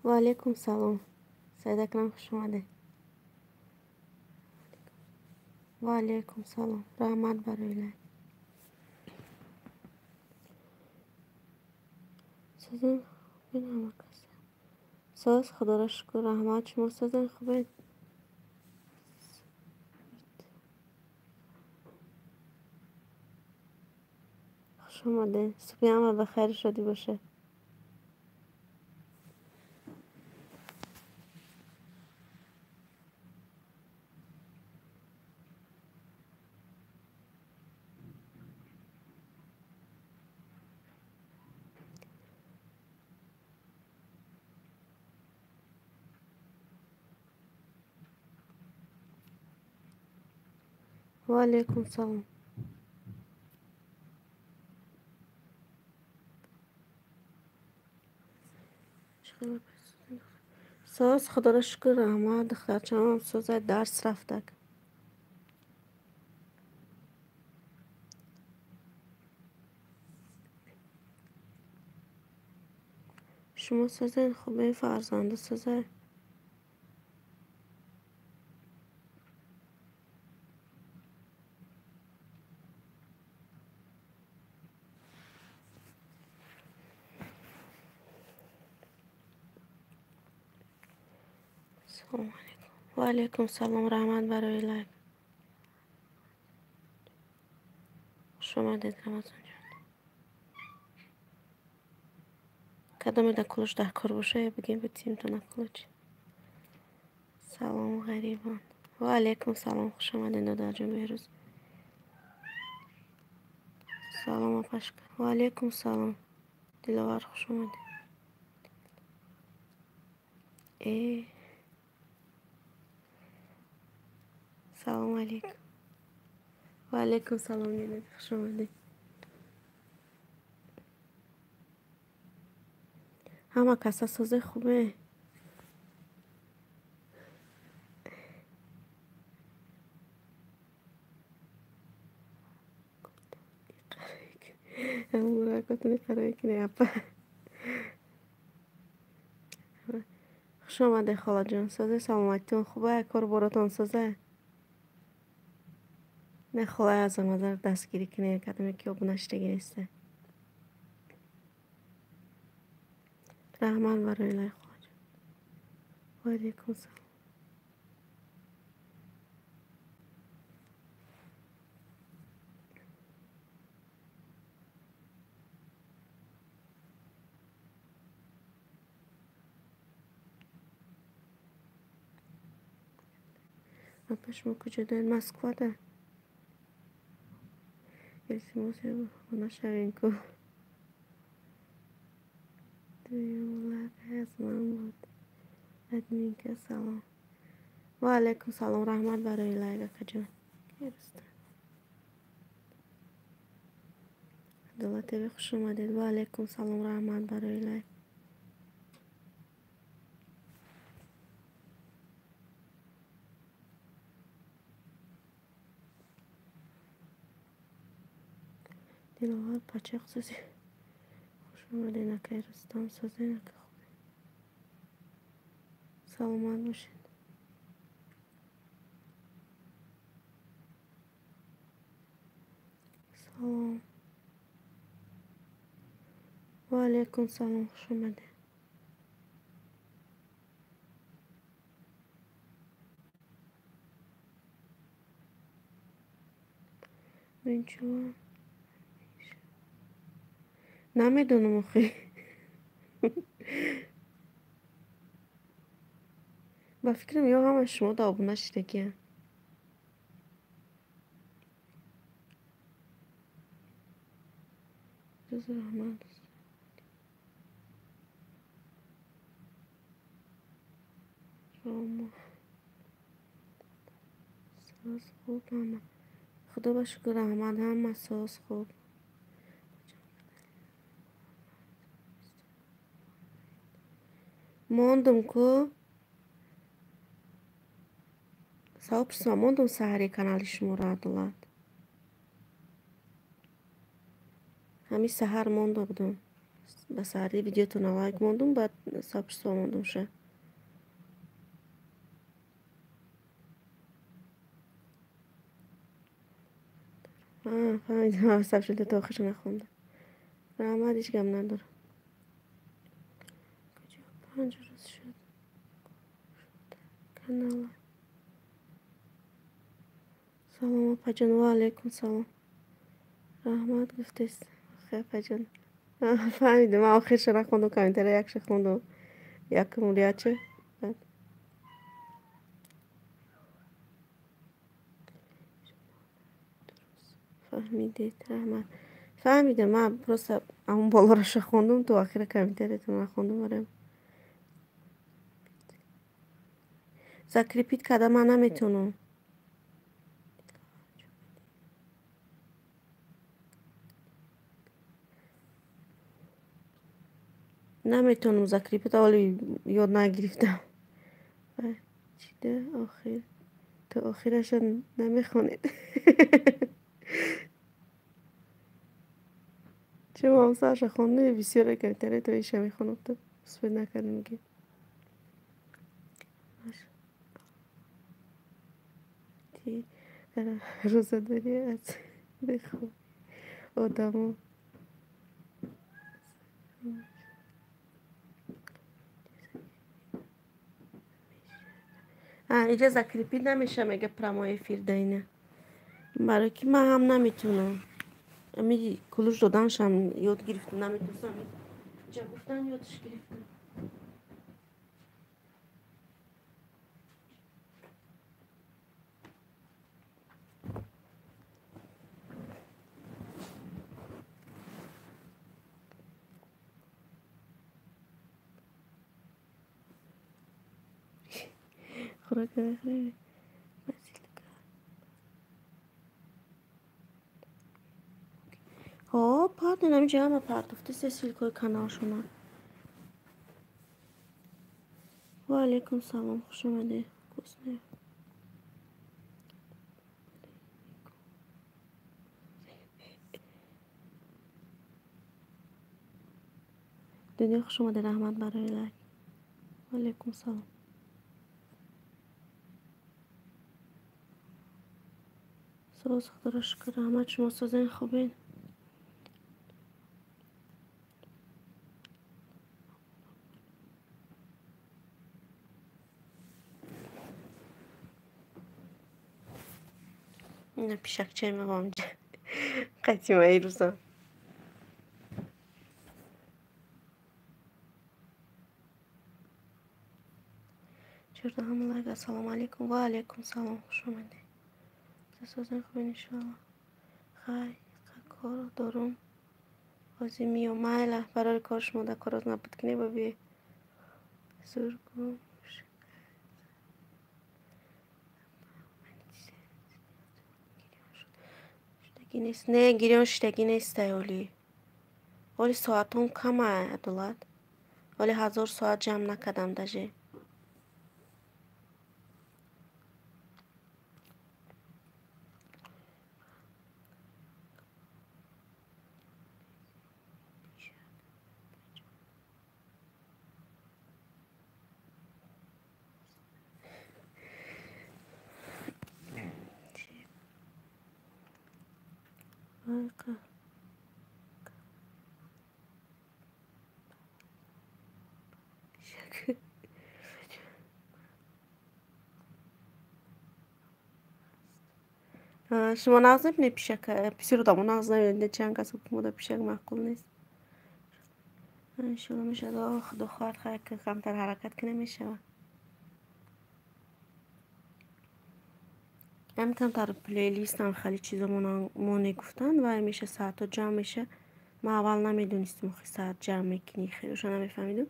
و علیکم سلام. سعید اکرم خوش اومده. و علیکم سلام. رحمت برای لای سازن خوبین همه کس. ساز خدا را شکر. رحمت شما سازن خوبین. خوش اومده. صبح همه بخیر شدی باشه. و علیکم سلام. ساز خدا را شکر. رحمت دخترچم هم ساز درس رفته. شما سازن خوبه فرزانده سازه. سلام علیکم. و علیکم سلام. رحمت برای لای خوش اومدید رمضان جان. کدام در کلش در کار باشه بگیم به تیم تو نکلوچ. سلام غریبان. و علیکم سلام. خوش آمدین دادر جون بهروز. سلام آپشکن. و علیکم سلام. دلاور خوش آمدین. ای سلام علیکم. و علیکم سلام نینا خوش آمدین. همه کسا سازه خوبه. همون راکتونی قراره کنی اپا. خوش آمده خاله جان. سازه سلامتیتون خوبه. کار براتون سازه. نه خاله از مادر دستگیری کنه کدومی که اب نشتگی نیسته. رحمان برای لای خواهد. و علیکم سلام. اپش ما کجا دارین مسکوه ده. التماسی اونا شوین کو. دیولت از من بود. ادمین که سلام. و علیکم سلام. رحمت برای لای کجا. گرسته. دلته به خوش اومدید. و علیکم سلام. رحمت برای لای. دلوار پچه سازی. خوش اومدین نکه رستم سازی نکه خوب. سلامت باشین. سلام. و علیکم سلام. خوش اومدین. بینچو نمیدونم آخه. با فکرم یا همه شما دابونه شدگی. جز رحمت شما ساز خوب همه. خدا با شکر رحمت همه ساز خوب. ماندم که ساوب شما ماندم سحری کانالی شما را دولت. همی سحر مانده بودم. بس سری ویدیوتون لایک موندم بعد سابش موندم شه فهمیدم سابش تا آخرش نخونده رحمت هیچ گم نداره کجا 5 روز شد کانال سلام اپا جان و علیکم سلام رحمت گفتیست خیلی اپا جان فهمیدم من آخرش نخوندم کامنتر یکش خوندم یک مولیاچه فهمیدید رحمت فهمیدم من پروسه همون بالا رو خوندم تو آخر کامنترتون نخوندم آره ریپیت کردم من نمیتونم نمیتونم ریپیت اولی یاد نگرفتم چی ده آخر تو آخرش نمیخونید چه ما هم سرش خونده بسیار کمتره تو ایشه میخونم تو سپید نکردم میگه تی روزه داری از بخون آدمو اینجا ریپیت نمیشه میگه پرامای فیر دینه برای که من هم نمیتونم امی کلوش دادنشم یاد گرفتم نمیتونستم چه گفتن یادش گرفتم خوراک بخیره ها پارت نمیشه همه پارتفته سیسیل کوی کانال شما و علیکم سلام خوش آمده گسنه دنیا خوش آمده رحمت برای لک و علیکم سلام ساز خدا را شکر رحمت شما سازن خوبین نه پیشک چه میمام قدیمه ای روزا چرا همه لک السلام علیکم و علیکم سلام خوش آمده سازن خوبین انشاءالله خیلی کار دارم بازی میام مایله برای کار شما در کارات نبود کنی ببی زورگو شتگی نیست نه گیریان شتگی نیست اولی ولی ساعتم کمه عدالت ولی 1000 ساعت جمع نکردم دجه شما ناز نبینه پیشک پیسی رو دامون ناز نبینه چند کسی که مودا پیشک معقول نیست انشالله میشه دو خواهد خواهد که کمتر حرکت کنه میشه هم کمتر پلیلیست هم خیلی چیزا مونه گفتن و میشه ساعت جمع میشه ما اول نمیدونستم خیلی ساعت جمع میکنی خیلی روشا نمیفهمیدم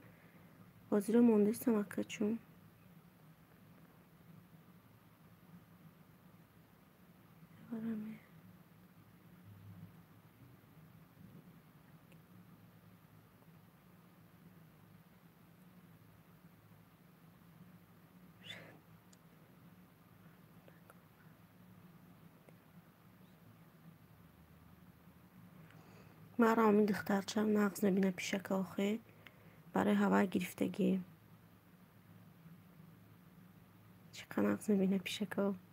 بازی رو موندستم اکا چون مرا همین دخترچه نقص نبینه پیشک آخه برای هوا گرفتگی چقدر نقص نبینه پیشک آخه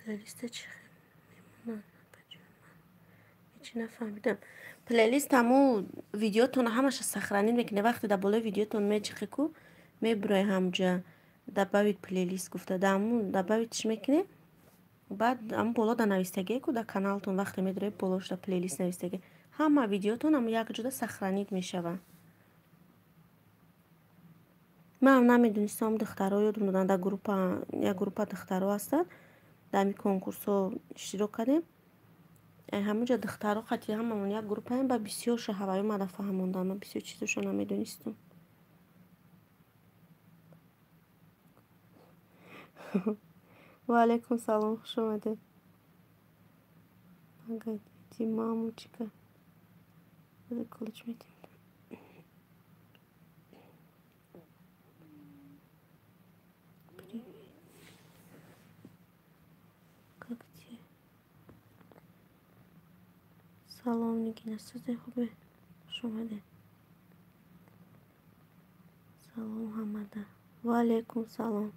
پلیلیست چی میمونن هیچی نفهمیدم پلیلیست همو ویدیوتون همش سخرانین میکنه وقتی در بالای ویدیوتون میچخه کو میبروی همجا دباوید پلیلیست گفته دامو دباوید چی میکنه بعد همو بالا در نویستگی کو در کانالتون وقتی میدروی بالاش در پلیلیست نویستگی همه ویدیوتون هم یک جدا سخرانید میشوه من هم نمیدونستم دخترها یادم دادن در یک گروپ دخترها هستن در می کنکورس ها اشتراک کردیم همونجا دخترها قطعی هممون یک گروپ هم با بسیار شهوایی اومده فهموندن من بسیار چیزشو نمیدونستم و علیکم سلام خوش آمده اگه مامو چیکار بده کلچ میدیم سلام نگین سوزه خوبه خوش آمده سلام حمده و علیکم سلام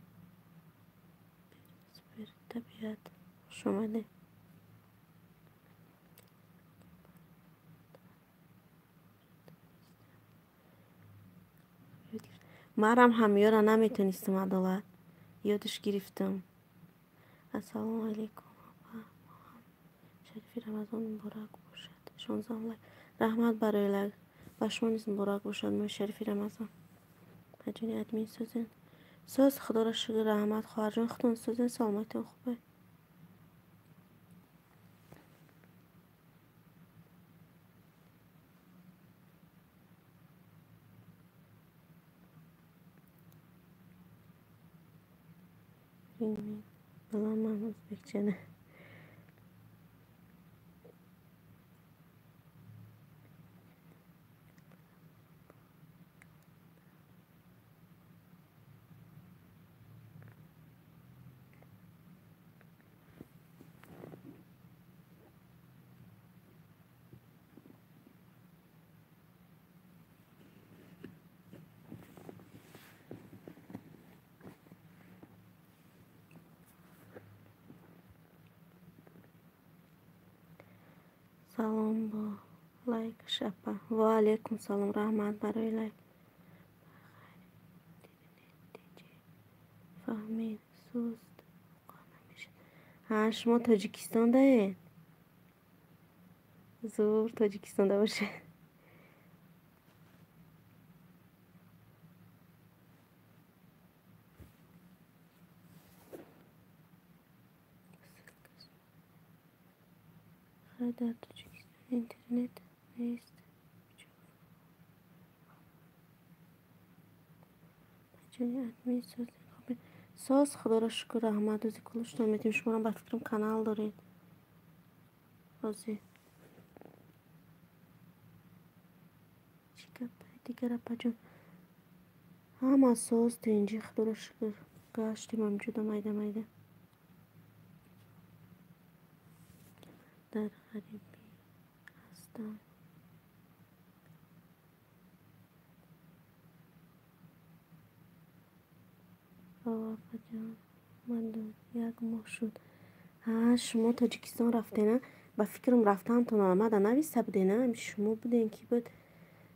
سپر طبیعت خوش آمده مرم همیارا نمیتونستم عدالت یادش گرفتم السلام علیکم شریفی رمضان مبارک باشد 16 لایک رحمت برای لایک و شما نیز مبارک باشد ماه شریفی رمضان بجونی ادمین سوزن ساز خدا را شکر رحمت خواهر جان خودتون سوزن سلامتون خوبه بلا من ازبکچه نه سلام با لایک شپا و علیکم سلام رحمت برای لایک فهمید سوست ها شما تاجیکستان ده زور تاجیکستان ده باشه خیلی در تاجیکستان اینترنت نیست بچه ادمین ساز خوبه ساز خدا را شکر رحمت روزی کلش نمیتیم شما هم با فکرم کانال دارید روزی چیکار دیگر اپا جون همه ساز تینجی خدا را شکر گشتیم هم جدا مایده مایده در غریبی هستم آقا جان من یک ماه شد ها شما تاجیکستان رفته نه با فکرم رفتم تو آمده نویسته بوده نه شما بودین کی بود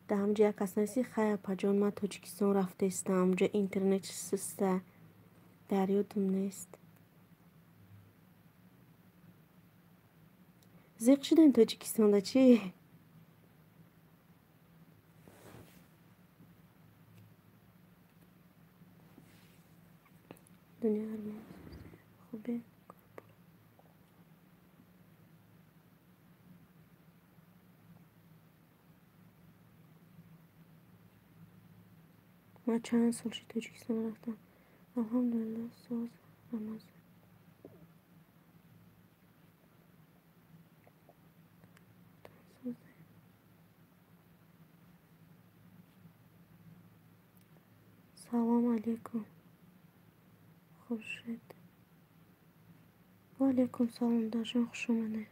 در همجا یک کس نویسی خیلی اپا جان من تاجیکستان رفته استم همجا اینترنت سسته در یادم نیست زیق شدن تاجیکستان ده چی؟ دنیا ارمان خوبه. من چند سال شد تاجیکستان رفتم. الحمدلله ساز رمضان ساز. سلام علیکم خورشید. و علیکم سلام درجان، خوش اومده.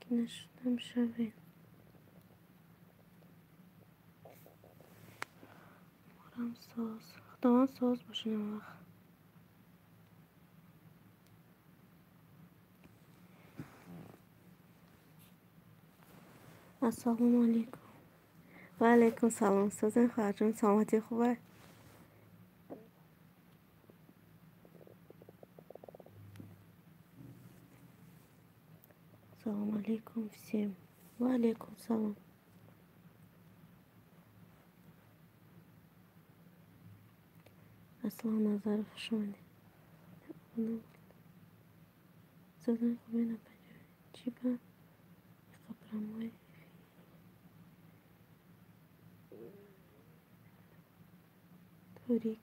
که نشدم شوید مارم ساز خدا من ساز باشین اون وقت. السلام علیکم. و علیکم سلام سازن خواهرجان، سلامتی خوبه؟ سلام علیکم всем. و علیکم سلام. اصلا نظر خوش اومده. سازن خوبه نپجه چی با خبرموی تاریک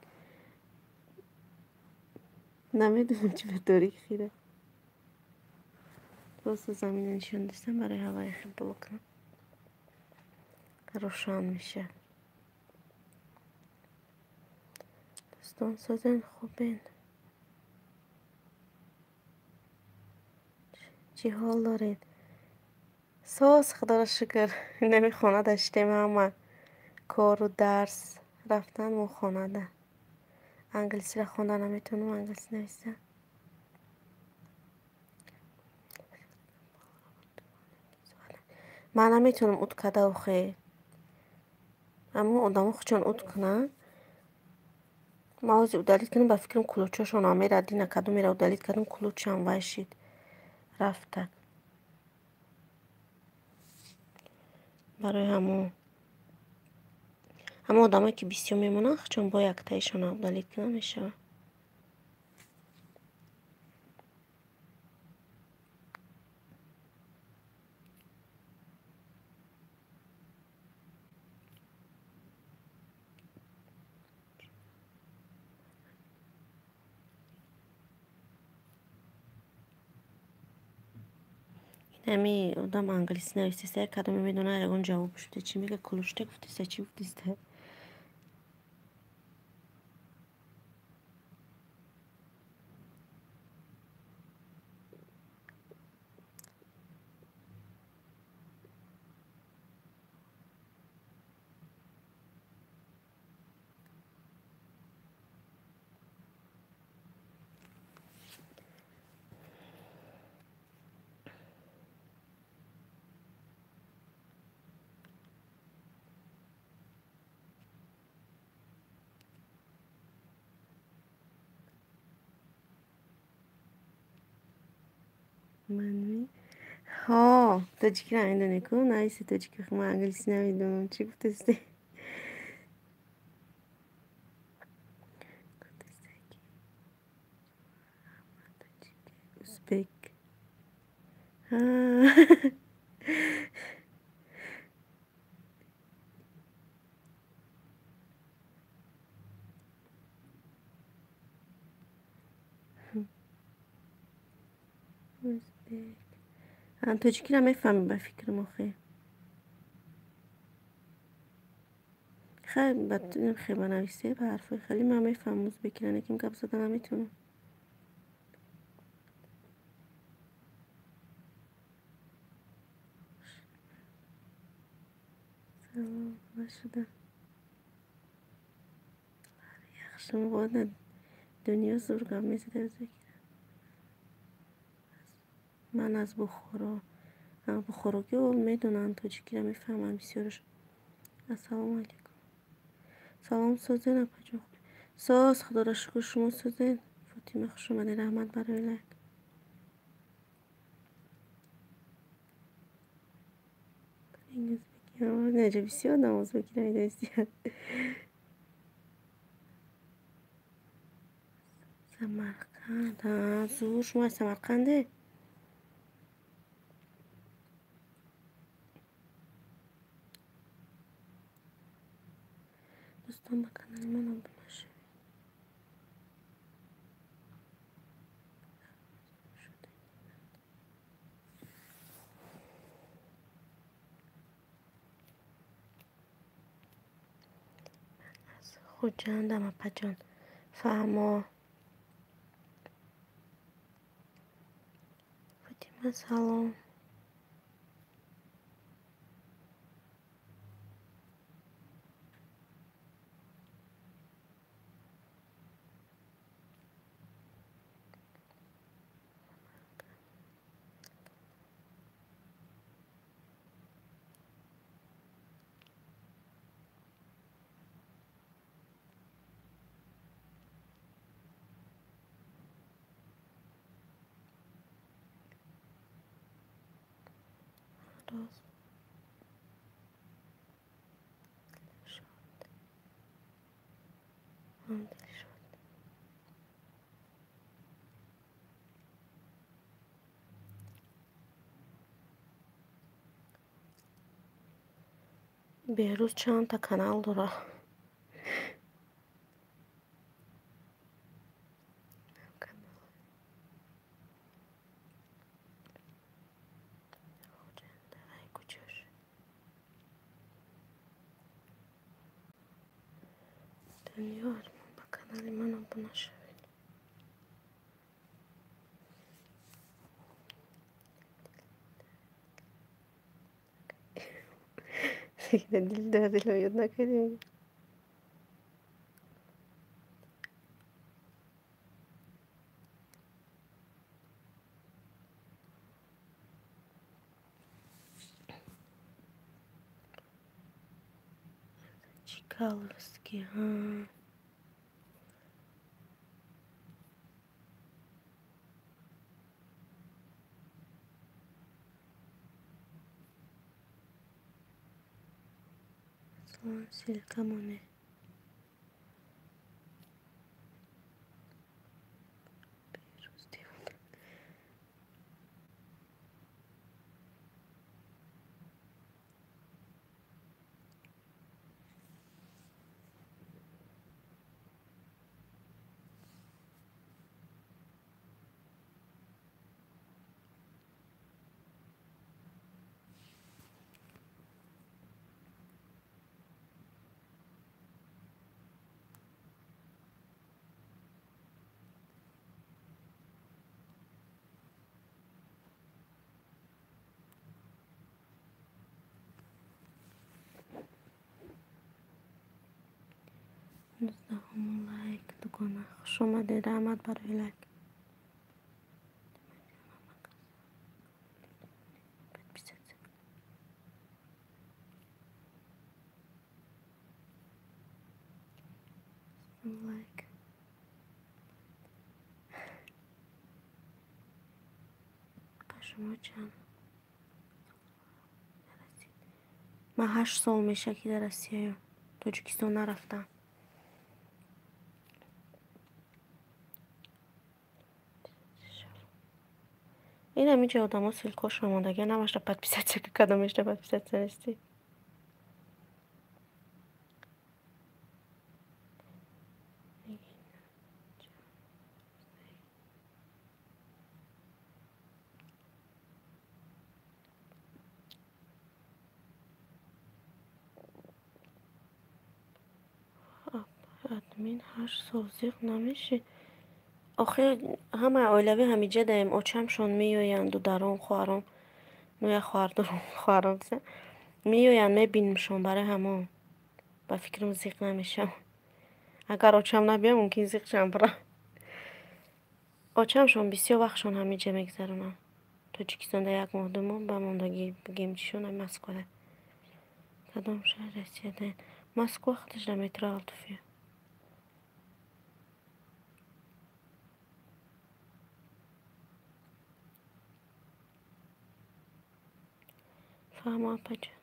نمیدونم چی به تاریک خیره. واسه زمین نشان داشتم برای هوای خیلی بلکن که روشن میشه. دوستان سازن خوبین؟ چی حال دارید؟ ساز خدا را شکر نمی خونه داشتیم، اما کار و درس رفتن و خونه ده. انگلیسی را خونده نمیتونم، انگلیسی نویسه. من نمیتونم اوت کده و خیلی اما آدم خودشون اوت کنن. ما از اودالیت کنیم با فکرم کلوچاشون آمیره دینا کدوم میره اودالیت کردم کلوچم وایشید رفته برای همون آدمایی که بیسیو میمونن چون با یک تایشون اودالیت کنن میشه. همی آدم انگلیسی نویسته سر کدوم میدونه اون جوابش بده چی میگه کلوشته گفتی چی گفتی. منوی ها تاجیکی نمیدونی که نایسی تاجیکی خب من انگلیسی نمیدونم چی گفتی. ازبک ها ازبک تاجیکی رو میفهمی به فکر مخی خیلی بدونیم خیلی بنویسه به حرفای خیلی من میفهم ازبکی رو نکیم که بزده نمیتونم. سلام نشده یخشم باید دنیا زرگم میزده ازبکی. من از بخارا که اول میدونن تاجیکی رو میفهمم بسیارش. السلام علیکم. سلام سازن اپا جان خوبی؟ ساز خدا را شکر شما سازن. فاطمه خوش اومده رحمت برای لک. نجابیسی ها نماز بگیرن ایده سمرقند. زور شما از سمرقنده؟ دوستان با کانال من آمده باشه. خود جاندم اپا جان فهما فاطمه سلام. راست شد هم دل شد. بهروز چند تا کانال داره. ای کجاش دنیا ارمان با کانال من آمده نشد. دیگه دل دردی رو یاد نکردیم. چیکالوسکی ها اصلا سلکمونه. بهروز دیوونه. همون لایک دکنه خوش اومده رحمت برای لایک. لایک با شما چند من 8 سال میشه که در آسیا تاجیکستان نرفتم. این همیشه آدم ها سلکاش مانده نماشته подписаться که کدامشته подписаться نیستی. ادمین 8 سال زیغ نمیشه. آخه همه اولوی همیجه داریم اچمشون میویند و درام خوارم نوی خواردم خوارم سه میویند میبینمشون برای همون با فکرم زیغ نمیشم. اگر اچم نبیم ممکن زیغ شم برم. اچمشون بسیار وقتشون همیجه میگذرونم. تاجیکستان در یک ماه 2 ماه بماندگی بگیم چیشون هم مسکوه کدام شهر رسیدن مسکو وقتش نمیتره آلتوفیه فهم آپا جان.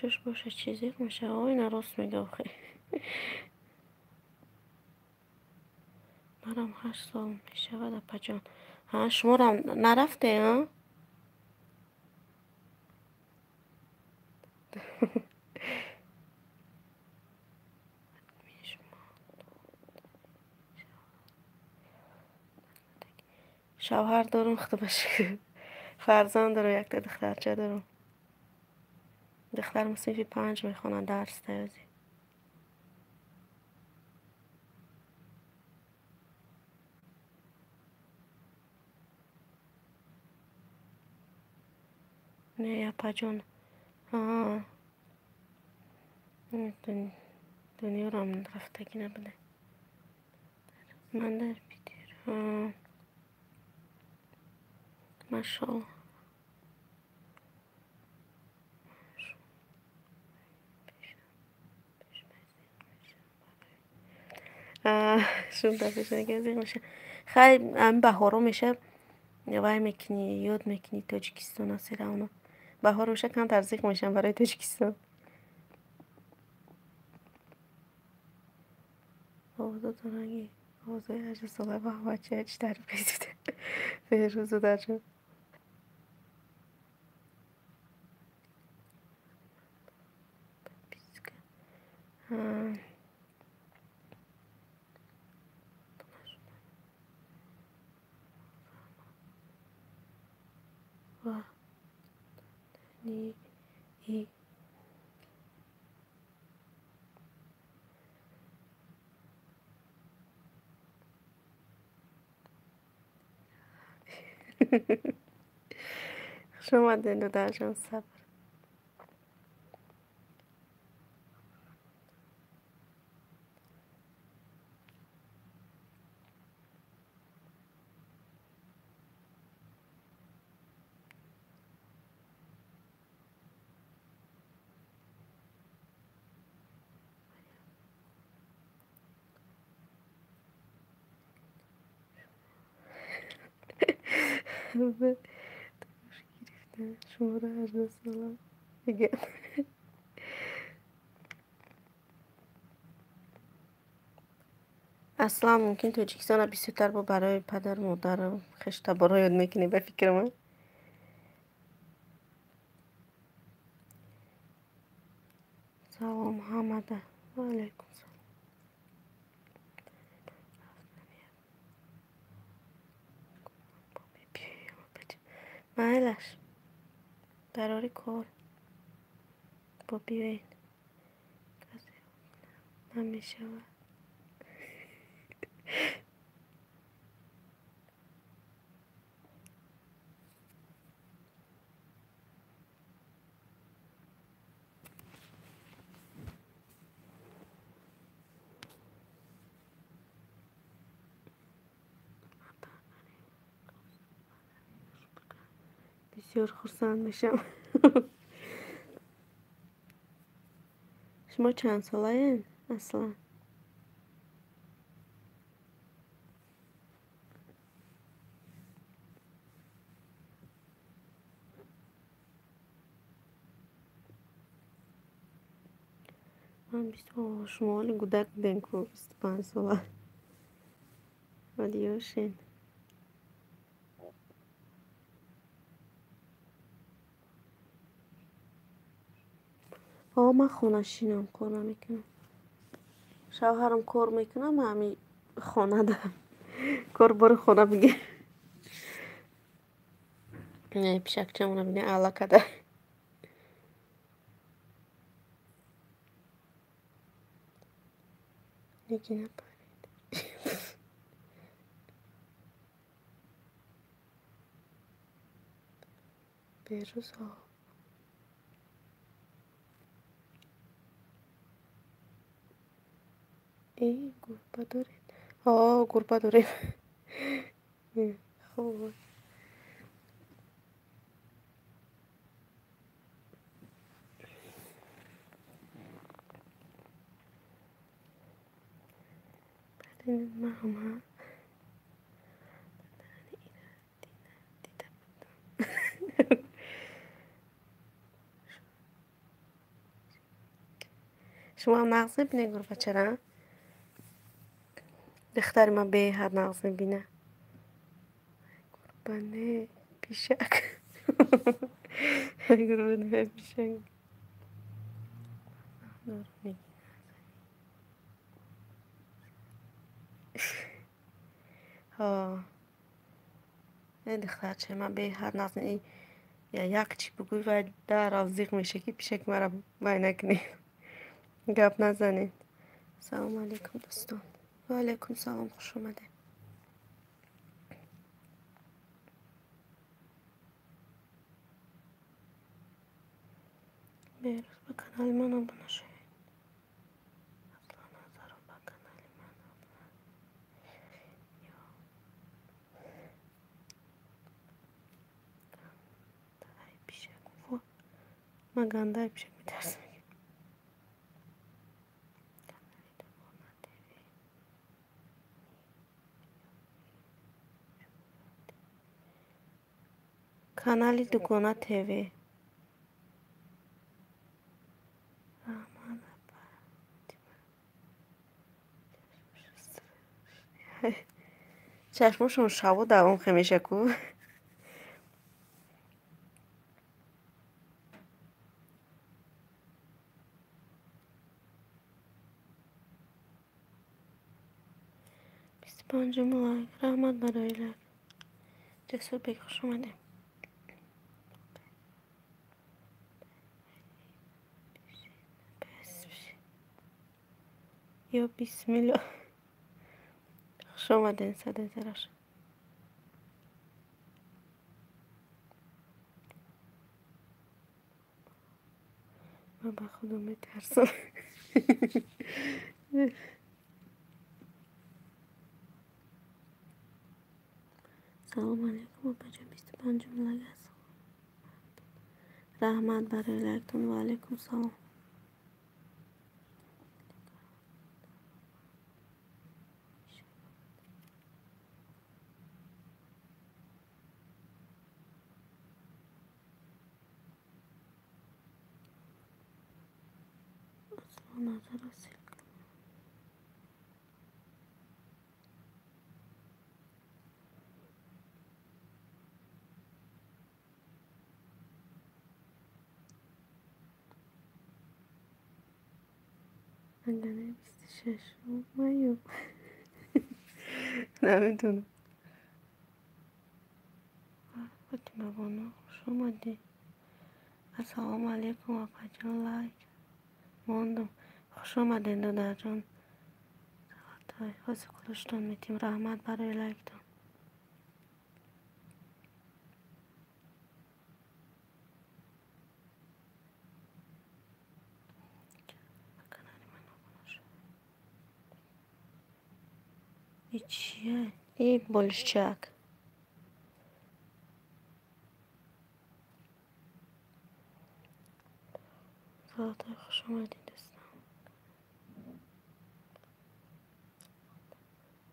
شش باشه چیزی میشه. اینا راست میگه آخه. منم 8 سال میشه و پجان. ها شمارم نرفته ها. شوهر دارم خدا باشه. فرزند دارم یک تا دخترچه دارم. دخترم صنف 5 میخونن درس تازی. نه یا پجان. ها دنیا رو هم رفته که نبوده. من در بیدیر. ها ماشاءالله. شون دفعه نگه میشه. خیلی هم بهارو میشه. وای میکنی یاد میکنی تاجیکستان اصلا اونا بهار میشه کم ترزیق میشن برای تاجیکستان. آوازا دارنگی آوازای 8 ساله با بچه هیچ در بیزیده. بهروز در جون. و نی ای شما دندو در جون صبر. شما رو 8 ساله دیگه. اصلا ممکن تاجیکستان بیشتر با برای پدر مادر خشت برای یاد میکنی به فکر من. سلام محمد و علیکم سلام. مایلش دراری کار با بیاین نمیشه. بسیار خرسند میشم. شما چند ساله این اصلا؟ من 20 شما ولی گودک بودین که 25 ساله ولی یاشین. من خونه شینم کار نمیکنم. شوهرم کار میکنم همی خانه دارم. کار برو خونه بگیر. نه پیشک چمونه بینه علاقه ده. یکی نپرید. بروز ها. ای گربه دارید. گربه داریم. خوب. بعدین ماما شما هم نقص میبینه گروه چرا؟ دختر من به حد نقص میبینه بنده پیشک گروه نه پیشک ها این دختر چه من به حد نقص ای یا یک چی بگوی و در آزیق میشه که پیشک مرا بای نکنی گپ نزنید سلام علیکم دوستان و علیکم سلام خوش اومده بیروز به کانال من آبونه شد اصلا نظرم به کانال من ای پیشک و من گنده پیشک میترسم کانالی دوگانه تیوی چشمشون شبا دوام خمیشه کو پنجم لایک رحمت برای لایک جسور بگی خوش اومده یا بسم الله خوش اومده صده زرش من با خودم میترسم سلام علیکم و بجا 25 لایک هست رحمت برای لایکتون و علیکم سلام اصلا نظر رسید انگانه 26 مایو نمیدونم فاطمه بانو خوش اومدی السلام علیکم آقا جان لایک ماندم خوش اومدین دادر جان تای خوزی کلشتون میتیم رحمت برای لایکتون ای چیه؟ ای بلشچک زاده خوش اومدین دوستان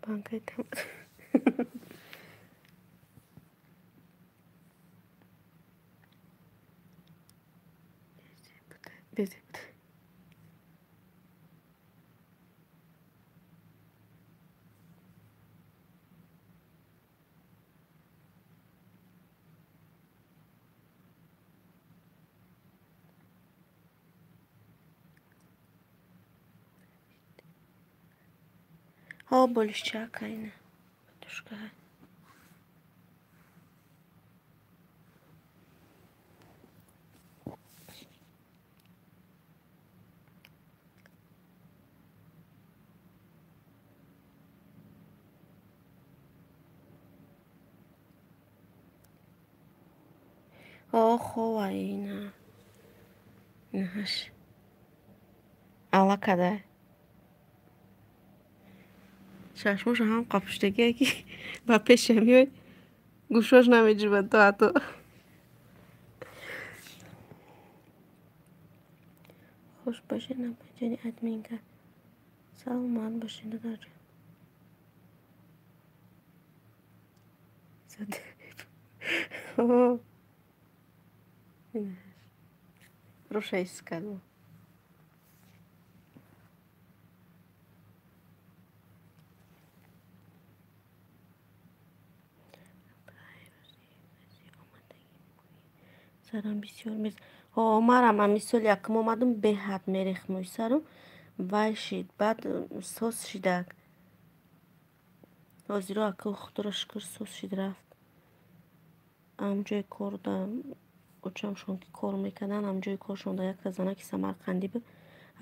بانکای تمام بیزی بوده ها بلشچک اینه دوشکه ها خواه اینه نهش الا کده چشموش هم قاپشتگیه که با پیش میای گوشاش نمیجیبن تو حتی خوش باشه نباید ادمین کرد سلامت باشین دادر جان زده اوه اینه روشه ایسکالو сарам бисёр мез марам ҳам мисол якм омадам беҳад мерехт мӯй сарам вай шид баъд сос шидак ҳозиро ака худоро шукр сос шид рафт ҳамҷои кор да очамшон ки кор мекарданд ҳамҷои коршон да якта занаки самарқандӣ буд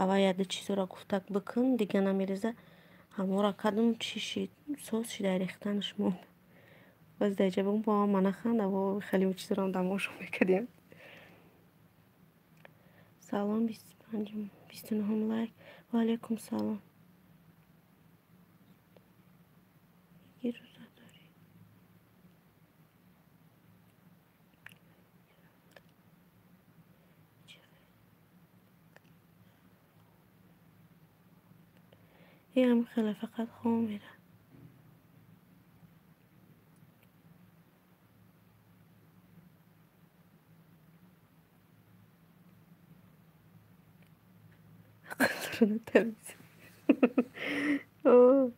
авай яда чизоро гуфтак бикун дига намереза ҳамора кардам чӣ шид сос шидай рехтанаш монд боз даҷа бигум ба мама наханда во хеле чизоро тамошо мекардем салом 29 лайк ва алайкум салом ки рӯза дорӣ ям хеле фақат хом мера О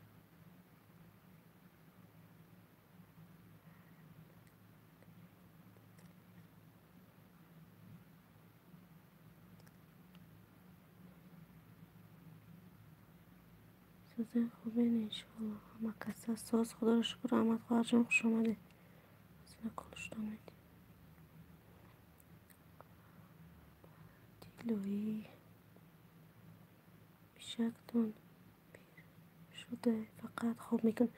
созен хубен иншоалло ҳама каса соз худоро шукр аҳмад хоҳарҷон хуш омадед синаколуштомед дилоӣ пишактон пир шуде фақат хоб мекунад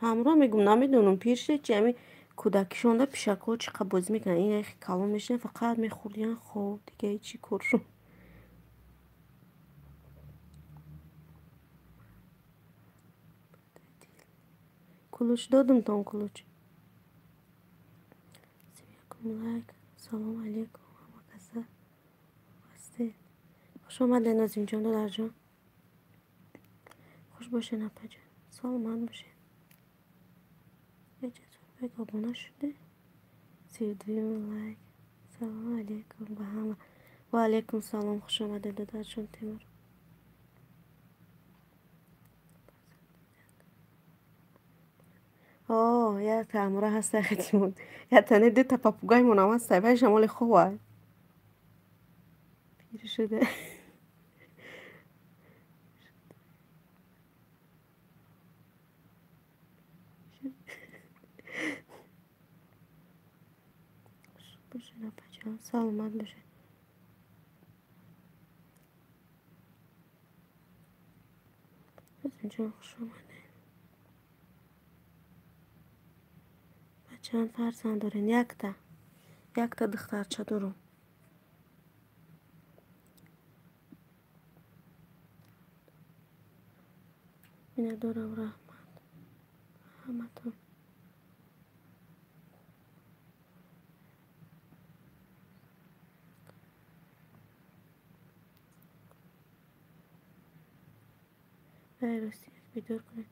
ҳамроҳ мегум намедонам пир шуде чи ҳамин кӯдакишонда пишакҳо чӣ қадр бозӣ мекунанд ин яхи калон мешина фақат мехӯрдиян хоб дига ҳечи коршон кулуч додамтон кулуч лайк салом алейкум ҳама каса ҳастед хуш омадед нозимҷон додарҷон хуш бошед апаҷон саломат бошед ҷазорбек обона шуде 32 лайк салом алейкум ба ҳама ва алейкум салом хуш омадед додарҷон темур як таъмура ҳастай хитмон ятане дута папугаймон ам ҳастай вай шамоли ховай пир шуда бошед апаҷон саломат бошед азимҷон хуш омадед чанд фарзанд дорен якта духтарча дорам миннатдорам раҳмат ҳаматон вай рости як бидор кунед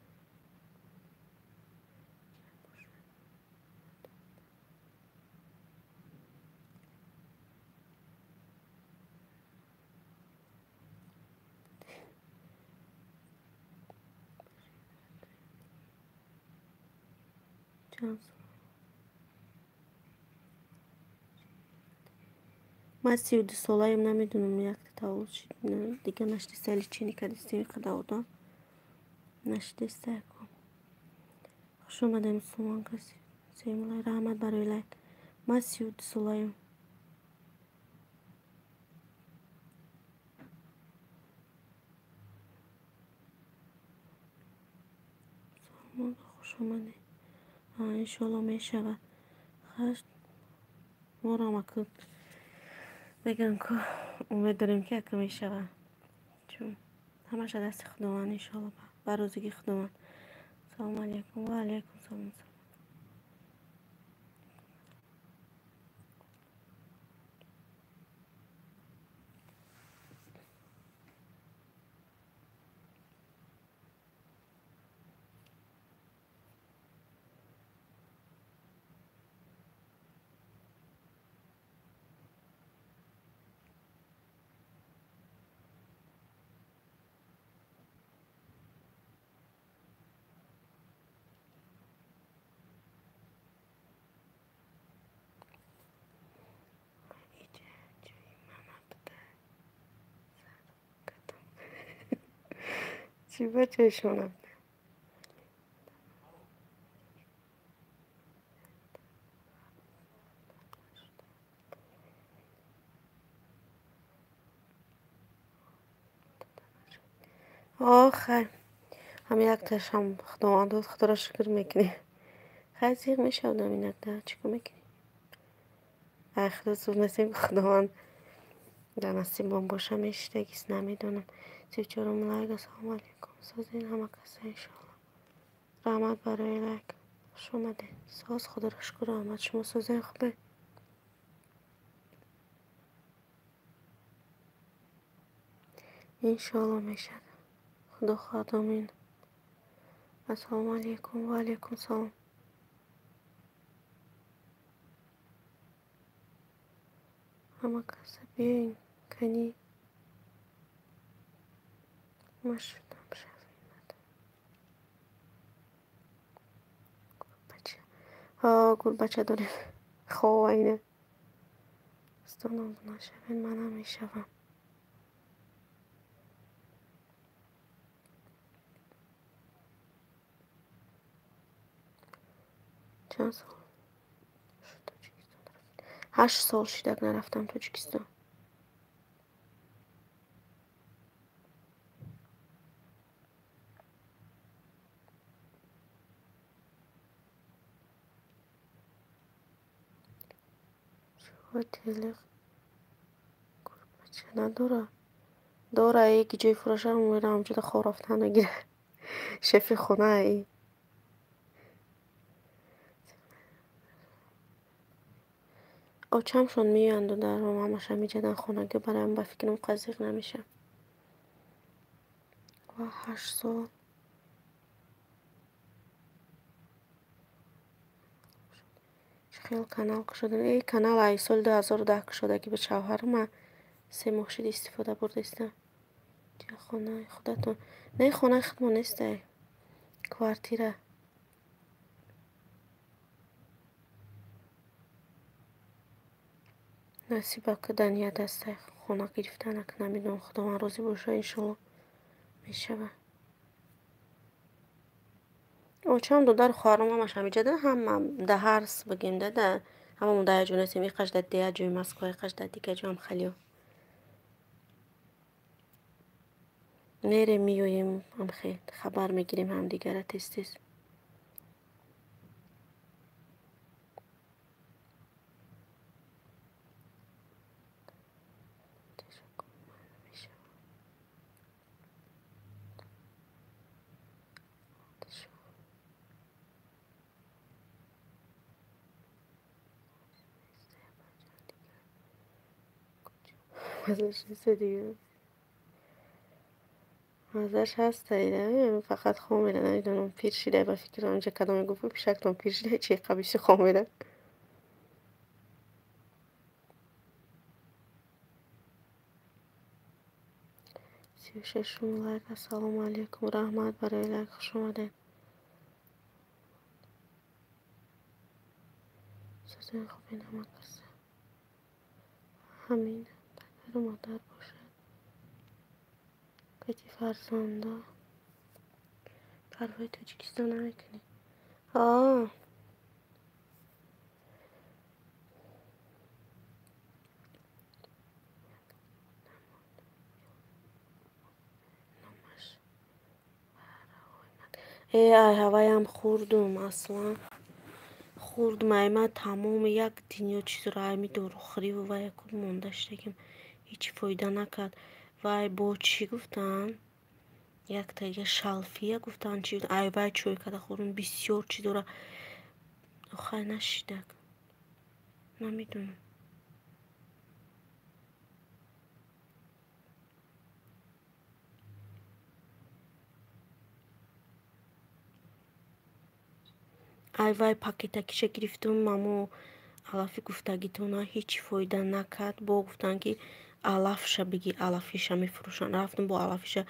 чанд ман 32 солаям намедонам якта тавлуд шид дига наштиста личини кадистими қадавода наштиста яком хуш омадед мусулмон каси семлай раҳмат барои лайк ман 32 солаям саломон хуш омадед иншоалло мешавад хашт морам ака мегӯям ку умед дорем ки ака мешавад чун ҳамаша дасти худованд иншоалло ба розигии худованд салому алейкум ва алейкум салом چی بچشونم. آخر هم یک تاش هم خدا را شکر میکنی. خیلی زیغ میشودم اینک ده چیکار میکنی؟ اخیر زور نسیم خداوند در نصیبم باشه میشتگیست نمیدونم. 34 لایک. السلام علیکم سازین همه کسا انشالله رحمت برای لایک. خوش اومدین ساز. خدا را شکر آمد. شما سازین خوبه؟ انشالله میشد. خدا خواهد آمین. السلام علیکم و علیکم سلام. همه کسا بیاین کنی مشروطم شوید. بچه ها گل بچه داریم. خواه اینه استانم نشوین منم میشوم. چند سال شد تاجیکستان رفت؟ 8 سال شدک نرفتم تاجیکستان. شو تلق بچه نداره. داره یکی جای فروشه رو میره همجوره خواه رفتن نگیره. شفی خونه ای آچمشون میاند و در هم همش میجدن خونه که برایم با فکرم قضیق نمیشه. و 8 سال خیلی کانال کشیدن. ای کانال ای سال 2010 کشیده که به شوهرم 3 ماه شد استفاده برده استم. چه خونه خودتون؟ نه خونه خودمون نیسته کوارتیره. نصیبه که دنیا دسته خونه گرفتن که نمیدونم خدا من روزی باشه انشالله میشه. اوچم دو در خواهرم همش همیشه ده هم ده هرس بگیم ده همون ده جونسیم ایقش ده ده جوی مسکو ایقش ده دیگه جو هم خلیو میریم میویم هم خیلی خبر میگیریم هم دیگره تیز. ازش نیسته دیگه ازش هست دیگه فقط خمیره نمیدونم پیر شیده و فکر اونجا کدام گفت پیشکتون پیر شیده چی قبیشی خمیره. سی و ششم لایک. السلام علیکم رحمت برای لایک. خوش اومدین سازن خوبین همه کسا. همین پدر و مادر باشه کتی فرزنده پروای تاجیکستان نمیکنی. آه ای هوایم خوردم اصلا خوردم ایمه تمام یک دنیا چیز رو ایمی دارو خری و یک مونده شدیم هیچ فایده نکرد. وای با چی گفتن یک تا یه شلفیه گفتن چی ای وای چوی کده خوردم بسیار چی داره آخر نشیدک نمیدونم. ای وای پاکتکیشه گرفتم امو علافی گفتگیتونا هیچ فایده نکرد. با گفتن که علافشه بگی علافیشه میفروشن رفتم با علافیشه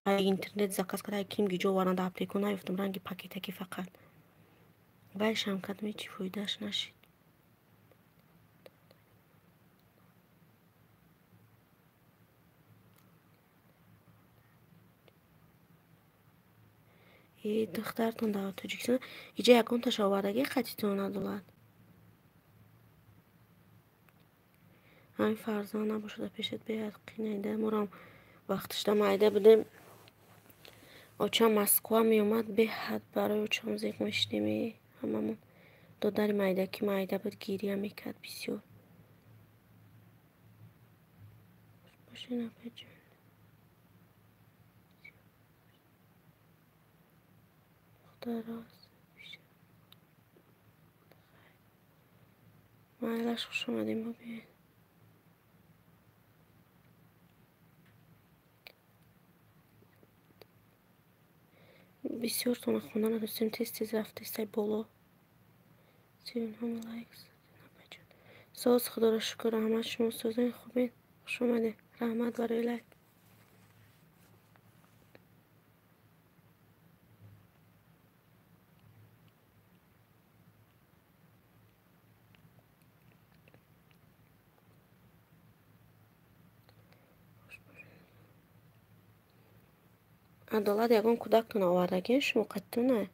اینترنت زکاس کردم کیم گیجو وارند اپلیکو نیفتم رنگی پاکتکی فقط وایش هم کردم هیچ فایدهش نشید. دخترتون در توجیکستان اینجا یکون تاش آوردگی خطیتون ندولد همین فرزان نباشده پیشت بیاد قینیده مرام وقتش دا مایده بودیم آچه مسکوه می اومد به حد برای اوچه زیق میشتیمی هممون داداری مایده که مایده بود گیریه میکرد بسیار باشه نپجون دراز مایلش خوش اومدیم با بیاین بسیار تونه خوندن نداشتیم تیز رفت تیستای بولو سیون همه لایکس ساز خدا را شکر همه شما سازن خوبین خوش اومده رحمت برای لایک عدالت یکان کودکتون آوردگی شما قدتونه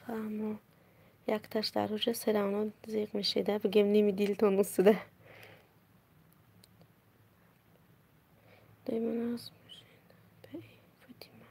فهمو یک تاش در روش سرانو زیق میشیده بگیم نیمی دیلتون نسیده دیمون از به فاطمه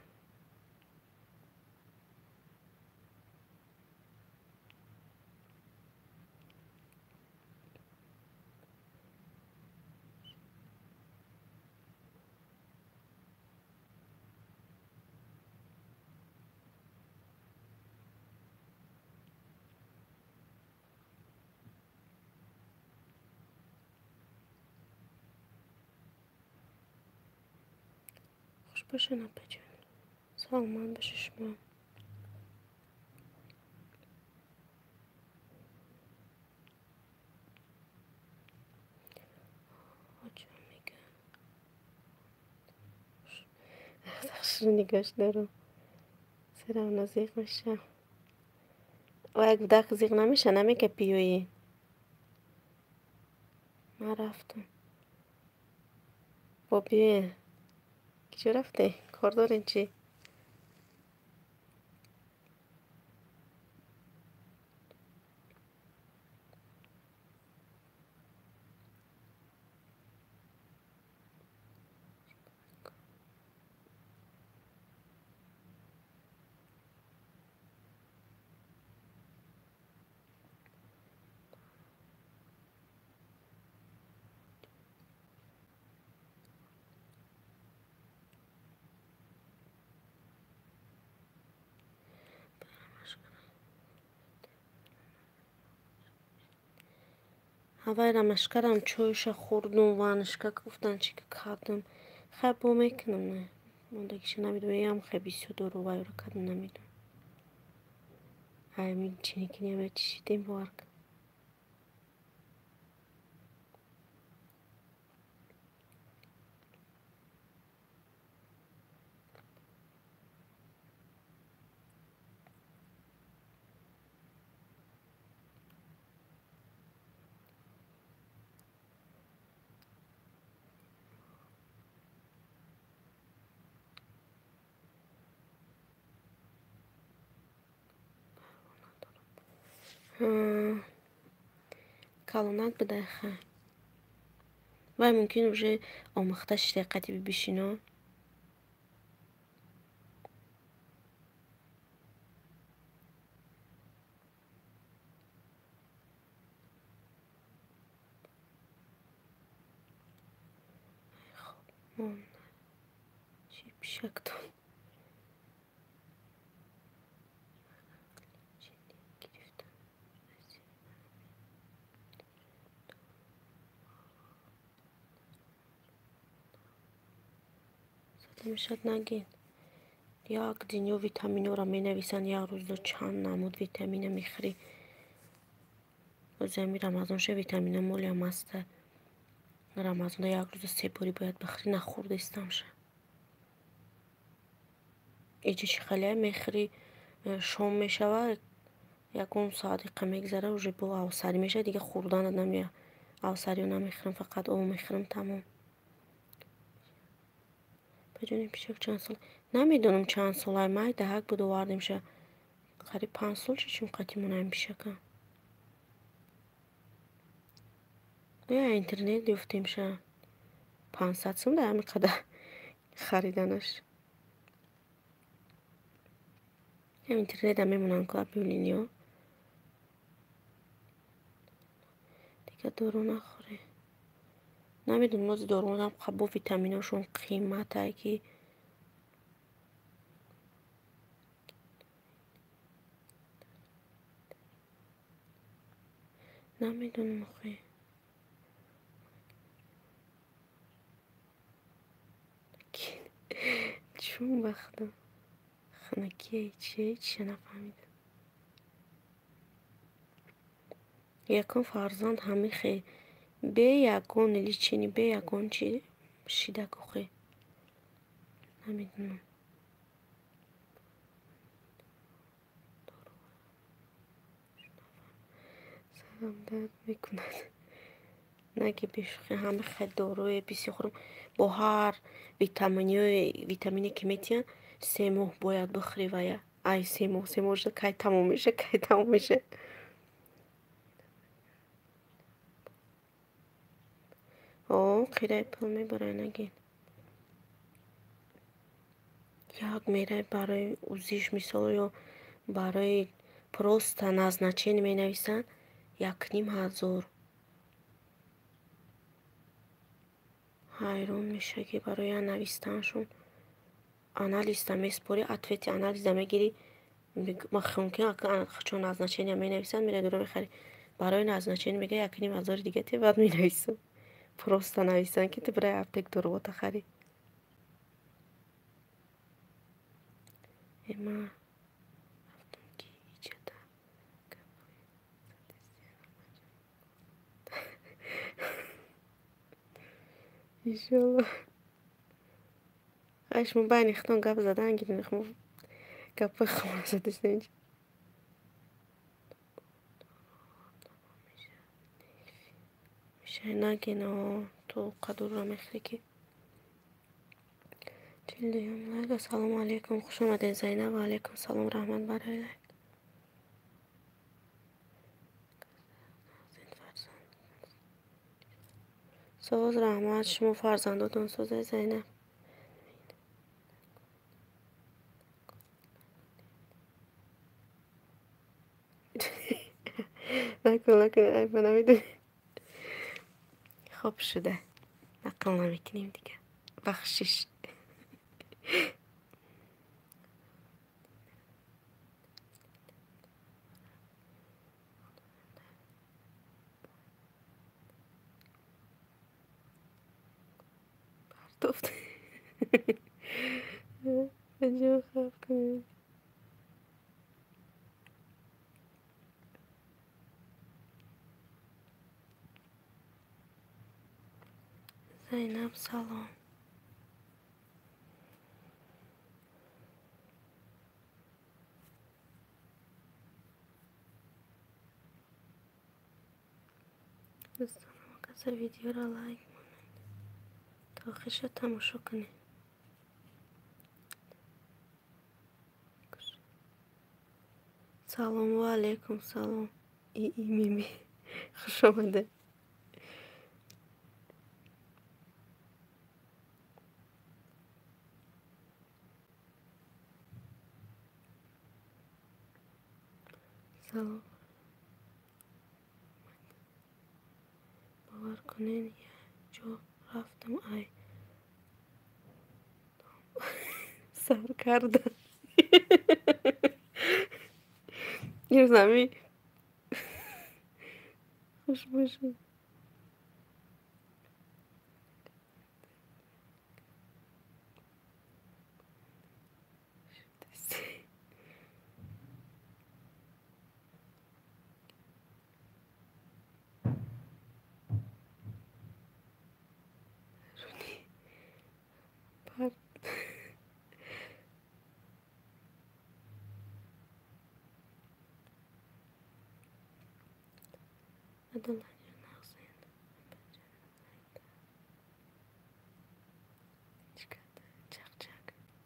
خوش باشه نپجون سلمان باشه شما آجا میگه تخشیر نگاش دارم سرانو زیق میشه و یک بودک زیق نمیشه نمیگه پیویی من رفتم با بیه کجا رفته؟ کار دارین چی؟ هوای رمشکرم چویش خوردم وانشکا گفتن چی که کردم خیلی با میکنم نه موندگیش نمیدونم هم خیلی بیسیو دارو وای رو کردم نمیدونم همین چینی که نمیده چیشیدیم بارک کلونات بده خیلی وای ممکن روشه آمختش دقیقی ببیشینا چی پیشکتون میشد نگین یک دنیا ویتامینو را می نویسن یک روز دو چند نمود ویتامین میخری و زمین رمضان شه ویتامین مولی هم هسته رمضان یک روز سه باری باید بخری نخورده استم شه ایجا چی خیلی میخری شام میشوه ягон соатиқа мегзара уже бо авсарӣ мешавад, дига хурдан одам я авсариё намехӯрам, фақат об мехӯрам, тамом. баҷони пишак чанд сол намедонам чанд солай май даҳак буд овардимша қариб 5 сол чи чун қатъи монаем пишака. я интернет ёфтемша 500 сум да ҳамин қадар хариданаш. ям интернет ам мемонам ко объявлениё. дига дору нахӯре. намедонам бози дорумонам бо витаминошон қимматае ки намедонам охе. чун вақта ханакие чия нафаҳмидам. якон фарзанд ҳамин хе бе ягон личини бе ягон чи шидак охе. намедонам. сарам дард мекунад. наги бешухи ҳама хел доруи бисёрум бо ҳар витамине ки метиҳан 3 моҳ бояд бихӯри вая. ай 3 моҳ шуд кай тамом меша. қидаи пул мебарай нагин. як мерай барои узиш мисол ё барои просто назначение менависанд 1500. ҳайрон меша ки барои навистаншон анализда меспори ответи анализда мегири чун назначение менависанд мерай дура мехари барои назначение мега 1500 дига те баъд менависам просто нависанд ки ту бирай аптек дорувота хари. эма рафтам ки иҷада иншалло шумо байни хитон гап задан гирин гапои хомра задашдан мешай нагино ту қадура мехри ки ҷилдиём. ассалому алайкум, хуш омадед Зайнаб. алайкум салом, раҳмат барои соз раҳмат. шумо фарзандотон созай Зайнаб. накун айба намедонӣ. хоб шуда нақл намекунем дига. бахшиш. партофт аҷо хаф кунед. Зайнаб салом. дӯстонам каса видеоро лайк монед то охирша тамошо кунед. салом ва алайкум салом. мими хуш омадед. салом. бовар кунед як ҷо рафтам ай сар кардам. юзами хуш бошед.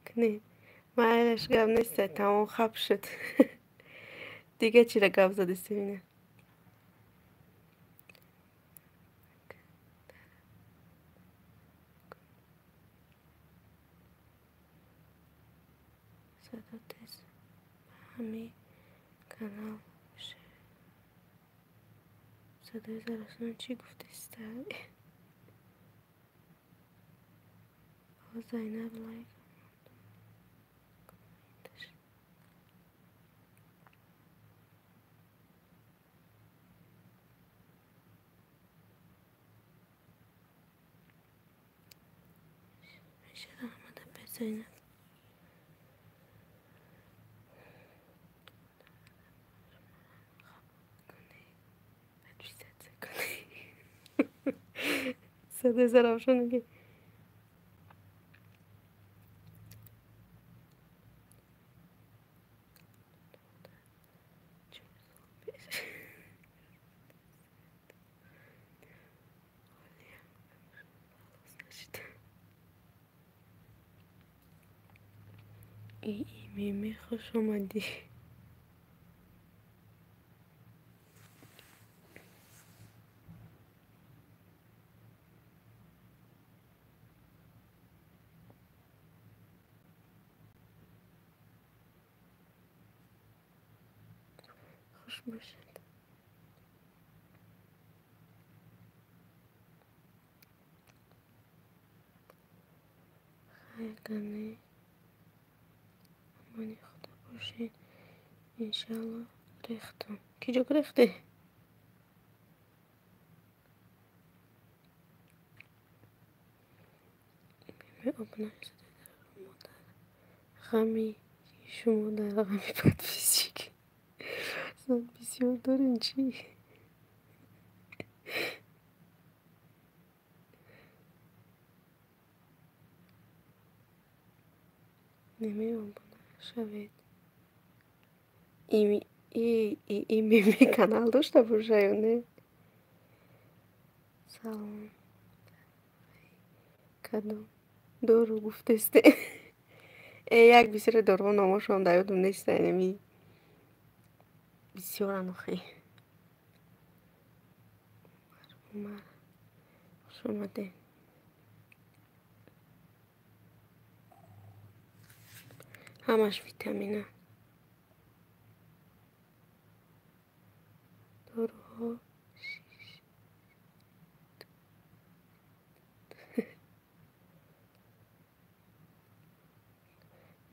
کنی معلش گم نیست تمام خب شد. دیگه چی را گم زدی سیمینه صدا تیز همین کانال صدای زراسان چی گفته استاد زینب لایک میشه رحمت به زینب صدای زراسان میگه ای میمی خوش اومدی. خوش باشد خیلی امانی خدا باشین انشالله ریختم کی جو ریخته می ابنای غمی شما در غمی بد فیزیک اصلا بسیار دارین چی نمی‌دونم شوید این میمی کانال داشته باشه یا نه سلام کدوم دورو گفته است یک بسیار دورو نامشون در یادم نیست اینمی بسیار انوخی عمر خوش اومده همش ویتامینه داروها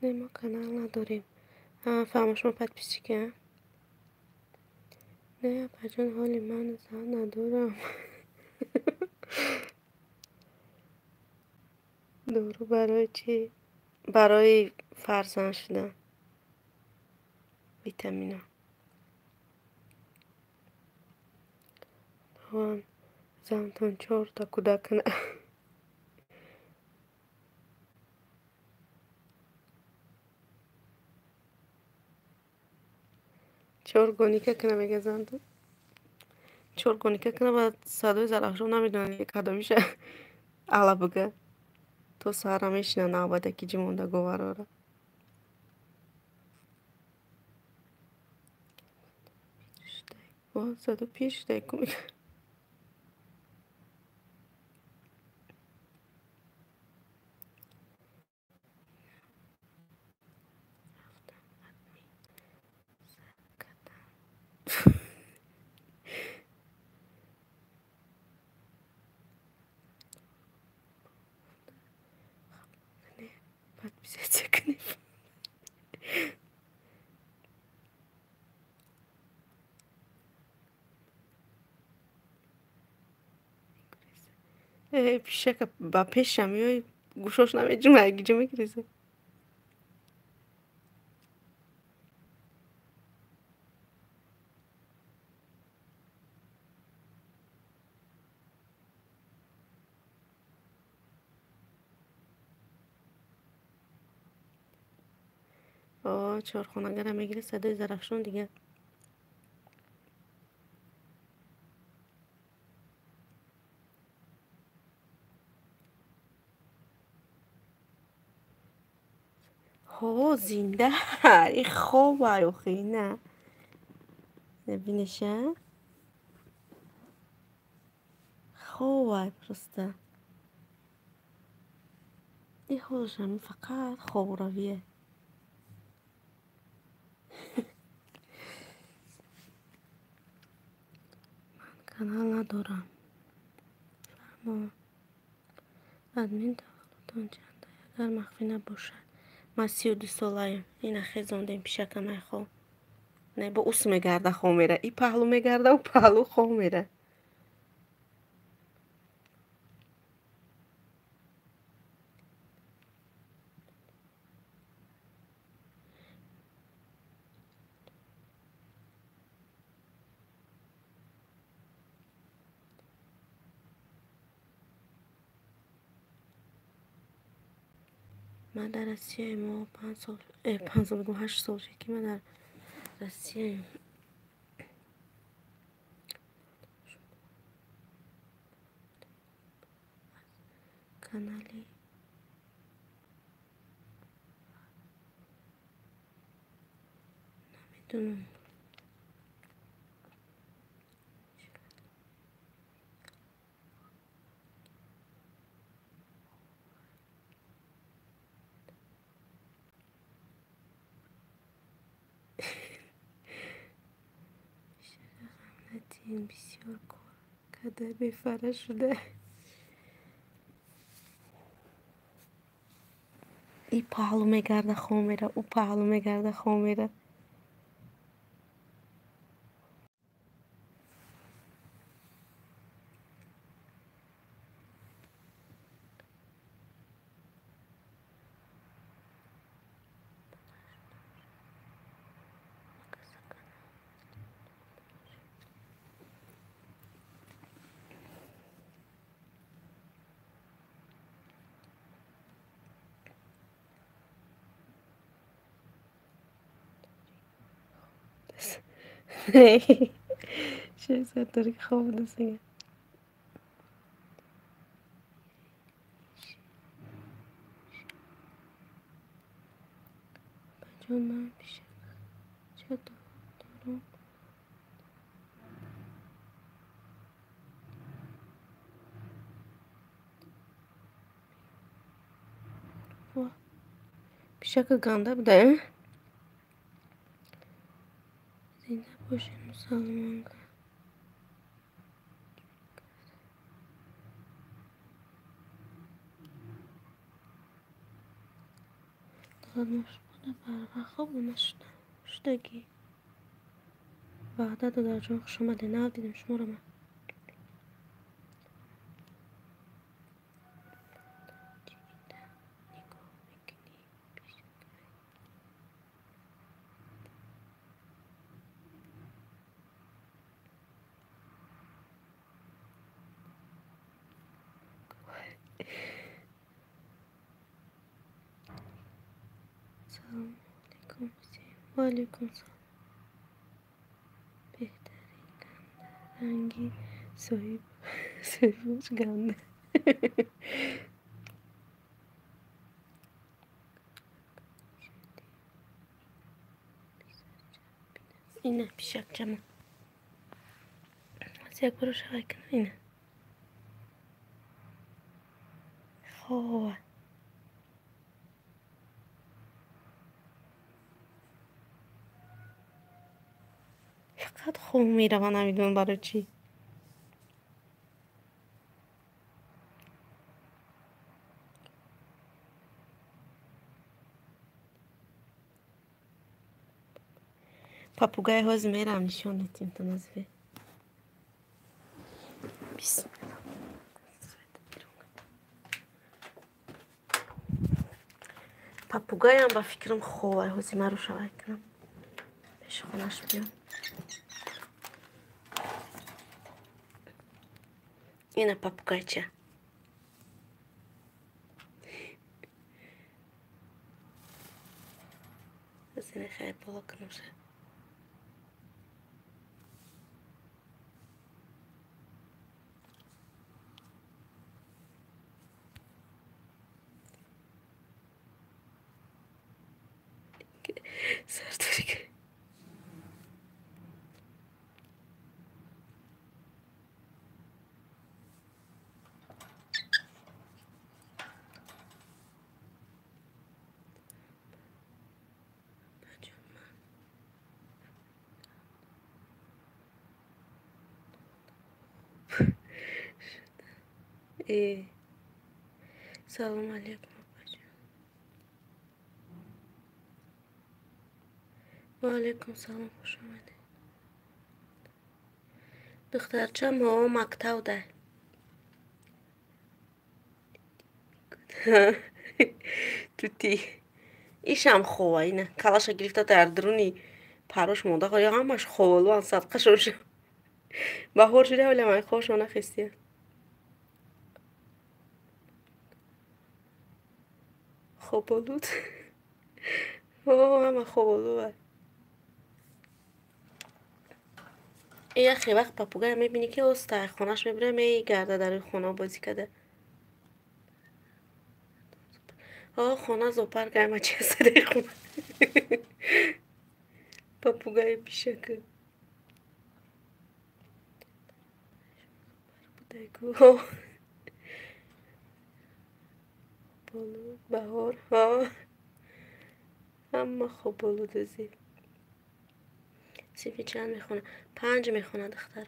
نه ما کانال نداریم فهمش подписчики که نه پجان حالی من زن ندارم دارو برای چی؟ برای فرزند شدن ویتامینا هان زنتان 4 تا کودک نه 4 گونیکه کنه میگه زنتان 4 گونیکه کنه بعد صدای زرافشان نمیدونن که کدومیشه الا بگه تو سهرا میشینه نابده که جمونده گوارا با صدا پیش دیگه میگه بعد بیزه چکنی پیشه که با پیش میای گوشاش نمیجون اگه جو میگریزه چهارخانه گرم میگیره صدای زرافشان دیگه هو زنده هری خوب آیوخی نه نبینشه خوب پرسته این خودشم فقط خوب رویه کانال ندارم اما ادمین تولدتون چنده اگر مخفی نباشد من 32 سالایم این خیزاندیم پیشکم ای خوب نه با اوس میگرده خوب میره ای پهلو میگرده و پهلو خوب میره من در روسیه ما 5 سال بگم 8 سال شد که من در روسیه کانالی نمیدونم ندین بسیار کار کده بفره شده ای پهلو میگرده خوب میره او پهلو میگرده خوب میره چه داری خواب دستگه جان من پیشه چه دارم پیشه که گنده بوده زنده باشین مسلمان کن دادمش بوده برقه خواب نشده شدگی وعده در جان خوش آمده نه دیدم شما رو من سلام علیکم و علیکم سلام بهترین گنده رنگی سویبوش گنده اینه پیشک جمع از یک برو شوی کنه اینه خواه فقط خوب میره و نمیدونم برای چی پاپوگای هاز میرم نشانتیم تا نزوه بسم پاپوگایم با فکرم خوبه هازی من رو شوی کنم پیش خونش بیام اینه پاپوگای چه از اینه خیلی بالا کنم شه سرداری که سلام علیکم. و علیکم سلام، خوش آمده. دخترچه ما مکتب ده. توتی ایشم خوبه اینه کلاشا گرفته در درونی پروش مونده خواهی همش خوبه صدقه شوشه بهار شده ولی من خوشونه خیسته خوب بلود همه خوب بلوه. این یخی وقت پاپوگای میبینی که از خونش میبره میگرده در این خونه بازی کده. خونه زوپر گرمه چه سده خونه پاپوگای پیشکه بودگو بلود بهار همه خوب بلود ازی سیفی چند میخونه 5 میخونه دخترم.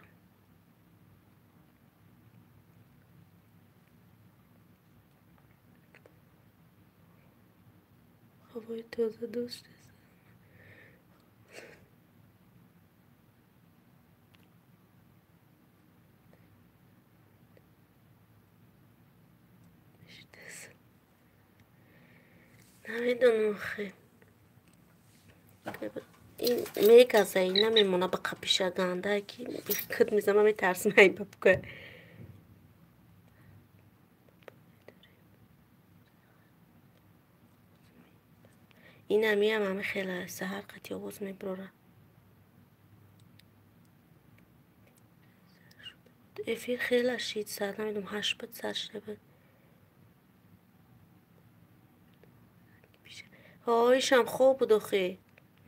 هوای تازه دوست است. نمیدونم خیلی این میگذه این نمیمونه به قپیشه گنده که کد میزمه میترسم این ببگه این همه خیلی سهر قطعی آواز میبروره افیر خیلی شید سر نمیدونم 8 بد سر شده بود ایشم خوب بود اخی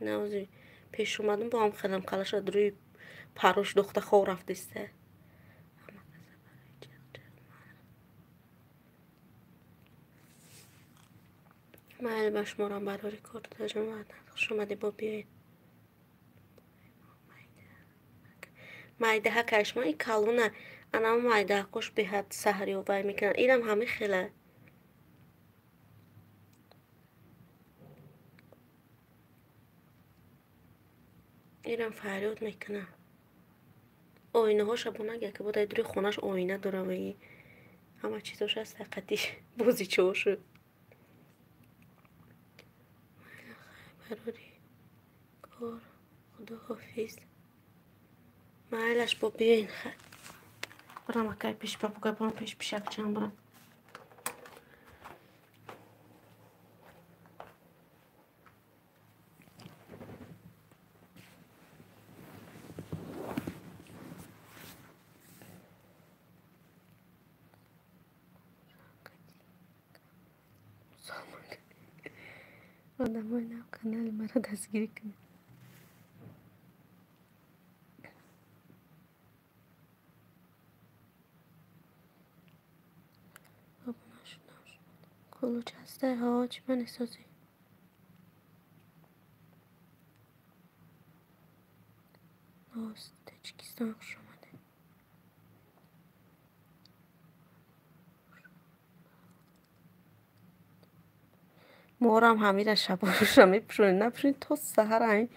نوزی پیش اومدم با هم خیلم خلاش روی پروش دخته خور رفتیسته من باش مارم براری کرد داشتم بعد خوش اومدی با بیاین مایده ها کشما این کلونه انا مایده خوش به حد سحری و بای میکنن اینم همه خیله اینم فریاد میکنه آینه ها شبونه که بود دوری خونش آینه داره بگی همه چیزاش هست حقیقتیش بوزی چه شد براری کار خدا حافظ محلش با بیاین خد برام اکای پیش پاپوگای برام پیش پیشک چند برام آدم های نو کانال مرا دستگیری کنه بابا نشد کلوچ هسته ها چی من احساسی آست تجیکستان خوش اومده مورم همیره شب روشم میپشونی نپشونی تا سهر همین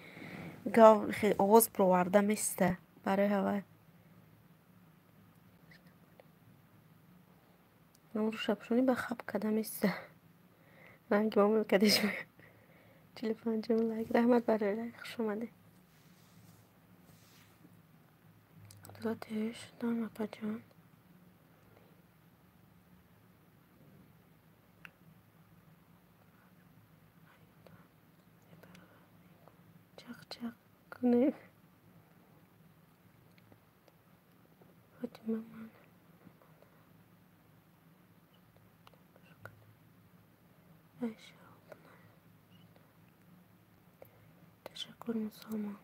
گاو خیلی آواز پروارده میسته برای هوا نمو رو شبشونی به خب کده میسته رنگ مامون کدش میگه 45 لایک رحمت برای لایک خوش اومده ذاتش دام اپا جان چق چق کنه فاطمه من ایشه بخوریم سالمون.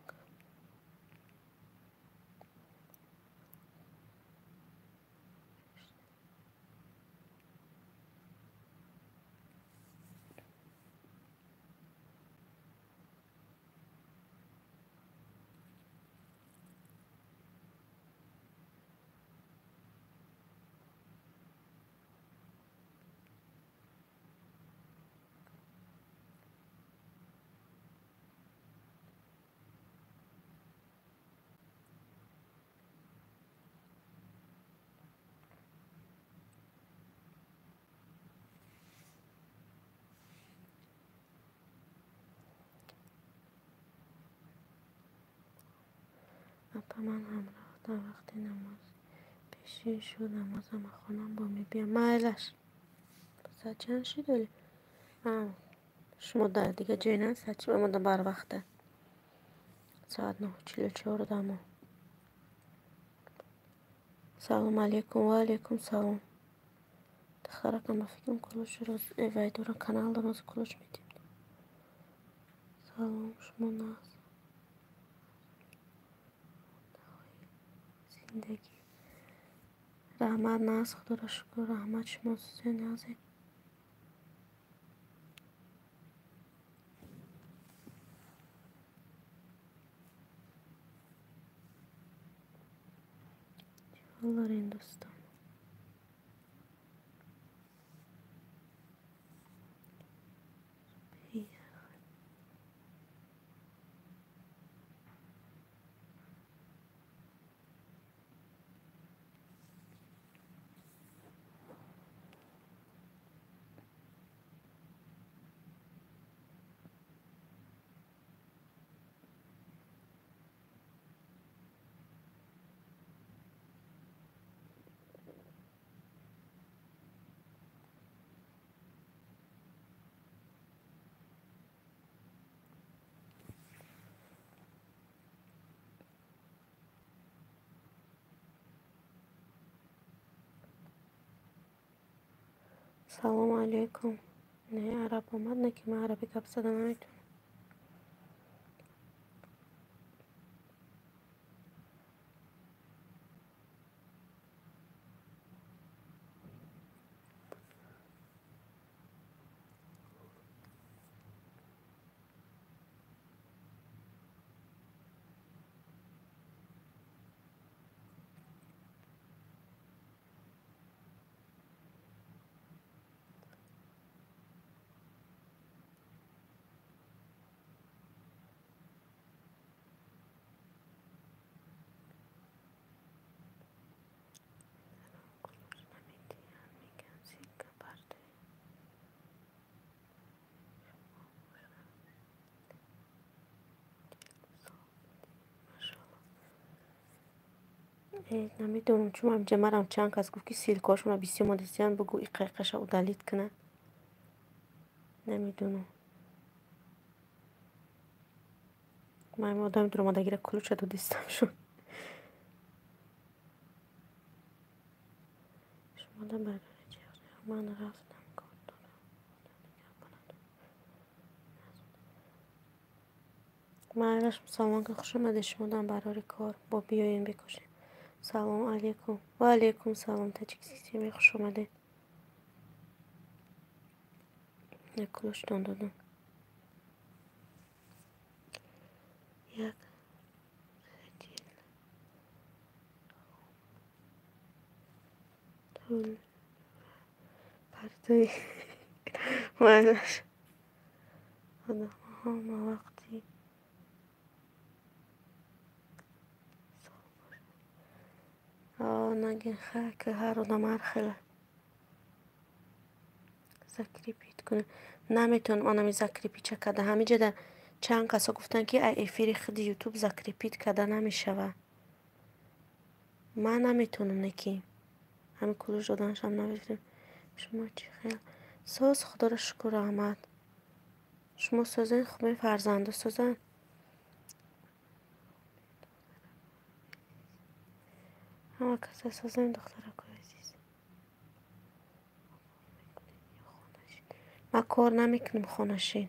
اپا من هم رفتم وقتی نماز پیشین شد نمازم خونم با میبیم مایلش ساعت چند شی داری؟ شما در دیگه جای نه ساعت چی بمونده بر وقته ساعت 9:44 دمو. سلام علیکم و علیکم سلام. دخترکم با فکرم کلوش روز ایوای دورا کانال دارم کلوش میدیم. سلام شما ناز زندگی رحمت ناز خدا را شکر رحمت شما سوزه نازه الله این دوستان. سلام علیکم. نه عرب اومد نه که من عربی گپ زدم نمیتونم. نمیدونم چون من جمرم چند کس گفت که سیلکاشون رو بیسی مادیسیان بگو ای قیقش رو دلیت کنه. نمیدونم من آدم در اومده گیره کلوچه دو دیستم شد شما دا برداره چه من رفتم کار دارم من عرش سامان که خوش آمده شما دارم برای کار با بیاین بکشین. سلام علیکم و علیکم سلام تجیک سیستمی خوش آمده نکلوش دادم یک طول پرتوی منش خدا ما وقتی نگه خاک هر آدم هر خیلی زکری پیت کنه نمیتون آنمی زکری پیت چکده همیجه در چند کسا گفتن که ای افیری خود یوتیوب زکری پیت کده نمیشوه من نمیتونم نکی همین کلوش دادنش هم نمیتونم. شما چی خیلی ساز خدا را شکر رحمت شما سازن خوبه فرزنده سازن همه کسی سازن دختره که عزیز ما کار نمیکنیم خونشین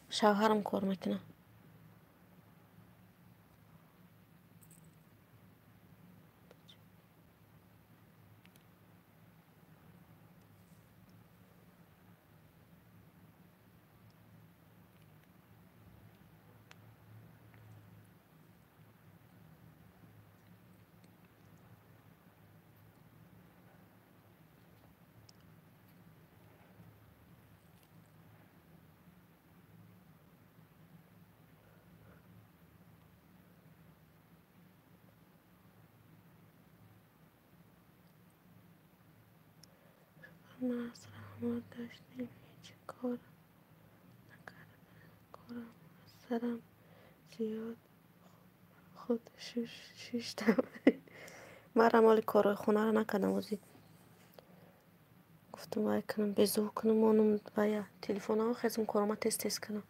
شوهرم کار میکنه. ما اصلا داشتیم هیچ کار نکردم. کارم سرم زیاد خود شیشتم. مرا مال کارهای خونه رو نکردم وزی گفتم وای کنم بزو کنم اونم ویا تلفن ها خزم کارم تست کنم.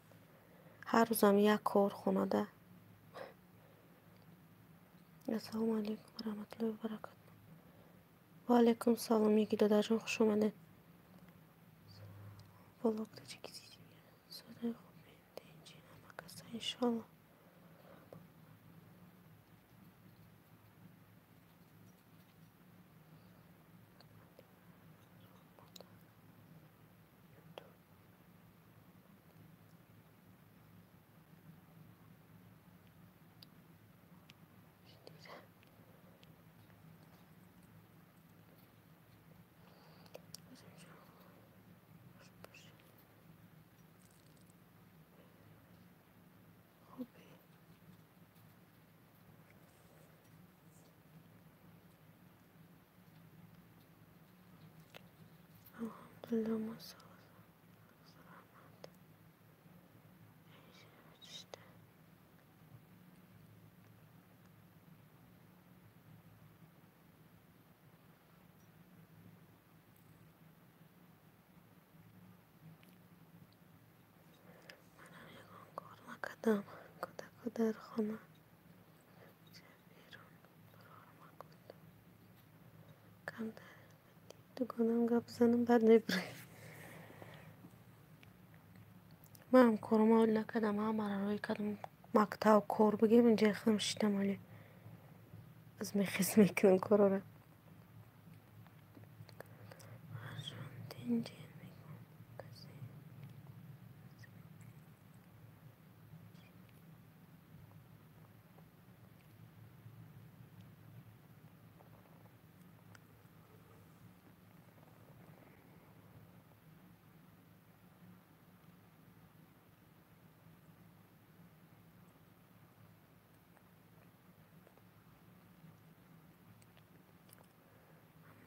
هر روزم یک کار خونه ده. السلام علیکم و رحمت الله و برکاته. و علیکم سلام. یکی دادر جان خوش اومده. بلاک چی کسی صدای خوبی دینجی نمکسته انشالله. خوبی الحمدلله ما کار نکردم. کودک در خانه بیرون برار مکن. کم در تو گنام گپ زنم بعد نبره. من هم کارم اول نکردم. همه روی کردم مقطع و کار بگیم اینجا خودم شیدم ولی از میخیز میکنم کارا را. دینجی میگم کسی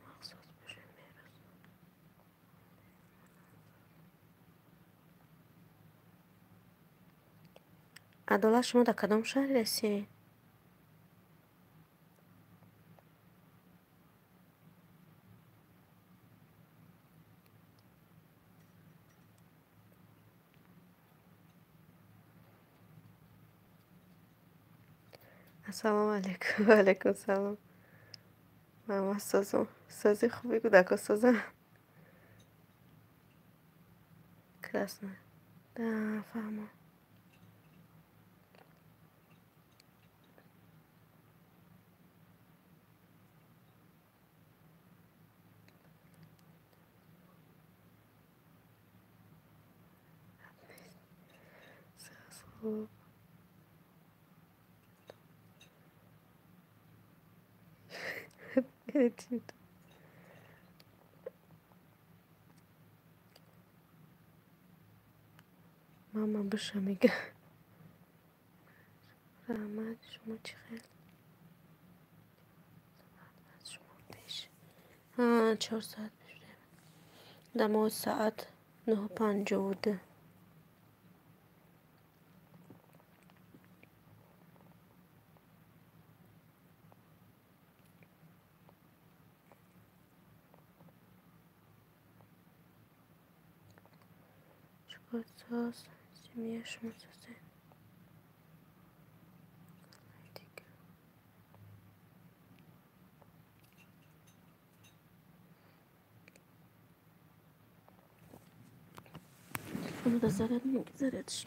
مخصوص بشه میرسه. عدالت شما در کدام شهر رسی؟ السلام علیکم. و علیکم سلام. من سازم سازی خوبی کودک سازم красная. Да, фама. خوب. چی؟ ماما بشه میگه رحمت شما چی خیلی از شما پیش 4 ساعت پیش دم ساعت 9:50 بوده. چوکات ساز سیمیه شما سازه دیگه. اما دا زرد میگه زردش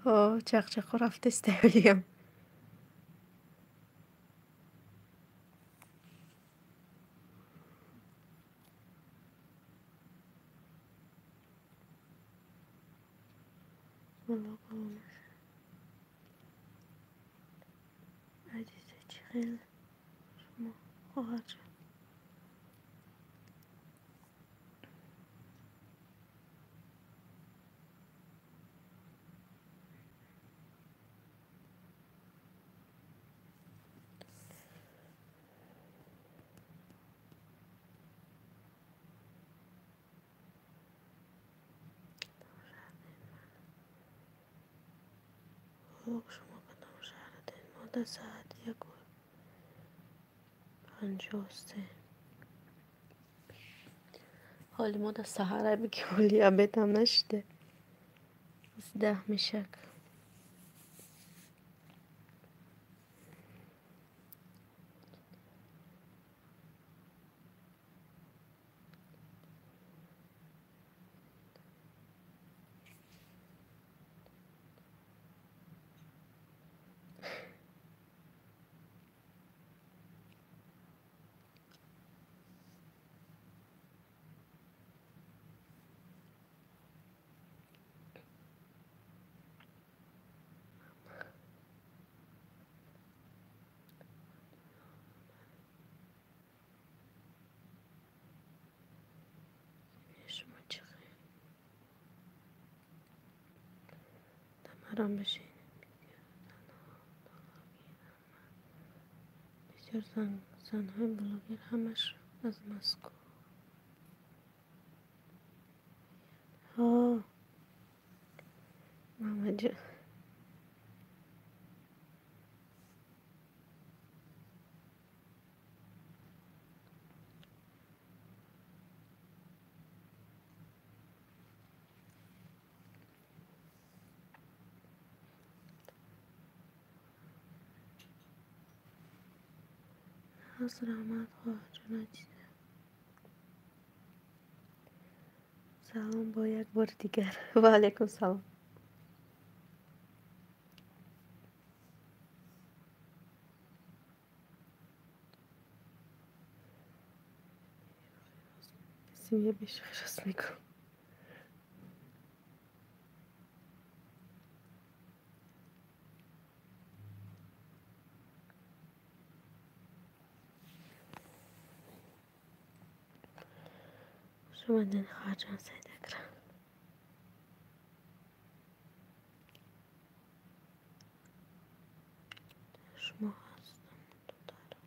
چق رفته استهلیم. والا قرونش عزیزه چی خیلی شما خواهر جان. شما کدام شهر دارید؟ ما در ساعت 1:53. حالی ما در سهره بگی حالی عبیدم نشده بس 10 میشه. شما چه خیلی دمرم بشین. بسیار زنهای بلاگر همش از مسکو. محمد جان از رحمت خواهر جان عزیزه. سلام با یک بار دیگر. و علیکم سلام. سیمیه بیش خیرست میکن. شما دین خواهر جان سید اکرم. شما هستم تو دارم.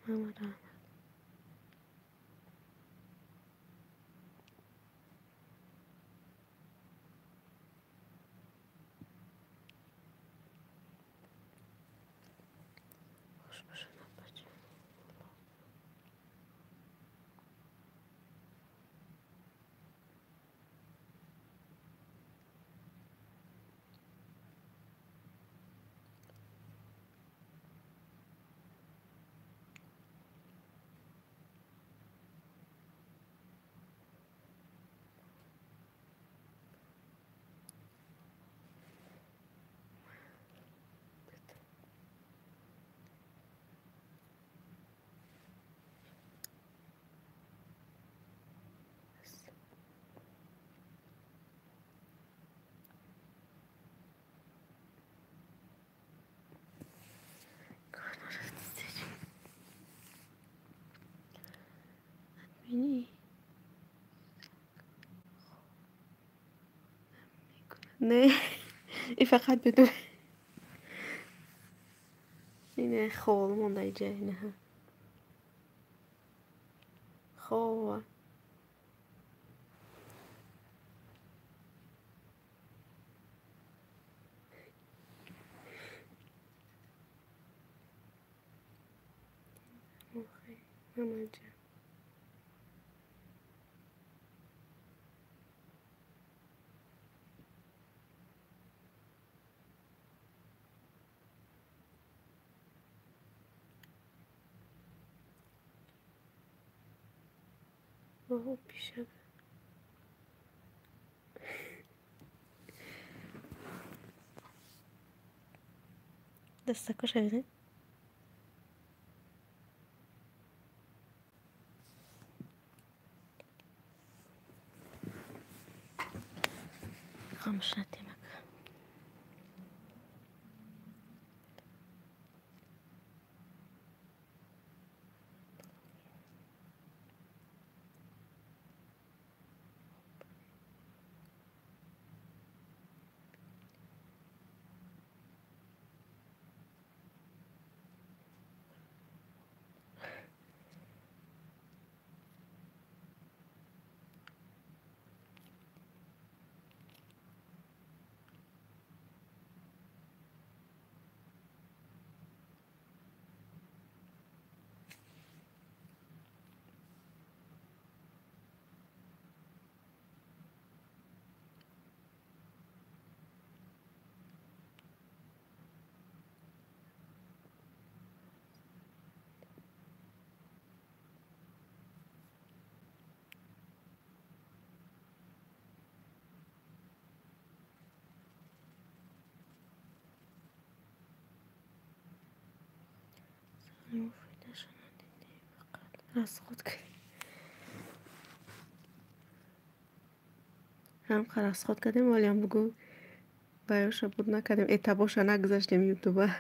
محمد رحمت خوش باشن بچه. بینی نه این فقط بدون اینه خول مونده جای نه خول محمد جان اوه پیشه دستکش شنیدین؟ خاموش ندیم مفیدش ندیدی فقط از خود که هم خر از خود کردیم ولی هم بگو بایوش بود نکردیم اتباش نگذاشتیم یوتیوب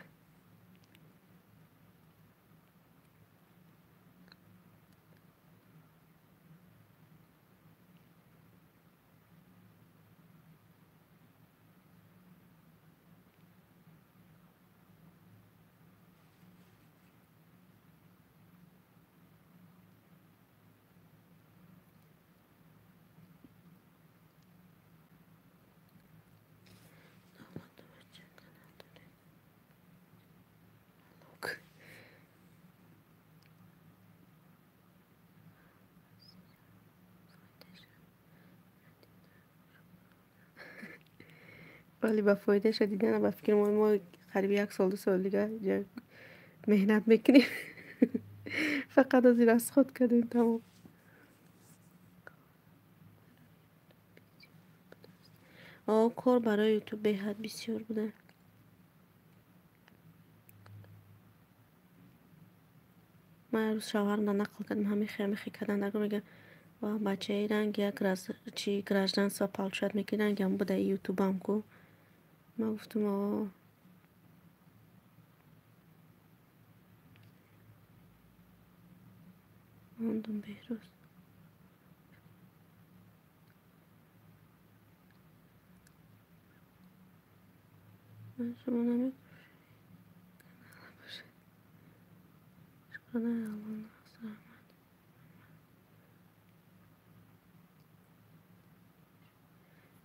ولی با فایده شدیدن با فکر ما قریب 1 سال 2 سال دیگه مهنت میکنیم فقط از این از خود کردیم تمام. کار برای یوتیوب به حد بسیار بوده. من روز شوهرم را نقل کردم همه خیلی کردن نگو میگه و بچه ایران یک گرجدن سا پالشد میکنن گم بوده یوتیوب هم کو. من گفتم موندم بهروز من شما نمی شکرانه الان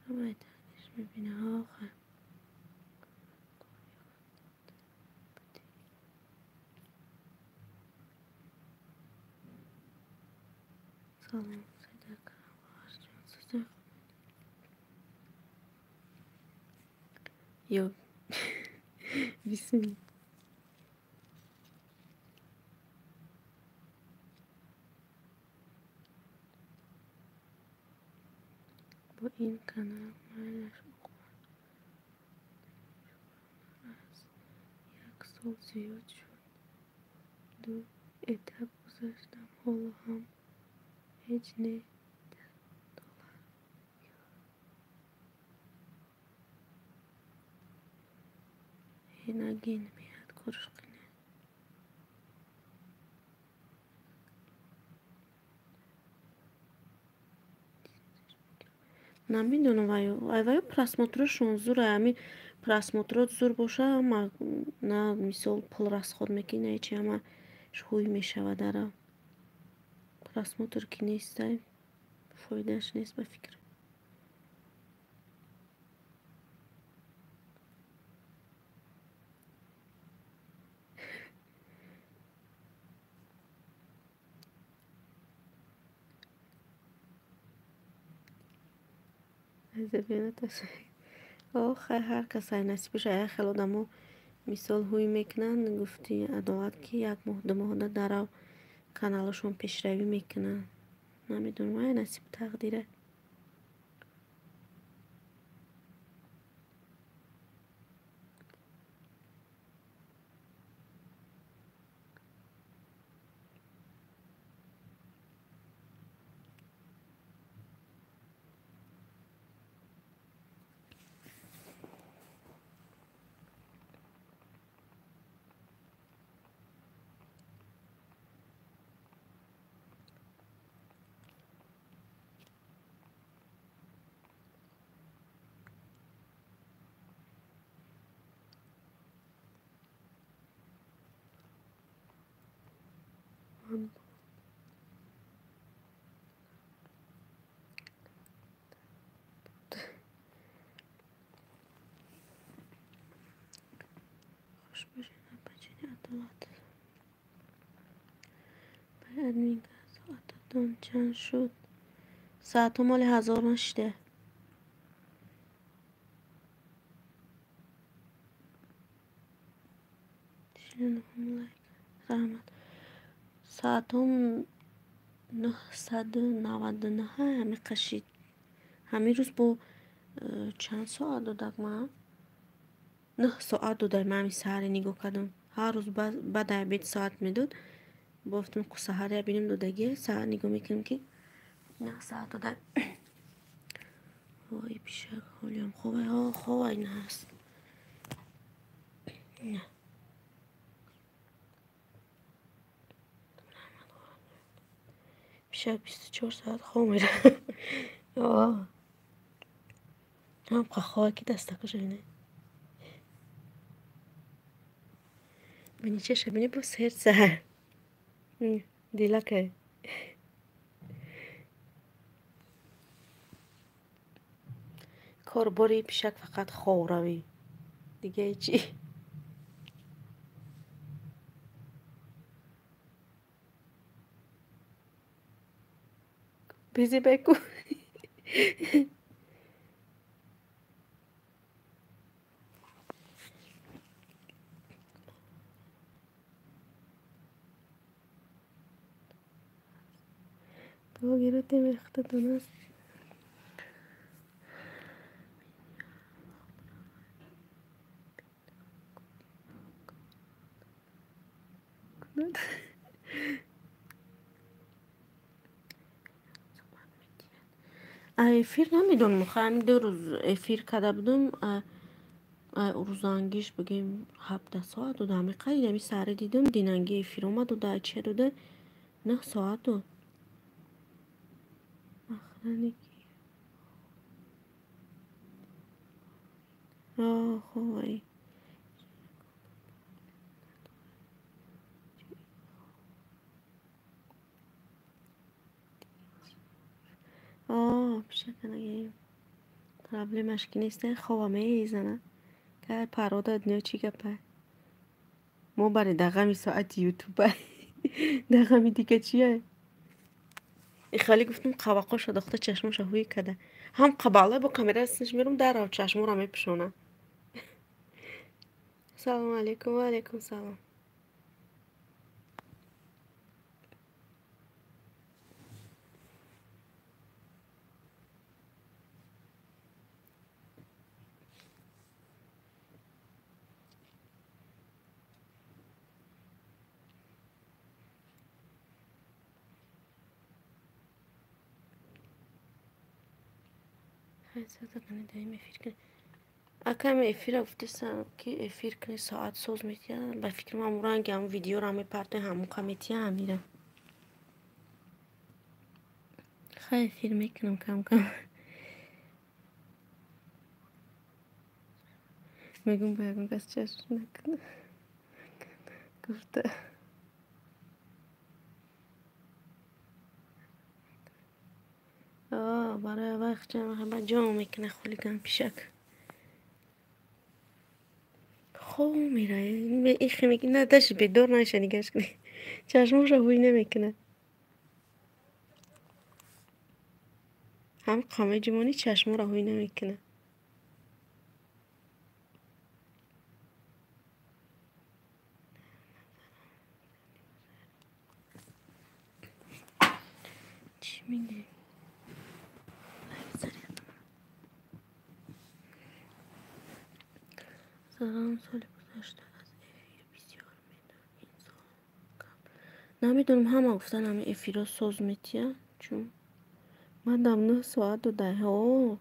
باید تنگش میبینه آخه سلام سیده کنم یا بیسیم با این کانال مایلش 1 سال زیاد شد 2 اتب گذاشتم حالا هم هیچ نه هنگین میاد کرش کنه نمیدونم وای просмотршон зур ами просмотрот зур боша ама на мисол пул расход мекина чи ама шуй мешавад ара просмотр ки нест фоидаш нест ба фикр آخه هر کسی نصیبش ای خیلی آدمو مثال هوی میکنن گفتی عدالت که 1 ماه 2 ماه درو کانالشون پیشروی میکنن نمیدونم وای نصیب تقدیره. خوش باشین بچه عدالت. باید میگه ساعتتون چند شد؟ ساعت مال 1000 نشده. زحمت ساعتم 999 همین قشید. همین روز با چند ساعت دادم من؟ 9 ساعت دادم من همین سهر نگاه کردم. هر روز بعد عبید ساعت میداد بافتم که سهر بینیم دادگی سهر نگاه میکنم که 9 ساعت دادم. وای پیشه حالیم خوبه ها خوبه این هست. نه پیشه 24 ساعت خوب میره. آه هم خواه که دسته کشونه بینی چشه بینی با سر سهر دیلا که کار باری پیشک فقط خوروی دیگه چی بیزی بکن. تو گرفتی وقت دونست افیر نمیدونم خواهم 2 روز افیر کرده بودم روزانگیش بگیم 17 ساعت و دمی قیل همی سر دیدم دیننگی افیر اومد و ده چه داده 9 ساعت و آخرانی آه خوبه آه پیشه کنگیم پرابلمش که نیسته خوابمه ایزنه که پرو داد نیا چی گپه ما برای دقیقه ساعت یوتیوبه دقیقه دیگه چیه ای خالی گفتم قواقا شد اخته چشمش هوی کده هم قباله با کامیرا استش میرم در رو چشمو رو میپشونه. سلام علیکم و علیکم سلام. خیلی ساعت کنی داریم افیر کنی اکم افیر افتیستم که افیر کنی ساعت سوز میتیم به فکر من رنگ هم ویدیو رو میپرده همون کمیتی هم میرم خیلی افیر میکنم کم کم میگم بگم کس چشم نکنه گفته آه برای وقت جمع جامع میکنه خلیگم پیشک خوب میره این خیلی نه داشت به دور نشه نگهش کنی چشموش رو هوی نمیکنه هم قامه جمانی چشمو رو هوی نمیکنه چی همینه. زمان سال گذشته از افی بسیار میدون این سال کم نمیدونم. همه گفتن همه افی را سوز میتیه چون من دم 9 ساعت و 10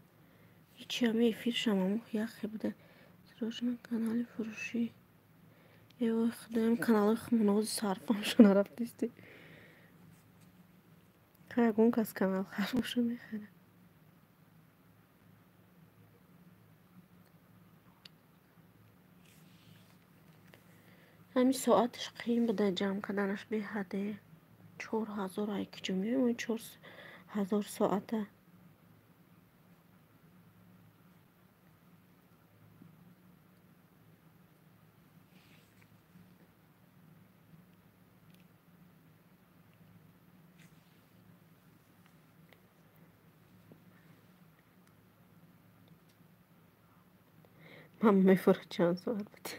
هیچی همه افیرش هم یخی بوده. سراجنا کانال فروشی ایوه خدایم کانال منوز صرفم شو نرفتیستی خیلی کس کانال خرمشو میخره. همین ساعتش قیم بوده جمع کردنش به حده 4000 ای که جمعه اون 4000 ساعته. من میفره چند ساعت بوده.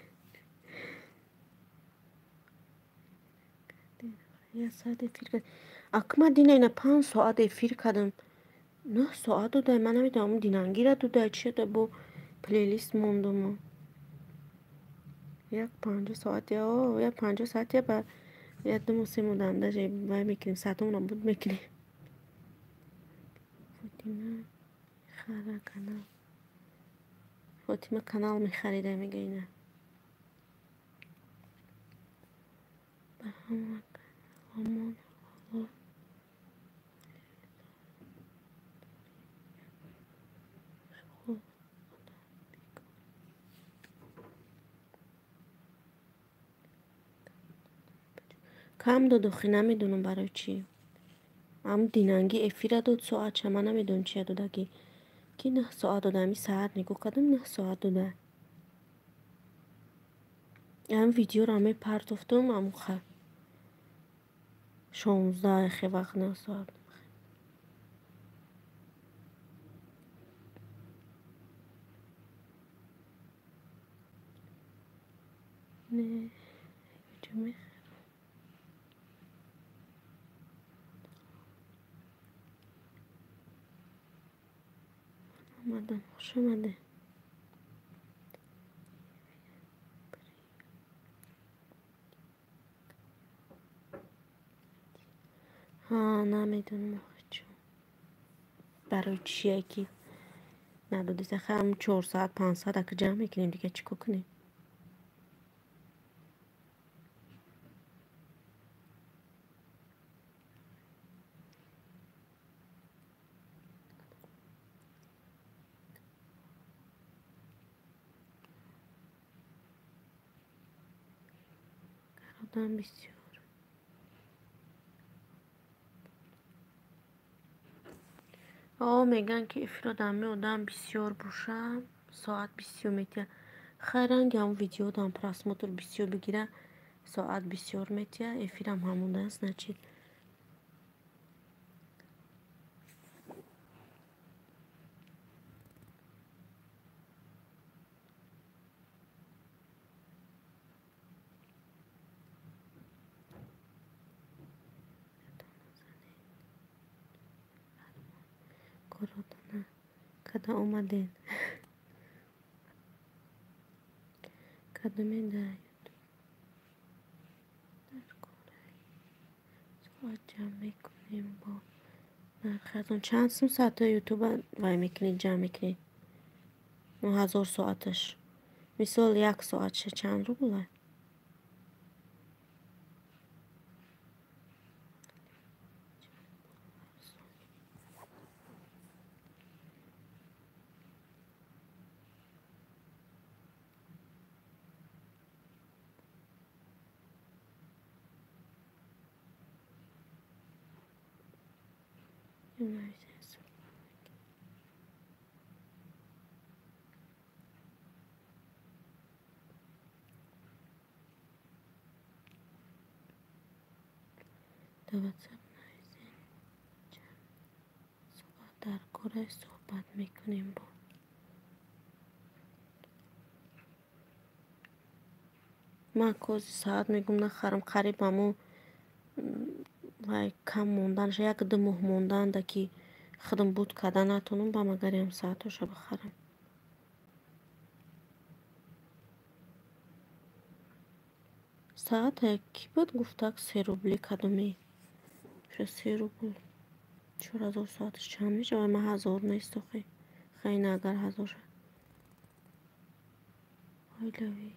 یه ساعت افیر کردم اکما دینه اینا 5 ساعت افیر کردم 9 ساعت دوده. من نمیدونم دینانگی را دوده چیه ده بو پلیلیست موندم یک 5 ساعت یا یک 5 ساعت یا بر یک دو موسی مودنده جای بای میکنیم ساعتمون هم بود میکنیم. فاطمه خره کانال فاطمه کانال میخریده میگه اینه به همون کم داد خی نمیدونم برای چی. هم دینانگی افیره 2 ساعت چه من نمیدونم چیه دادگی کی 9 ساعت داده همی ساعت نگو کدوم 9 ساعت داده. هم ویدیو را می پرتفتم هم خب 16 خی وقت 9 ساعت نه جمعه آمدم خوش آمده. ها نمیدونم آخه چون برای چیه کی نداده سخه هم 4 ساعت 5 ساعت اگه جمع میکنیم دیگه چیکو کنیم. آدم بسیار میگن که افرادم آدم بسیار باشم ساعت بسیار میتیه خیرنگ هم ویدیو دام پراسموتر بسیار بگیره ساعت بسیار میتیه افیرم همون است نچید کاراتونه کده اومدین کده میده ساعت جمع میکنیم با نرختون چند ساعت یوتیوب وای میکنید جمع میکنید 9000 ساعتش مثال 1 ساعت چند رو بوده. دواتساپ نویسین در کره صحبت میکنیم با من کوزی ساعت میگم نخرم قریبمو вай кам монданаш 1-2 моҳ мондаанда ки худам буд карда натонам ба магарям саатоша бихарам. саат ки буд гуфтак 3 рубли кадоме 3 рубл 4000 соаташ чанд мешавад? Ма 1000 нест охе. хайна агар 1000 шад оилави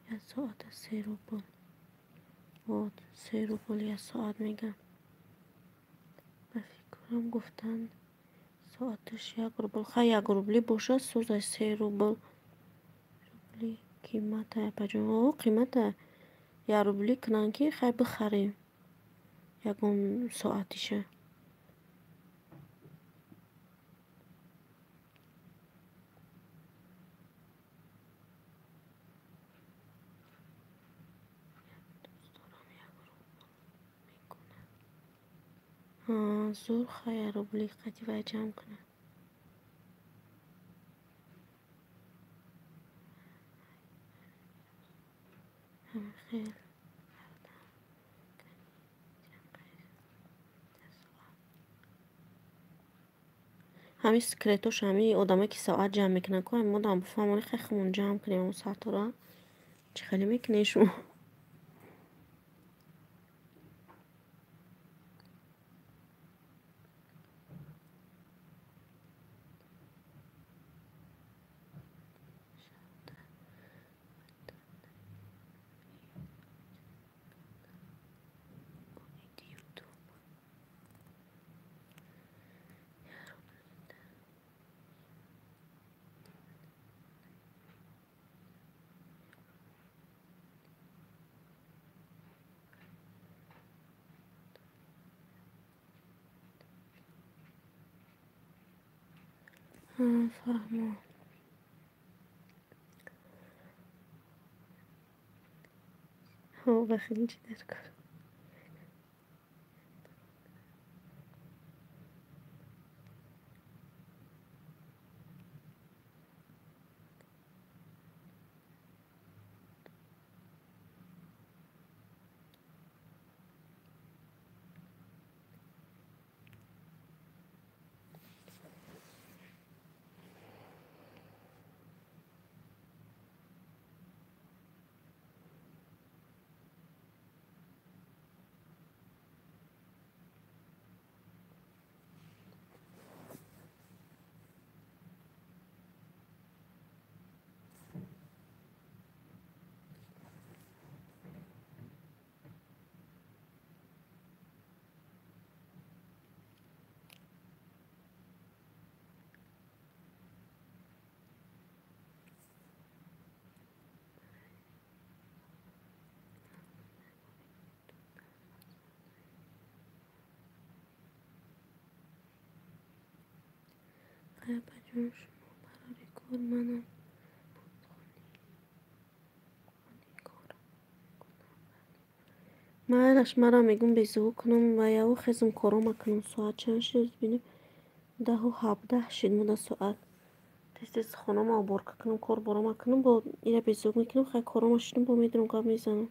1 соата 3 рубл вот 3 рубл 1 соат мегам. ба фикрам гуфтанд соаташ 1 рубл. хай 1 рубли бошад сӯзай 3 рубл рубли қимата паҷон о қимата 1 рубли кунан ки хай бихарем ягон соатиша. зур хай 1 рубли қати вай ҷамъ кунад. خیلی همین سکرتوش همین آدمایی که ساعت جمع میکنن که همین مدام بفهمونی خیلی خمون جمع کنیم اون ساعت رو چه خیلی میکنه شما فهمون ها بخیلی چی در کار خیلی بجون شما برای کار منم مایلش مرا میگم بیزو کنم و یا خیزم کارو کنم ساعت چند شد بینیم 10:17 شد مده ساعت تست خانم آبور کنم کار برام کنم با اینا بیزو میکنم خیلی کارو شدم با میدونم قبل میزنم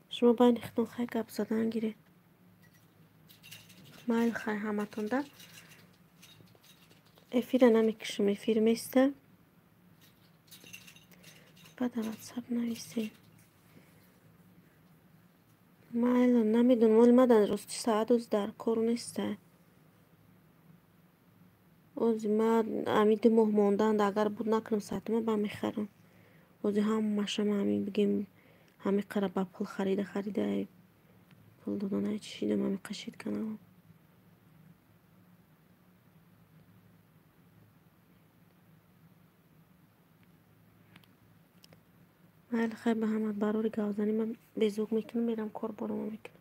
شما باید اختن خیلی گپ زدن گیره مایل خیلی همتون ده افیر نمیکشم افیر میسته بعد واتساپ نویسیم مایل نمیدونم ولی مدن راستی ساعت روز در کار نیسته اوزی ما امی 2 ماه موندند اگر بود نکنم ساعت ما با میخرم اوزی هم مشم همین بگیم همین قرار با پول خریده پول دادن های چیشیدم همین قشید کنم مایل خیلی به همه برای گوزنی من بیزوگ میکنم میرم کار برام میکنم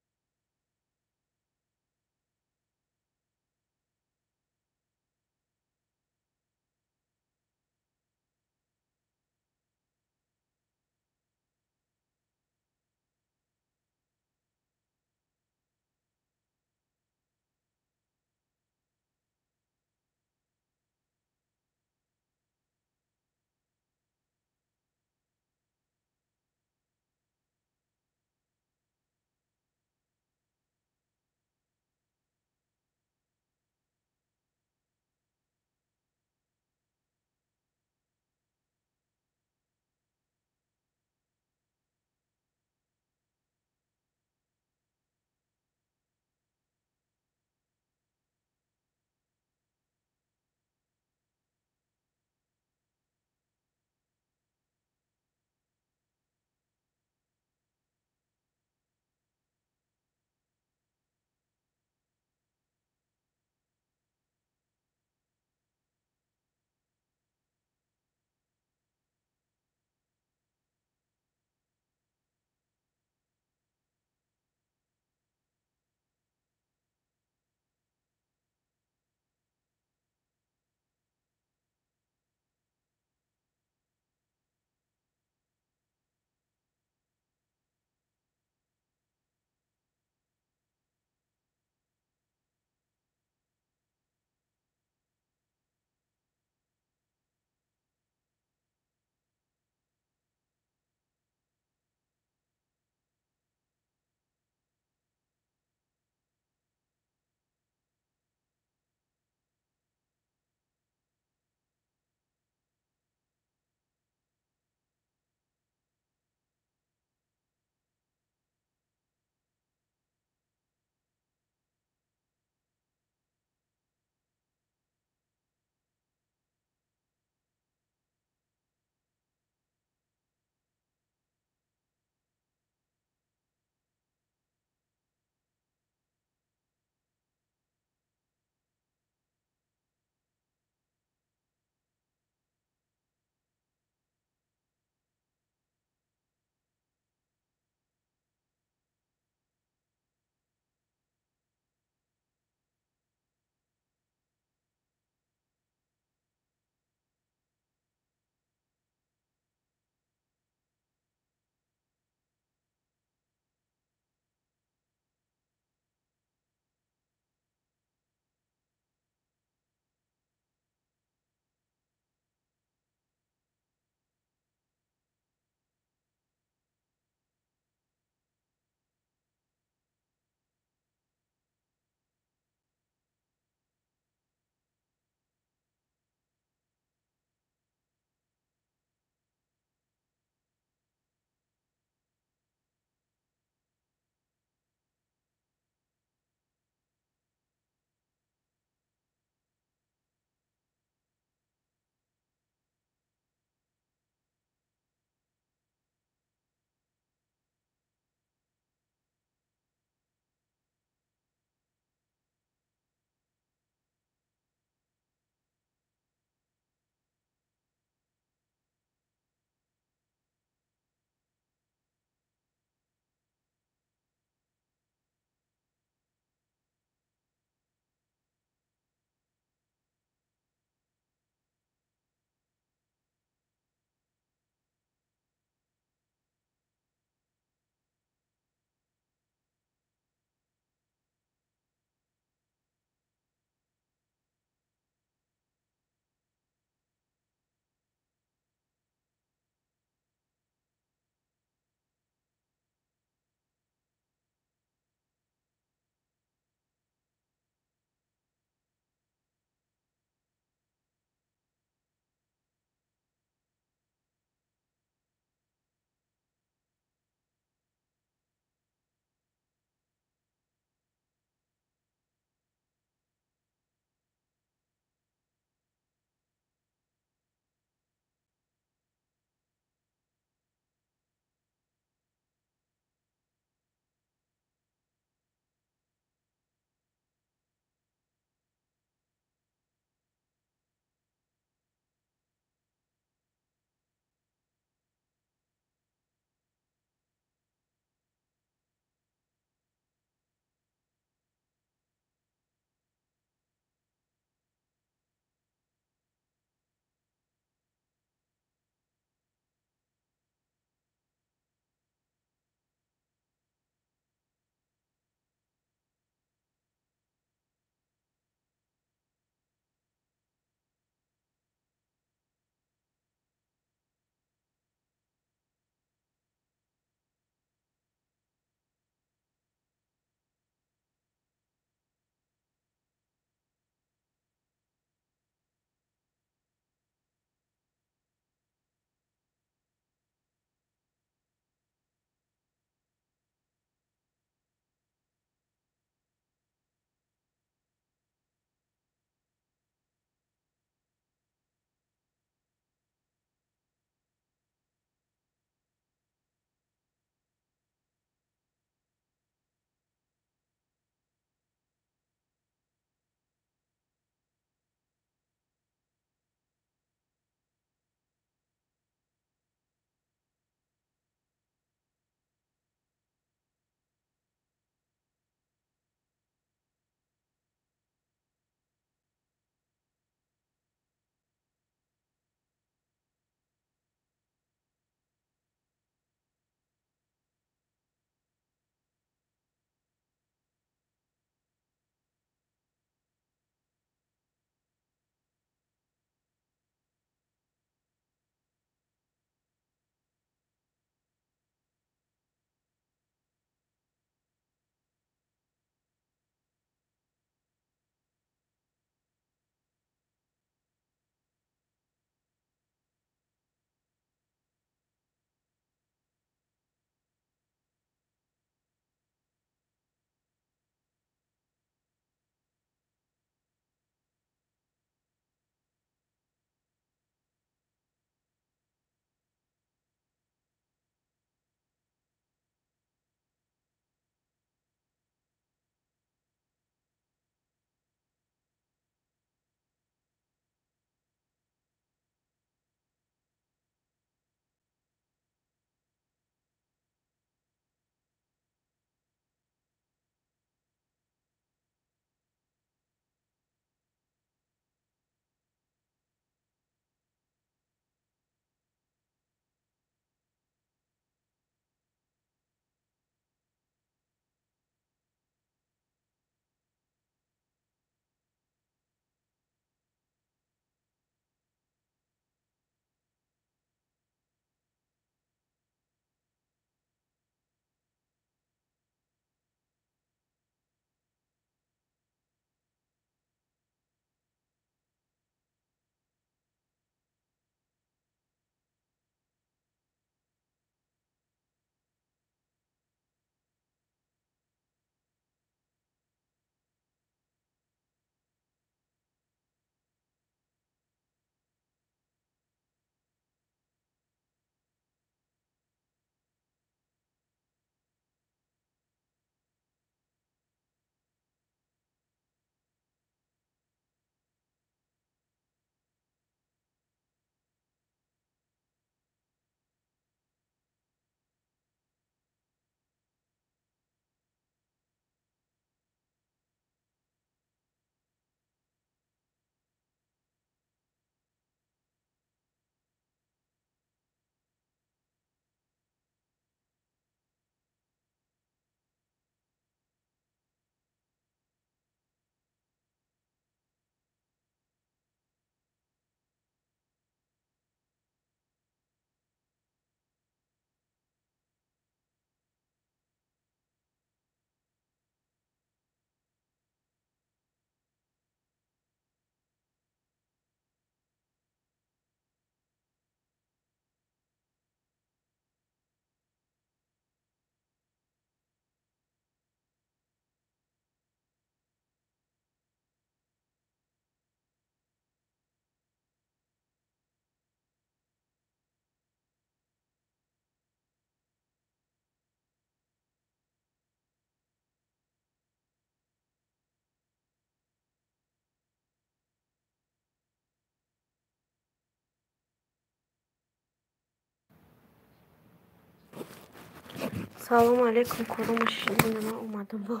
سلام علیکم کدوم شیرین من اومدم با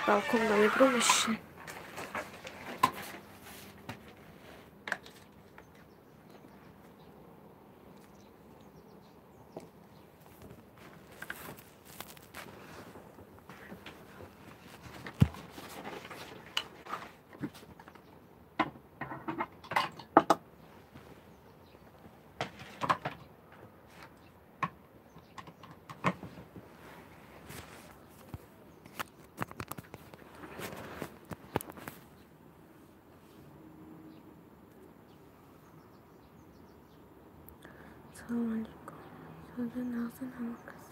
balkonda mikro بشین. سلام علیکم ساده نازن همه کس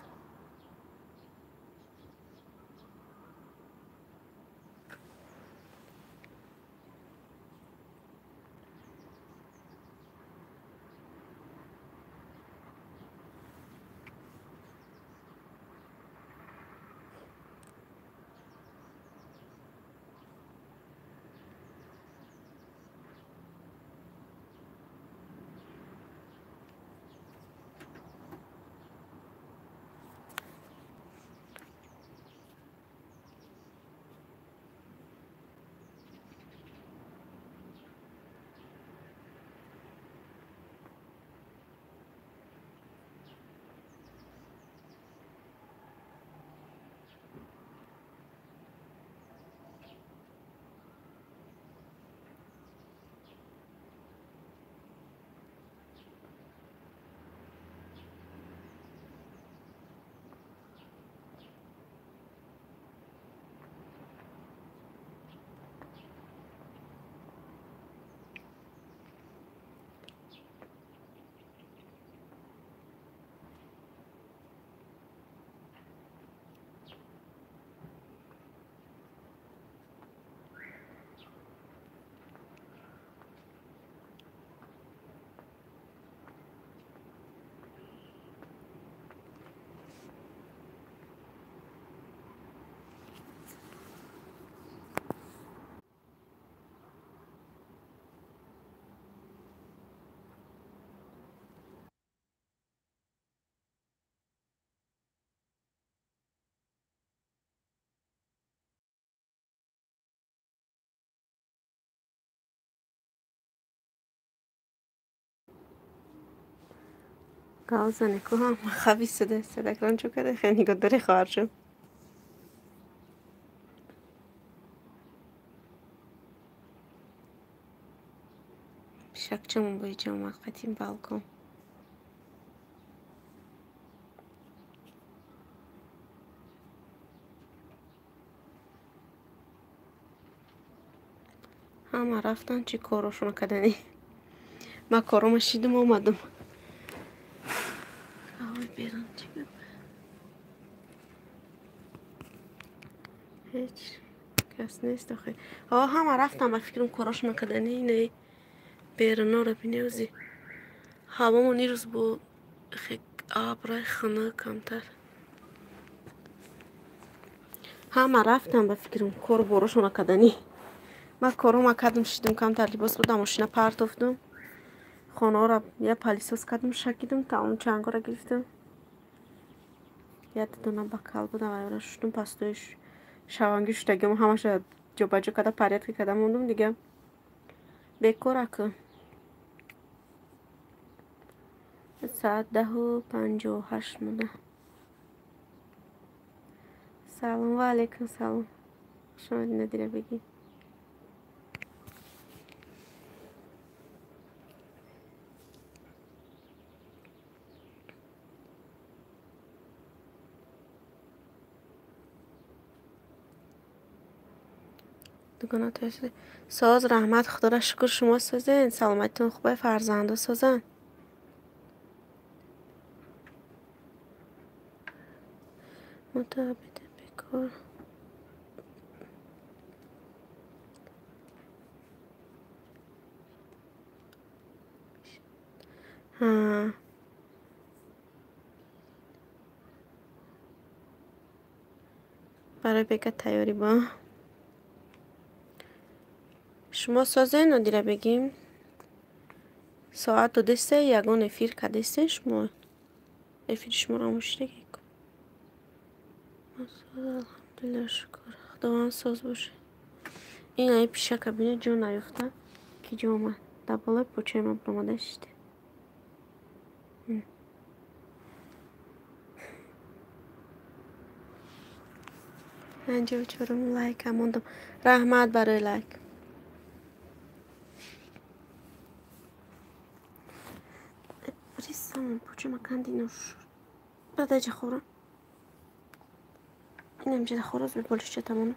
Gauza nikoham xavisede sedakran çukade xeni godare kharjum shakcham bo'yicha maqatim balkon hamma raftan چی کارشون کردنی من کارم شیدم اومدم آوای بیرون چی هیچ کس نیست آخه همه رفتم و فکرم کارشون کردنی نه بیرون رو بینیوزی هوامون این روز با ابر خنک کمتر همه رفتم به فکرم کار براشون کردنی من کارم کردم شیدم کمتر لباس بودم ماشین پرت افتادم خانه را یه پالیسوس کردم شکیدم تمام چنگا را گرفتم یه دونه بکال بودم و شدم پستویش شوانگی شدگیم همش جو بجو کده پریت که کده موندم دیگه بکر اکه ساعت 10:58 بوده سلام و علیکم سلام شما ندیره بگی دوگانه تشده ساز رحمت خدا را شکر شما سازن سلامتتون خوبه فرزنده سازن متعبد بکار ها برای بگه تیاری با شما سازه نادیره بگیم ساعت 2 یگان افیر کدسته شما افیر شما را مشتگی کن الحمدلله شکر خداوند ساز باشه این ای پیشه کبینه جو نیفته که جو اومد در بالای پوچه ما برامده شده اینجا چورم لایک هموندم رحمت برای لایک بریستم پوچه ما کندی نوش بده جا خورم این همجا خورز به پولش تمام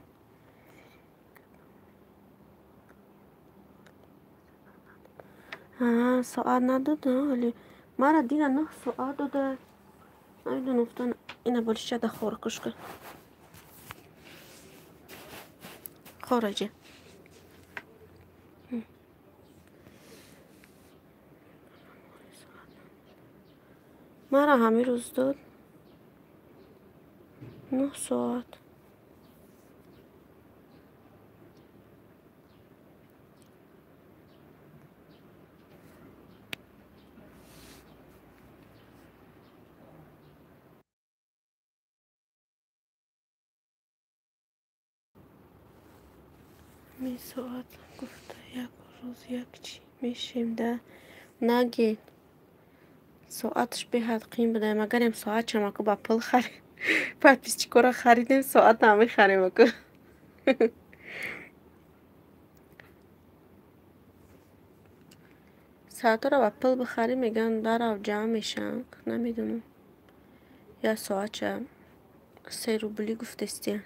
ساعت نداده ولی مرا دیگه 9 ساعت داده نمیدونم افتان اینه بولش ده خور کشکه خارجه مرا همین روز داد 9 ساعت می ساعت گفته یک روز یک چی میشیم ده نگید ساعتش به حد قیم بده مگر این ساعت چما که با پل خرید بعد پیش چی کارا خریدیم ساعت همه خریم اکو ساعت رو با پل بخری میگن در جمع میشن نمیدونم یا ساعت چه 3 روبلی گفتستین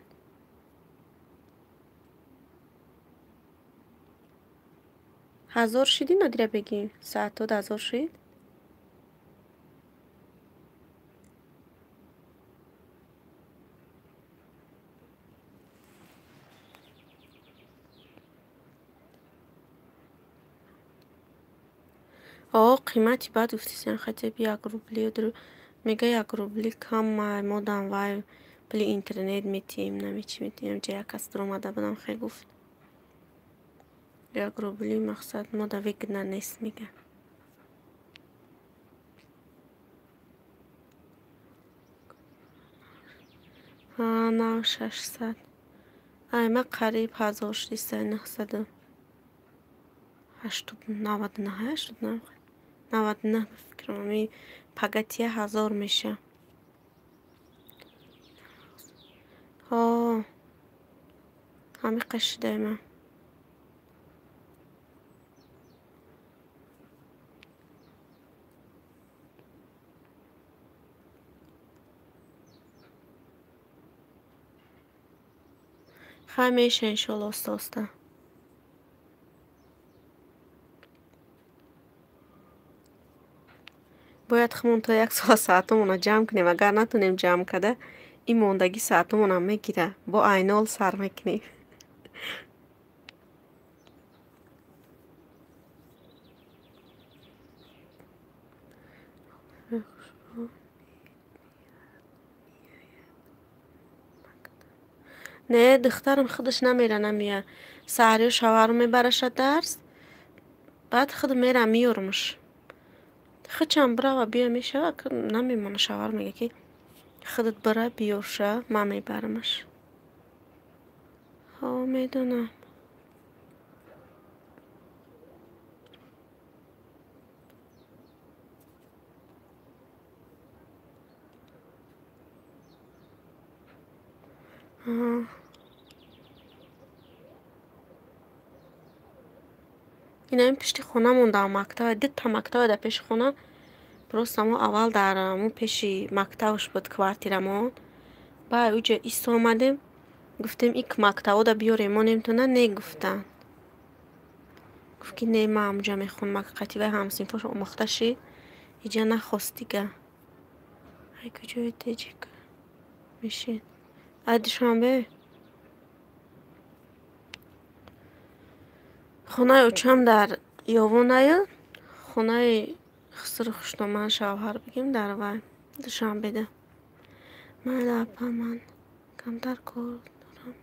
1000 شدی ندیره بگیم ساعت 1000 شد قیمتی بعد گفتستین خیلی بی 1 روبلی در میگه 1 روبلی کم ما دام وای بلی اینترنت میتیم نمیچی میتیم جا یک از در اومده بدم خیلی گفت 1 روبلی مقصد ما دا وگنه نیست میگه نه 600 ایمه قریب 1000 شدی 900 99 99 فکرم همی پگتی 1000 میشه همی قشده من خیلی میشه انشالله استا باید خمون تا 1 ساعت ساعتمون رو جمع کنیم اگر نتونیم جمع کده این موندگی ساعتمون هم میگیره با اینال سر میکنیم نه دخترم خودش نمیره نمیه سحری شوهر میبرش درس بعد خود میره میارمش خودم برا و بیا میشه که نمیمونه شوهر میگه که خودت برا بیارشه من میبرمش میدونم این پشت خونه مونده مکتب 2 تا مکتب در پیش خونه درست ما اول در اون پیشی مکتبش بود کوارتیرمون با اوجا ایست آمدیم گفتیم این مکتب دا بیاریم ما نمیتونه نگفتن گفت که نه ما همونجا میخون مکتب و همسین پاش امخته شی اینجا نخواست دیگه ای کجای تیجی میشین دوشنبه خونه اوچم در یاوونه خونه خسر خوشنامه شوهر بگیم در وای دوشنبه ده من لپا من کمتر کار دارم.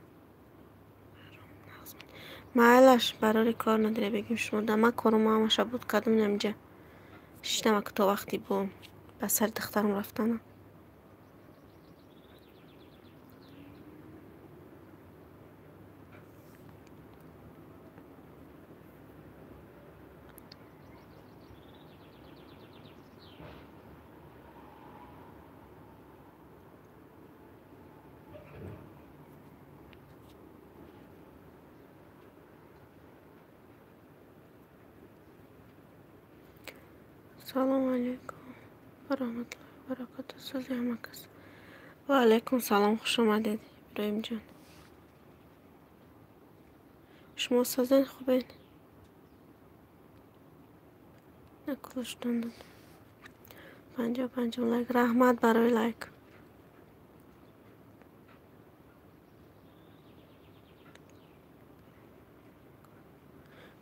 معلش برای کار نداره بگیم شما در من کارم همشه بود کدوم نمیجه شیشتم که تا وقتی بوم به سر دخترم رفتنم. سلام علیکم و رحمت الله و برکاته. سازی همه کس و علیکم سلام، خوش آمدید ابراهیم جان. شما سازن خوبین؟ نکلش دندون 55 لایک. رحمت برای لایک.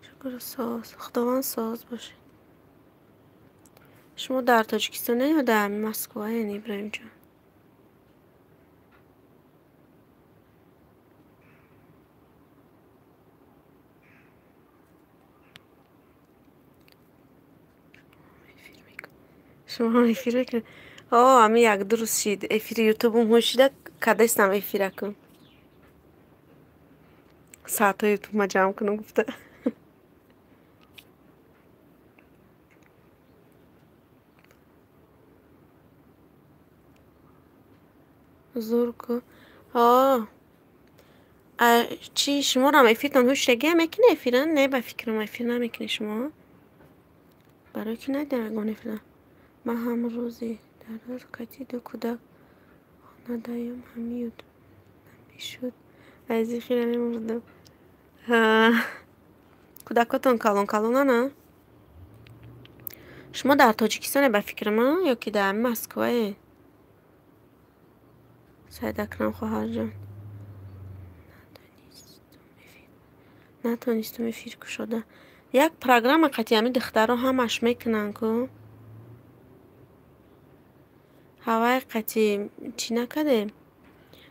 شکر. ساز خداوند ساز باشه. شما در تاجیکستان یا در مسکو یعنی ابراهیم جان؟ شما افیر کن. امی یک درست شید افیر یوتیوب هم هوشیده کدستم افیر کن ساعت های یوتیوب ما جمع کنم گفته زور کو. چی شما را افیرتان هوشیدگی هم میکنه افیران؟ نه با فکرم افیر نمیکنه شما برای که ندارگان افیران. من هم روزی در روز کتی دو کودک ندایم همیود نمیشد ازی خیلی میمردم. کودکاتون کلون کلونه نه؟ شما در تاجیکستان به فکر من یا که در مسکوه؟ سعید اکرم خواهر جان نتونستم افیر شده. یک پروگرام قطعی همی دخترها همش میکنن که هوای قطعی چی نکده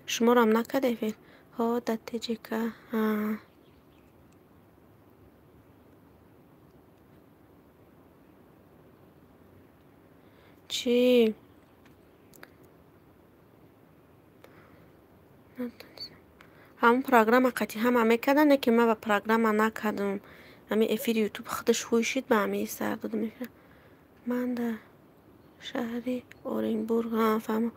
شما رو هم نکده فیل ها در تجیکه چی همون پروگرام قطعی هم میکردن که من با پروگرام نکردم همین افیر یوتیوب خودش خوشید به همین سر داده میکنم. من در شهری اورینبورگ فهم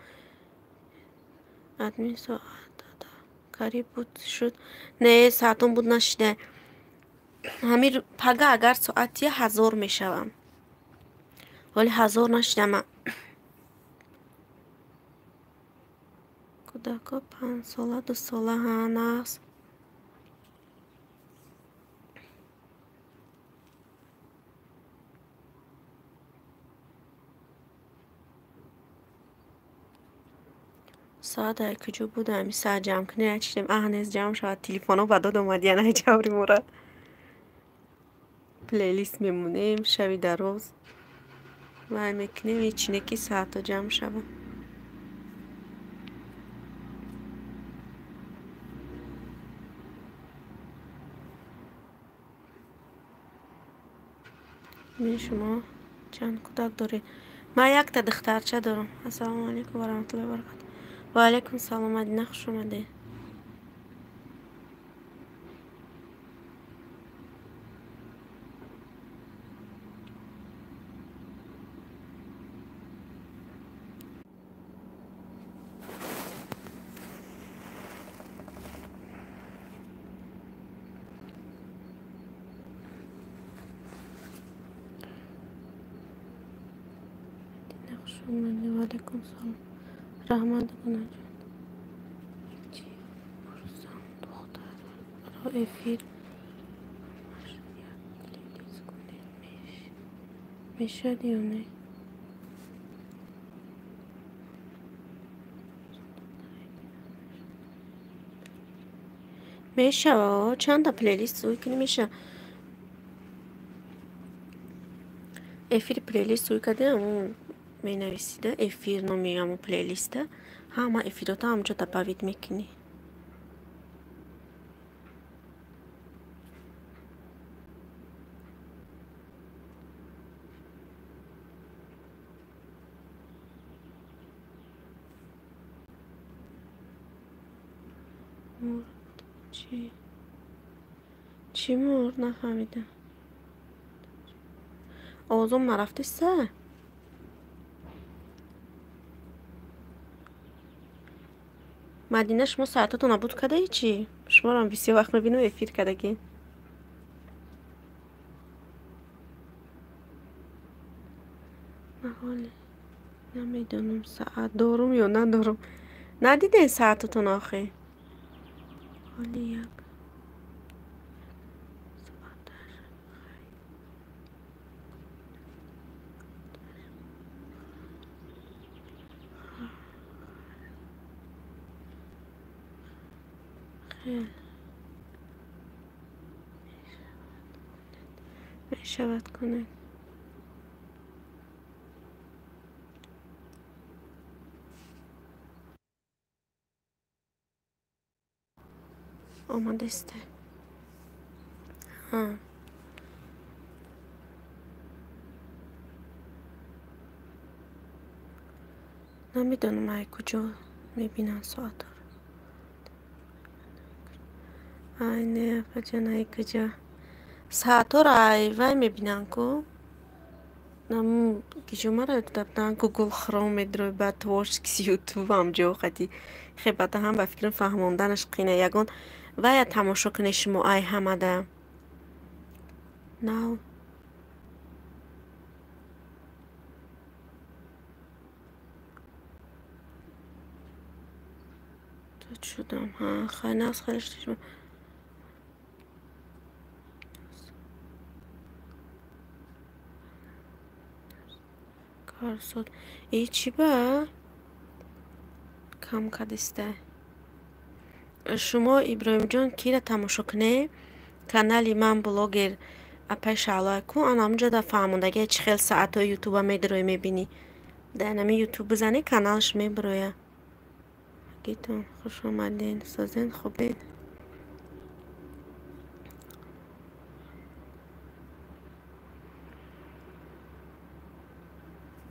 ادمین ساعت داده قریب بود شد نه ساعتون بود نشده همین پگه اگر ساعتی 1000 میشوم ولی 1000 نشده من کودکا 5 ساله 2 ساله هست. ساعت کجا بود همی ساعت جمع کنی نچیدم اهنیز جمع شود تلیفون ها بداد اومد یعنی جوری مورد پلیلیست میمونیم شبی در روز و میکنیم یه که ساعت ها جمع شود. می شما چند کودک داری؟ من یک تا دخترچه دارم. السلام علیکم و رحمت الله و برکاته. و علیکم سلام مدینه خوش اومده. و علیکم سلام رحمت کنه دختر را افیر میشد یا نه؟ میشه چند تا پلیلیست سوی کنی میشه افیر پلیلیست سوی کردیم می نویسیده افیر نامی همون پلیلیسته همه افیرات همونجا تپاوید میکنی مرد چی مرد نفهمیدم آوازم نرفته سه مدینه شما ساعتاتو نبود کده ای چی؟ شما رو هم بیسی وقت میبینم افیر کده که حالی نمیدونم ساعت دارم یا ندارم ندیده این ساعتاتون آخه حالی یک خیلی میشود کنه آماده است ها نمیدونم ای کجا میبینن ساعت رو ای نه کجا نه کجا ساعت رو ای وای میبینن کو نم کجا مرا دادن گوگل خروم میدروی بعد توش کسی یوتیوب هم جو خدی خیلی هم به فکر فهموندنش قینه یگان وای تماشا کنی شما ای همه ده نه تو شدم ها خیلی ناز خیلیش دیشم کار سود ای چی با کم کدسته شما ابراهیم جان کی را تماشا کنه کانالی من بلاگر اپش علایکو آن همونجا در فهموندگی چه خیلی ساعت های یوتیوب میدروی میبینی در نمی یوتیوب بزنی کانالش میبرویه گیتون خوش آمدین سازین خوبین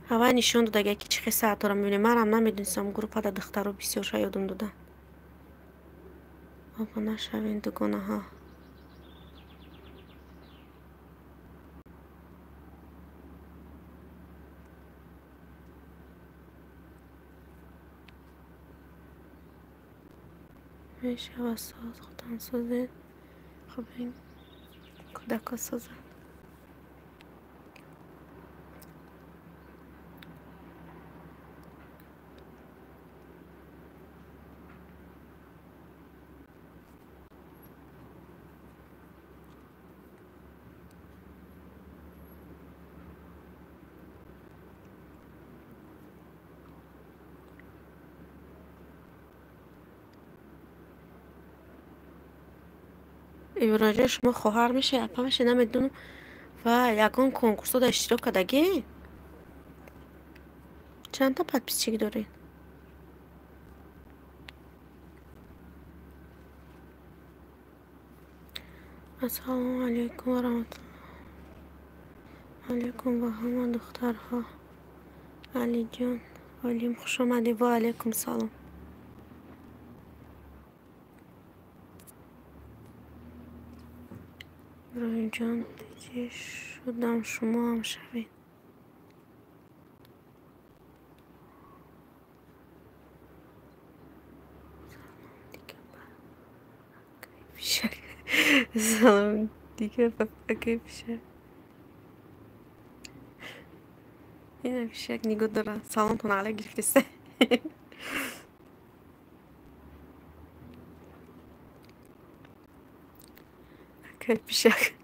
هوا نشون داده که چه خیلی ساعت ها رو میبینی من هم نمیدونستم گروه ها دختر رو بسیار شایدون دادن آبا نشوین دوگانه ها میشه و ساز خودم سازین خوبین کودک ها سازن ایوراجه شما خواهر میشه اپا میشه نمیدونم و یکان کنکورس رو در اشتراک کدگی چند تا پدپیچگی دارین السلام علیکم و رحمت الله علیکم و همه دخترها علی جان علیم خوش آمدی و علیکم سلام ابراهیم جان دیگه شدم شما هم شوید فیشک سلام دیگه بپکه فیشک اینه فیشک نیگو داره سلام تون علیه گرفتیسته که فیشک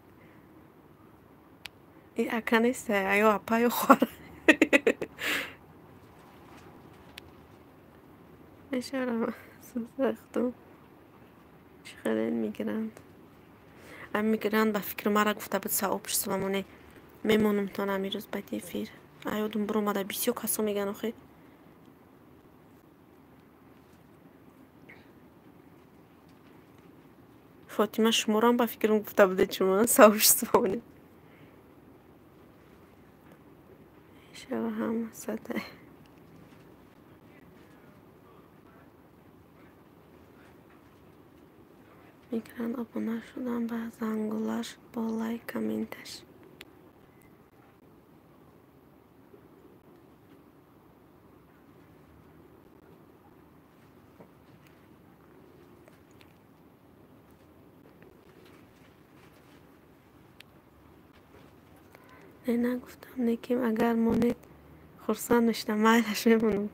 این اکا نیسته ایو اپایو خواره اشاره سوزختم چقدر میگیرند هم میگیرند به فکر مرا گفته بود سوابش سوامونه میمونم تا نمیروز باید فیر یادم برآمده بسیار کسا میگن آخه فاطمه شما هم به فکرم گفته بوده شما سوش سوانه شو هم سده میگرن ابونه شدن به زنگولش با لایک کامنتش نه نگفتم نکیم اگر مونید خرسان نشتم مایلش میمونم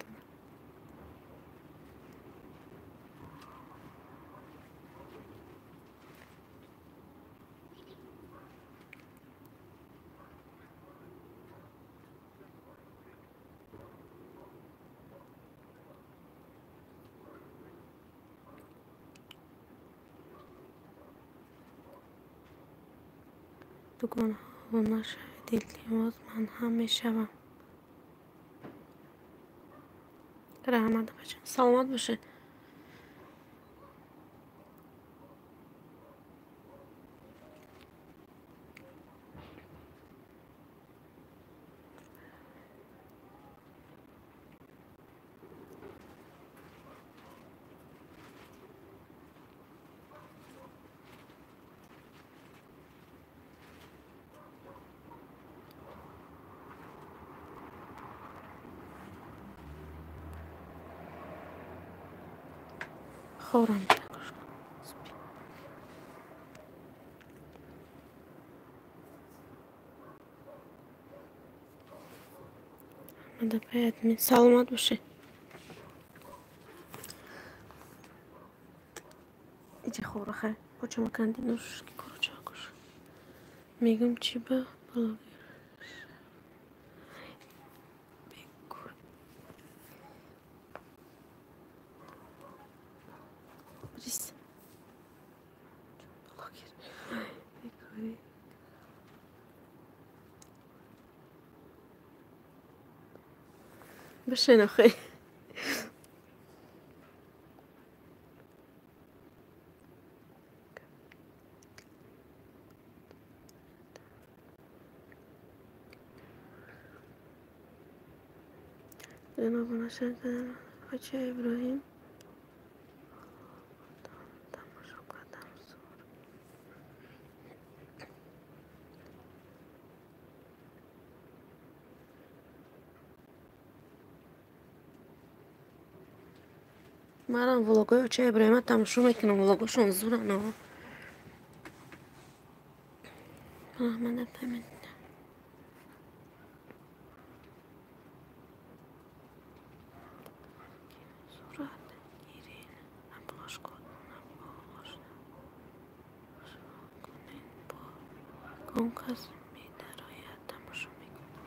دوگان ها نشوید لیموز من هم میشوم رحمت بچه سلامت باشه خورم مده باید می سلامت باشه ایچه خورا خیر بچه مکندی نوش که کرو چه کش میگم چی با بلاگیر بکن بریس بلاگیر بکن بشه نخیر جناب نشد بچه ابراهیم تماشا قدم زور منم ولاگای بچه ابراهیم تماشا میکنم ولاگاشون زورن ها من نفهمیدم زورت گیرین نباش کن نباش کنین با کن کس میدراید تماشا میکنم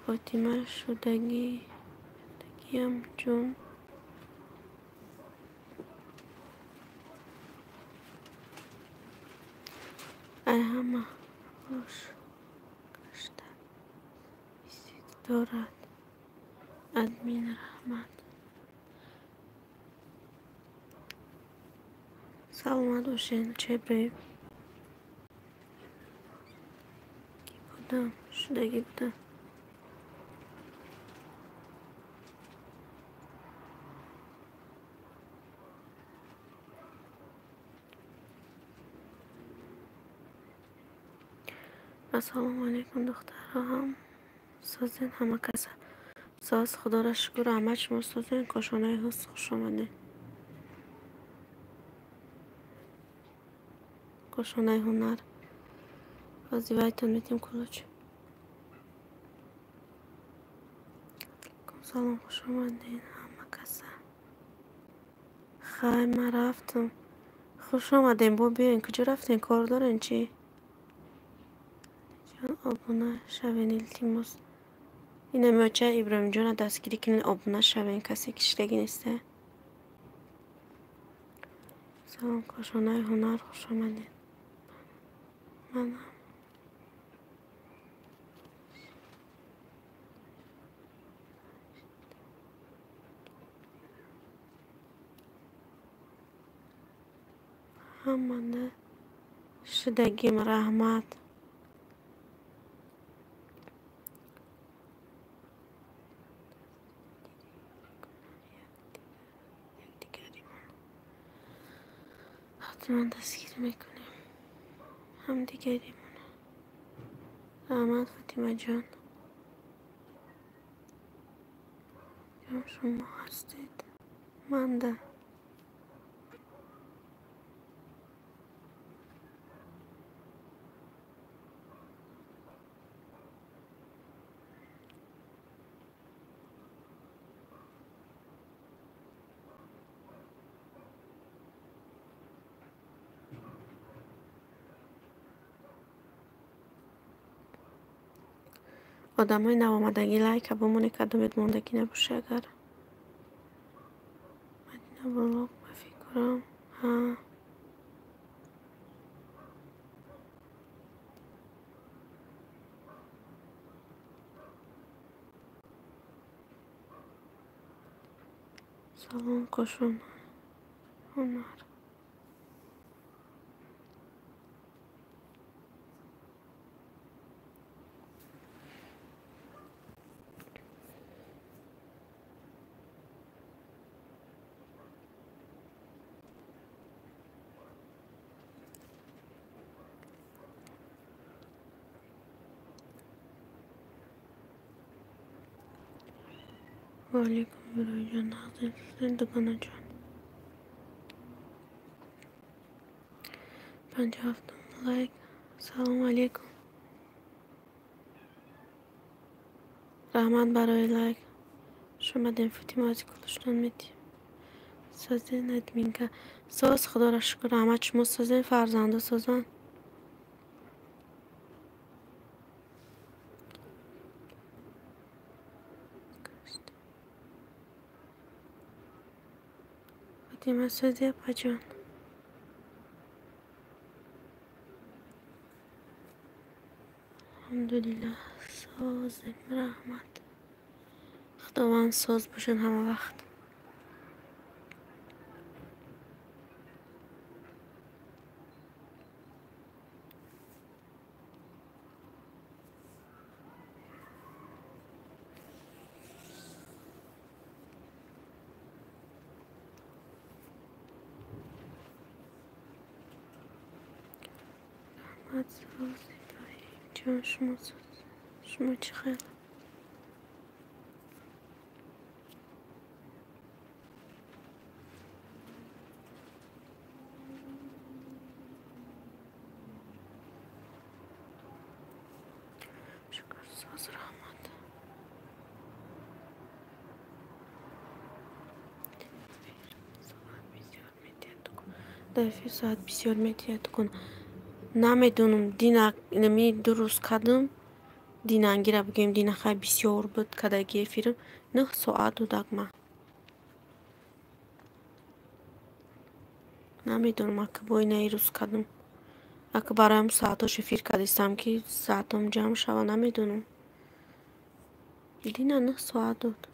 فاطمه شدگیم جون ای همه باش کشته بیسید دارد ادمین رحمت سلامت باشین چه ابراهیم بودم شدگی بودم السلام علیکم دخترها هم سازین همه کسا ساز خدا را شکر همه شما سازین کاشانه هست خوش آمدین کاشانه هنر وظیفه‌تون میتیم کلوچ سلام خوش آمدین همه کسا خیلی من رفتم خوش آمدین با بیاین کجا رفتین کار دارین چی؟ جان آبونه شوین التیماس این بچه ابراهیم جان دستگیری کنین آبونه شوین کسی کشتگی نیسته سلام کاشانه هنر خوش آمدین منم hammani ishidagim rahmat. حتما دستگیر میکنیم همدیگریمون. رحمت فاطمه جان شما هستید من ده. آدمای نوامدگی لایک بمونه که دومت موندگی نباشه. اگر مدینه بلاغ بفکرم ها سلام خوشم هنر و علیکم برای جان نازنین زندگان جان 57 لایک. سلام علیکم. رحمت برای لایک. شما دین فاطمه از کلشتان میدی سازین ادمینگا ساز خدا را شکر. رحمت شما سازین فرزنده سازن فاطمه سازی پجان. الحمدلله سازیم رحمت. خداوند ساز باشن همه وقت. رحمت ساز ابراهیم جان شما ساز. شما چه خیلی شکر ساز رحمت. دفعه ساعت بسیار میتیت کن. نمیدونم دینا نمی درست کردم. دینانگی را بگیم دینا خیلی بسیار بود کداگی فیلم 9 ساعت دودک ما. نمیدونم اگه بای نیروز کردم. اگه برایم ساعتاش فیر کردیستم که ساعتم جمع شوه نمیدونم. دینا 9 ساعت دود.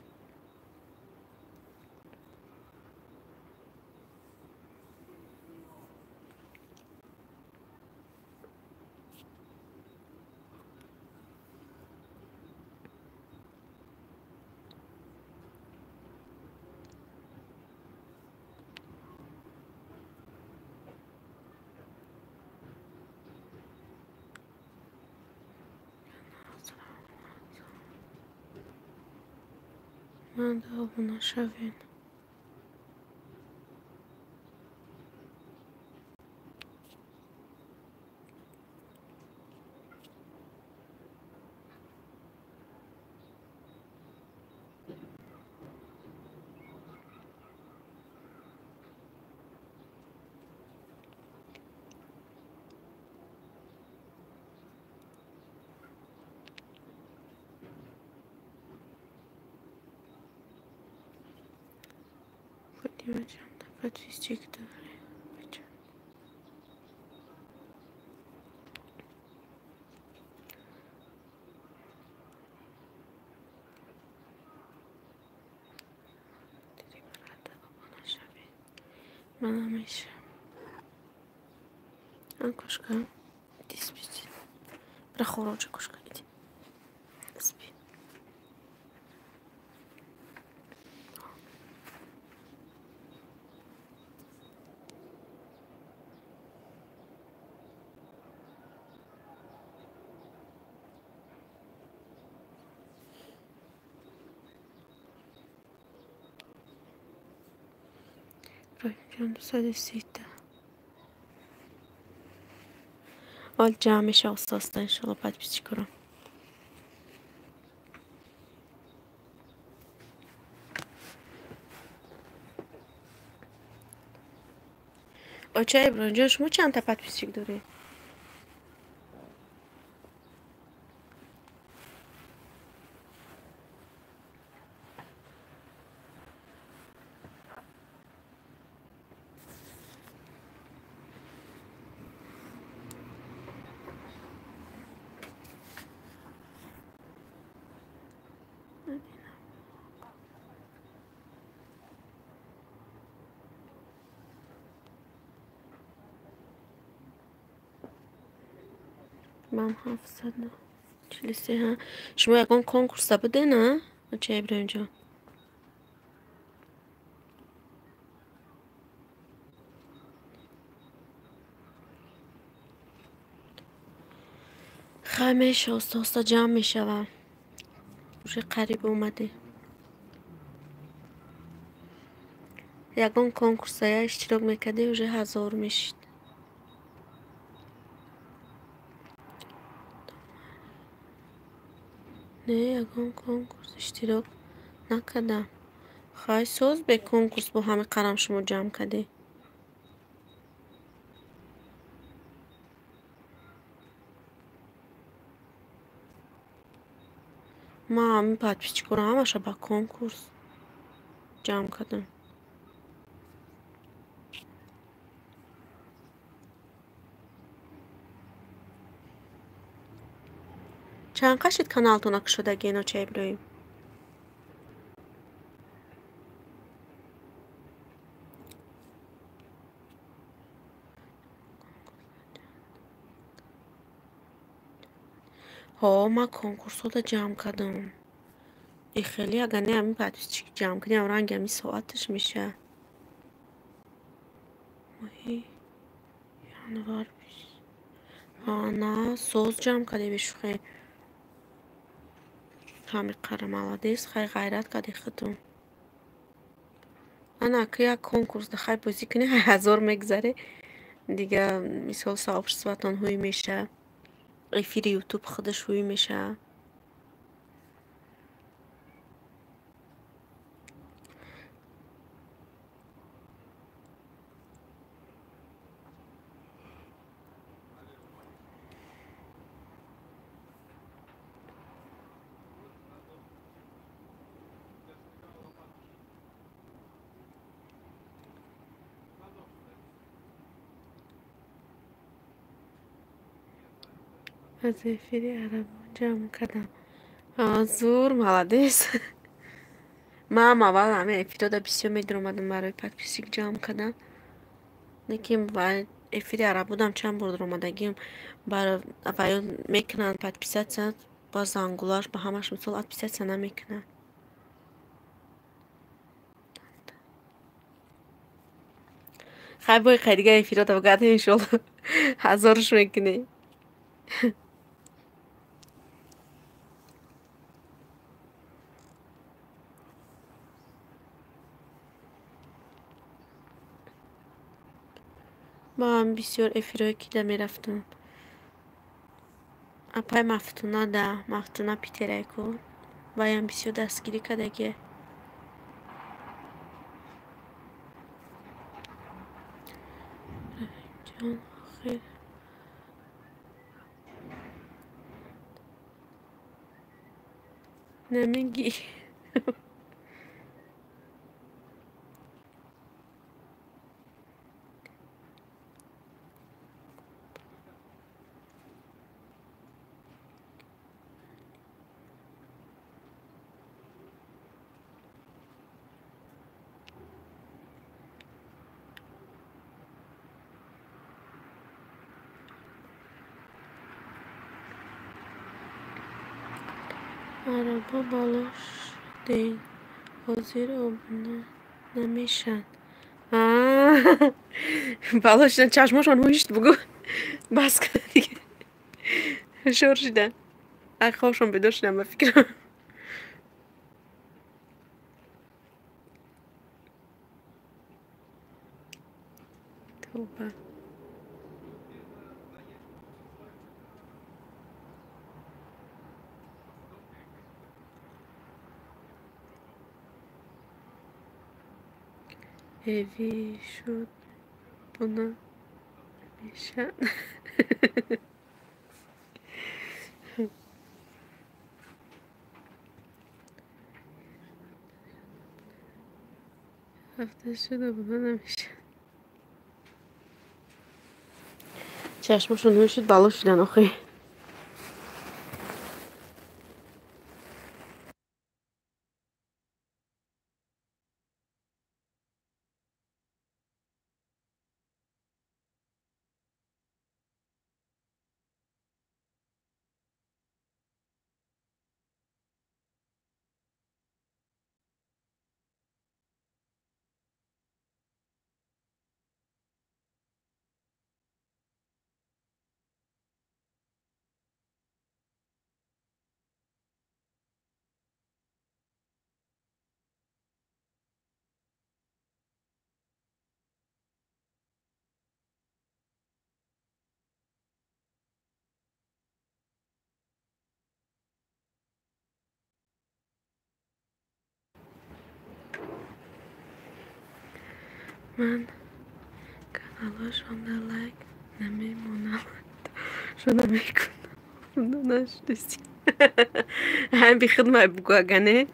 من داغو نشوین. فاطمه جان دفعت فیزیک داری بچه. دیدی برات داغو نشوین. من همیشه Кошка, иди спите. Прохороче, кошка, иди. Спи. Иброҳимҷон, соати 13. ҳол ҷамъ меша оста-оста, иншоалло подписчикорам. Оча Иброҳимҷон, шумо чандта подписчик доред? من 743 ها. شما یکان کنکورس بوده نه؟ оча Иброҳимҷон. خیلی میشه آستا جمع میشوم. уже قریب اومده. یکان کنکورس های اشتراک میکرده уже 1000 میشید. نه یکان کنکورس اشتراک نکردم. خیلی سوز به کنکورس با همه قرم شما جمع کرده. ما همین подписчикора همش با کنکورس جمع کردم. چند قشید کانالتون اک شدگی اینا چه ابراهیم؟ ها ما کنکورس ها جمع کردم. ای خیلی اگر نه همین подписчик جمع کردیم رنگ همین ساعتش میشه. ماهی январ بیست. نه سوز جمع کرده بشو خیلی. همین قره молодец خیلی غیرت کرده خودتون. انا که یک کنکورس خیلی بازی کنی 1000 میگذره دیگه مثال сообществотон هوی میشه. افیر یوتیوب خودش هوی میشه. از افیری عرب جمع کردم. زور молодец. من اول همه افیرادا بسیار میدر اومدم برای подписчик جمع کردم. لیکن باید افیری عرب بودم چند بار در اومدگیم برای اوایل میکنن подписаться با زنگولار با همش مثل подписаться نمیکنن. خیلی باید خیلی دیگه افیرادا بگرده انشالله 1000 میکنی. با هم بسیار افیرایی که میرفتم. اپای مفتونا ده مفتونا پیتره کن باید بسیار دستگیری کردگی. جان خیلی نمیگی. عربا بالاش دین حاضر آبونه نمیشن. بالاش چشماشون هوشت بگو بس کن دیگه. شور شدن خوابشون بیدار شدن به فکرم. توبه. هیوی شد بنا میشن. هفته شده بنا نمیشن. چشمشون هوشت بالا شدن آخه. من کانالاشون در لایک نمیمونم شده میکنم خدا نشدسی. هم بی خدمت بگو اگه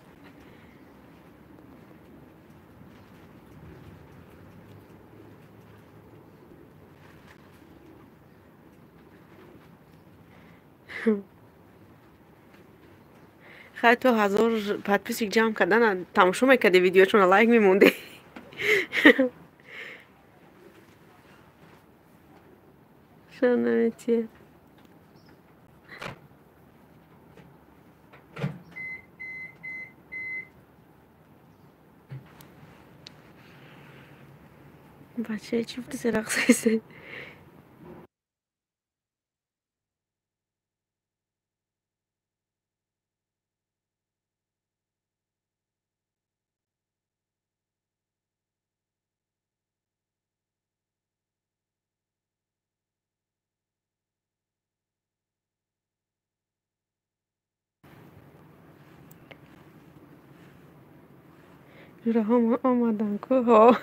خیلی تو 1000 پدپیسی جمع کردن تماشا میکردی ویدیوشون لایک میمونده. شان نمیتیه بچه چی بوده سرقصه. جوره آمدن که ها.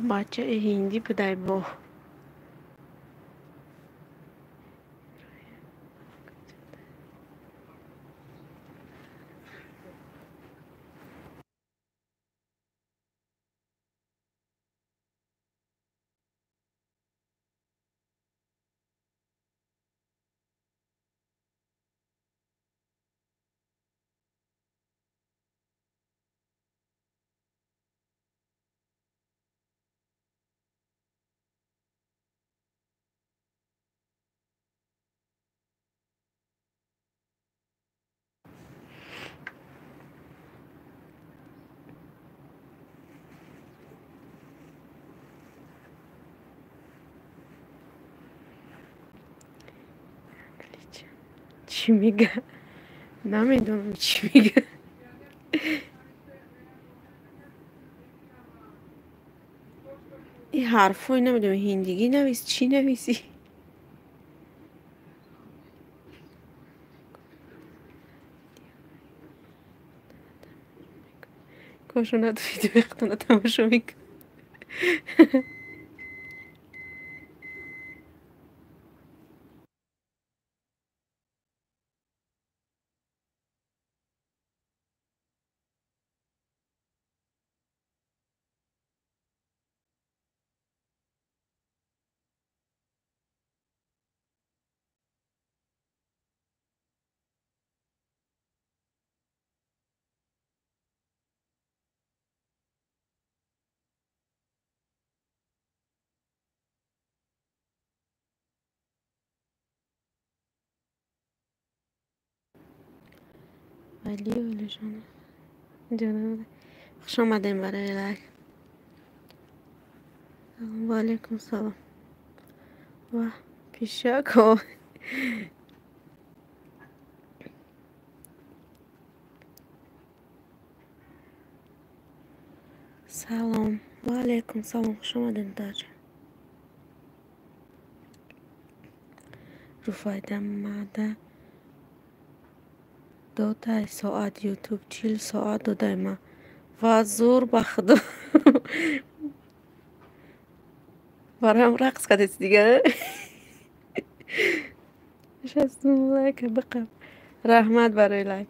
بچه هندی بوده با چی میگه نمیدونم چی میگه. این حرفای نمیدونم هندگی نویس چی نویسی. کاشو ندویدی وقتونه تماشا میکن. ولی اولی جانم خوش آمدین برای لایک. سلام و علیکم سلام و پیشاکو. سلام و علیکم سلام خوش آمدین داجا رفایدم ماده دو تای ساعت یوتیوب 40 ساعت داده ما و زور بخدا برایم رقص کدیس دیگه نشستم لایک بقم رحمت برای لایک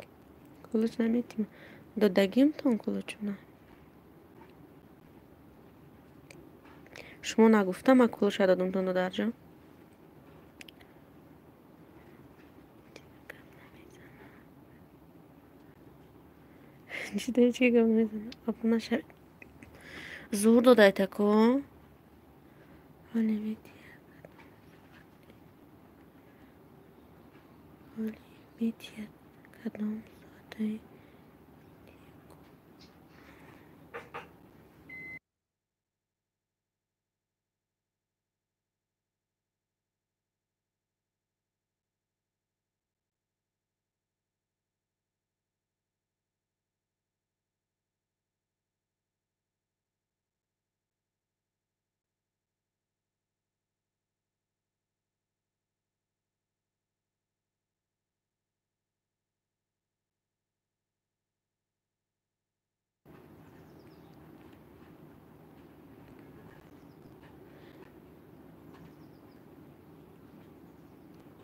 کلوچ نمیتیم دادگیم تون کلوچ نه شما نگفتم من کلوچ دادم تون دادر جان چی چی گم میزنه اپنا شد زور داده تکو ولی میتیه ولی میتیه کدام ساعته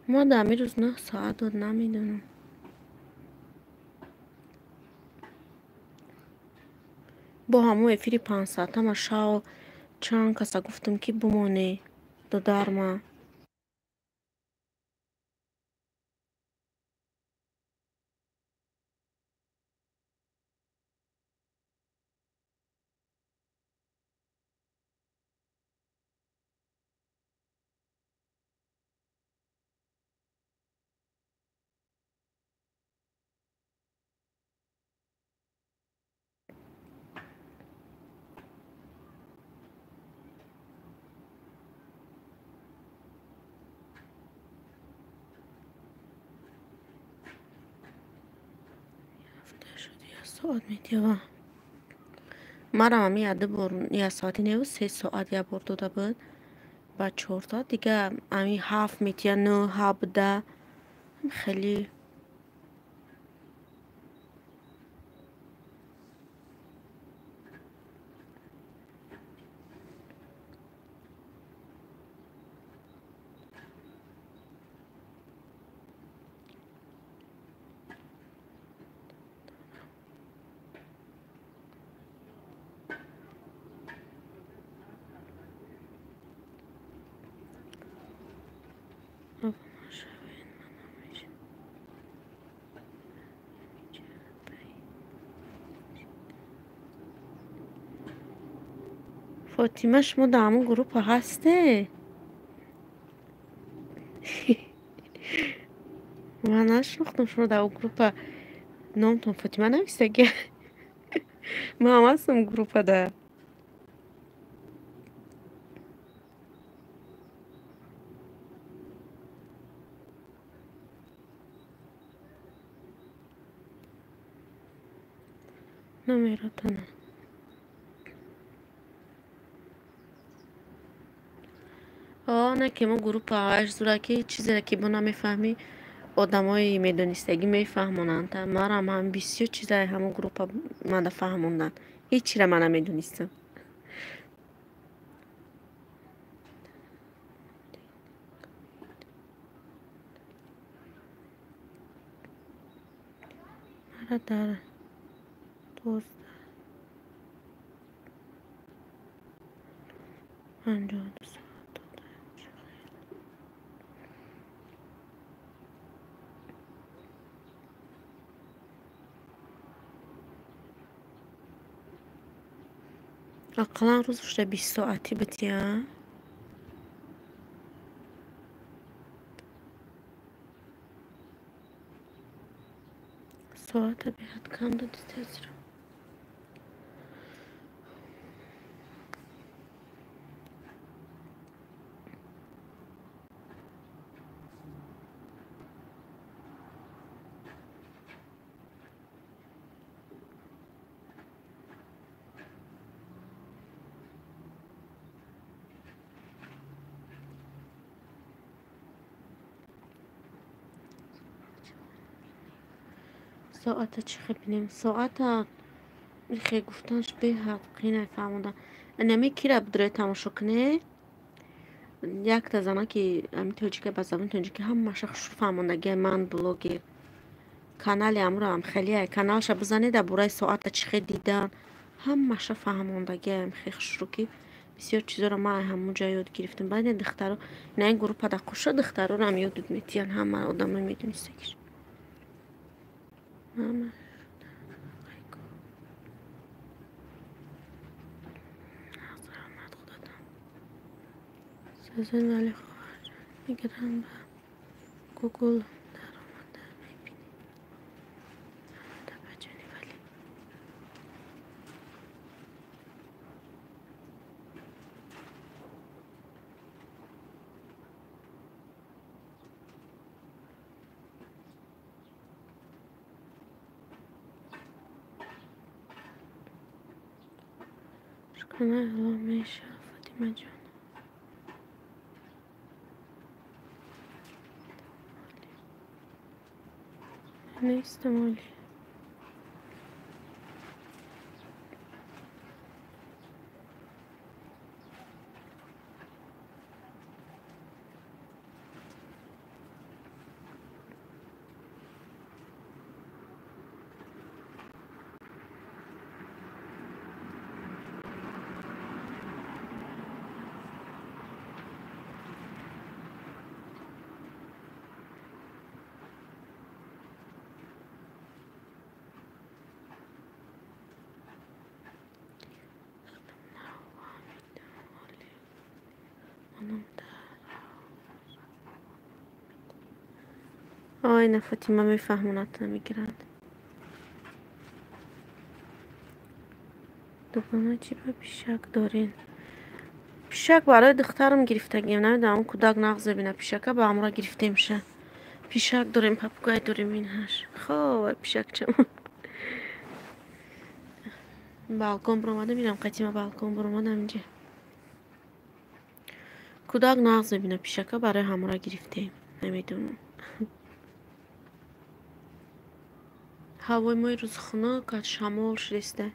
ما دمی روز 9 ساعت داد نمیدونم با همو افیری 5 ساعت هم شاو چند کسا گفتم که بمونه دو درما شد یه ساعت میتیه مرا هم یاده بر یه ساعتی نیو 3 ساعت یا بر داده بود بعد 4 تا دیگه امی 7 میتیه 9 7 خیلی فاطمه شما در همون گروپ هسته من نشناختم شما در اون گروپ نامتون فاطمه نویسته که من هم هستم گروپ ده نمیرتنه نه که ما گروپ هاش زوره که چیزی را که با نمیفهمی آدمای میدونستگی میفهمونند ما را هم بسیار چیزای همون گروپ من فهموندن هیچی را من نمیدونستم مرا در دوست 52 ساعت اقلا روز شده 20 ساعتی بتیم ساعت بهت کم دادی تزرم. ساعت چی خیلی بینیم ساعت خیلی گفتنش به حد قینه فهموندن نمی کی را بدره تماشا کنه یک تا زنه که امی توجی که بزمین توجی که هم شخص فهموندگی من بلوگی کانال امرو هم خیلی کانالش بزنید در برای ساعت چی خیلی دیدن هم فهموندگی هم خیلی شروع کی بسیار چیزا رو ما همونجا یاد گرفتیم بعد دخترها نه این گروه پدقوشه دخترها رو هم یاد میتین هم آدم میدونیستش ماما سازن ولی خواهر میگرم به گوگل در آمده میبینی در بجنی ولی شکنه الان میشه فاطمه جان نیستم ولی آینه فاطمه میفهمونت نمیگیرند دوباره چی به پیشک دارین پیشک برای دخترم گرفتگیم نمیدونم اون کودک نغزه بینه پیشکه با امرا گرفته میشه پیشک داریم پاپگای داریم اینهاش خواه پیشک چم بالکن برامده میرم قطیمه بالکن برامده اینجا کودک نغزه بینه پیشکه برای همرا گرفتیم نمیدونم هوای ما روز خونه که شمال شریسته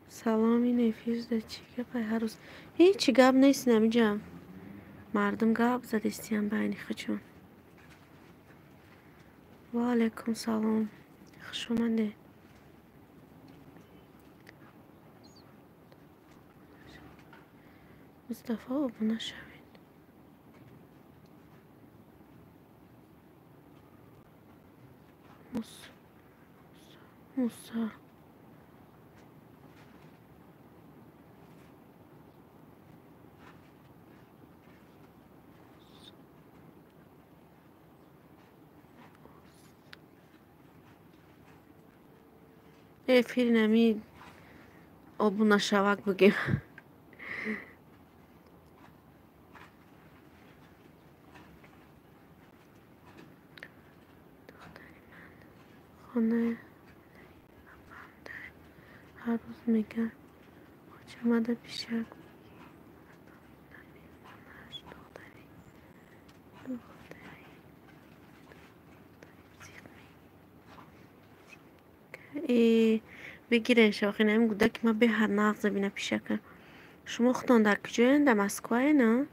سلامی نفیز ده چی گپ هر روز هیچی گپ نیست نمیجم مردم گپ زده استیان بینی خچون و علیکم سلام خوش اومده مصطفی ابونه شوید موسا فیل نمی ابونه شوک بگیم خانه هر روز میگن چه مده پیشک ای بگیرن شاخی نمی گوده که ما به هر نغزه بینه پیشکه شما خودتان در کجاین در مسکوه نه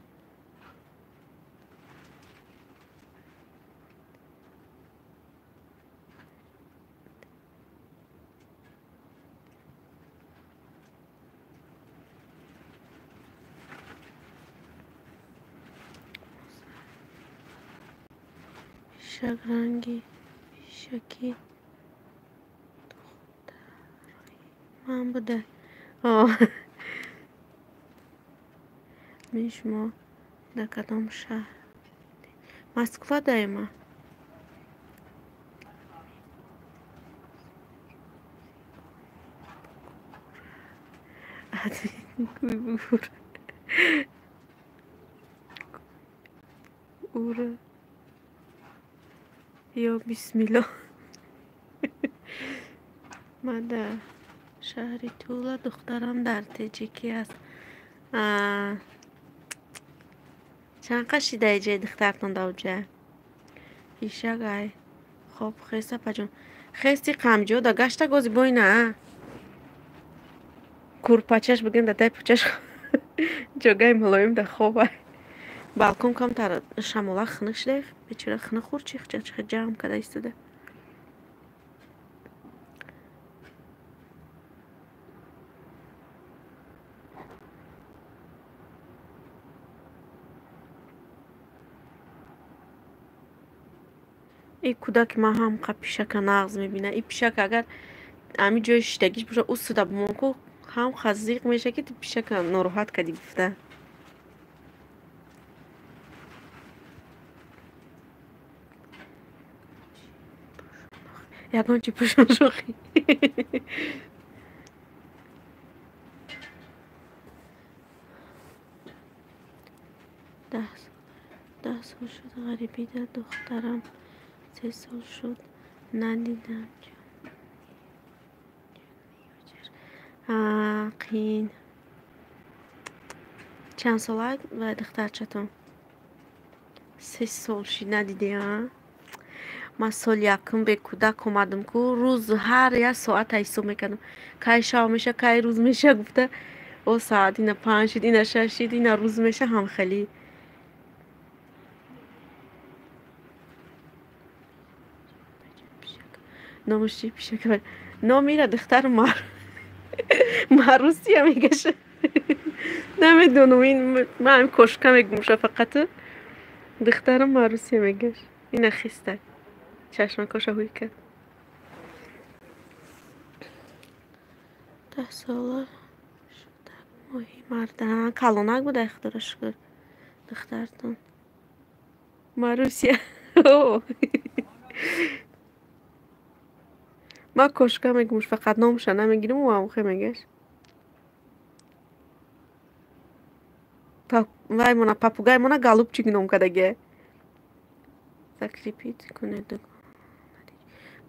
پیشک رنگی پیشکی من بوده آه میشما در کدام شهر؟ مسکو دایما. اوره یا بسم الله. من در شهری تولا، دخترم در تجیکی است. چند قشی در جای دخترتون دوجه ایشه گای. خب خیسته پجون خیستی قمجو دا گشته گوزی بای نه کورپاچش بگیم در پوچش جاگای ملایم در خوبه بالکن کم تر شمولا خنش دیخ بچره خنه خور چیخ چه جام کده ایستده. این کودک ما هم پیشک نغز میبینه. این پیشک اگر امی جای شدگیش بشه او سودا بمونکو هم خزیق میشه که پیشک ناراحت کدی گفته. یکان چی پشون شوخی. ده سال شد غریبی در دخترم 3 سال شد ندیدم. قین چند ساله و دختر چطور 3 سال شد ندیدی ها. من سال یکم به کودک اومدم که روز هر یک ساعت حساب میکنم که شام میشه که روز میشه گفته او ساعت اینا 5 شد اینا 6 شد اینا روز میشه هم خیلی نامش چی پیشه که نامیره دختر مروسی هم میگشه. نمیدونم این من کشکه میگم فقط دخترم مروسی میگش. این خیسته چشم کاشه هوی کرد 10 ساله شده ماهی مرده کلونک بوده اخترش کرد دخترتون مروسی. ما کشکه میگمش فقط نامشه نمیگیرم و هموخه میگش وای مونا پاپوگای مونا голубчик نام کدگه закрепить کنه دو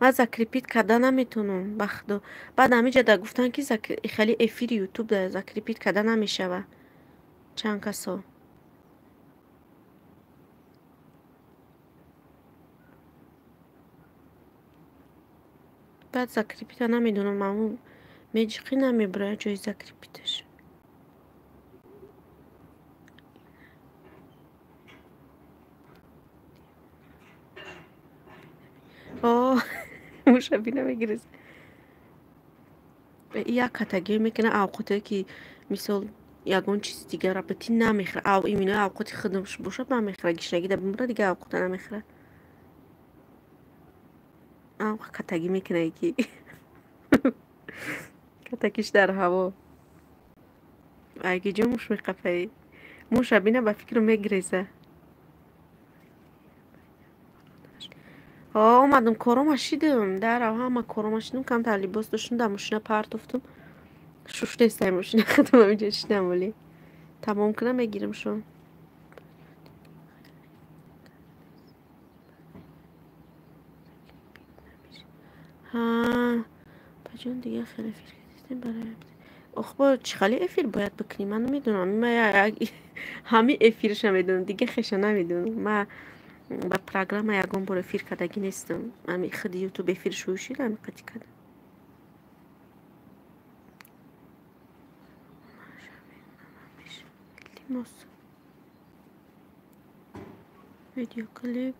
من закрепить کده نمیتونم بخدو بعد همیجا دا گفتن که خیلی افیر یوتیوب ده закрепить کده نمیشه و چند کسا بعد закрепить نمیدونم مامون میجقی نمیبره جای закрепитش مشابه نمیگیرز یا کاتگی میکنه اوقاتی که مثال یگان چیز دیگه را بتی نمیخره او ایمینه اوقاتی خودمش باشه نمیخره گشنگی ده بمره دیگه اوقات نمیخره او کاتگی میکنه که کاتگیش در هوا اگه جو مش میقفه مشابه به فکر میگریزه اومدم کارامش دیدم در همه کارامش دیدم کم تا لباس داشتم در ماشین پرت افتم شوش نیستم ماشین خودم اینجا شدم ولی تمام کنم بگیرم شو ها بجون دیگه خیلی فکر کردیم برای اخبار چی خیلی افیر باید بکنیم من نمیدونم من همه افیرش نمیدونم دیگه خیشه نمیدونم من با پروگرام یکم بار افیر کدگی نیستم من خود یوتیوب افیر شوشید هم قطی کردم لیموس ویدیو کلیپ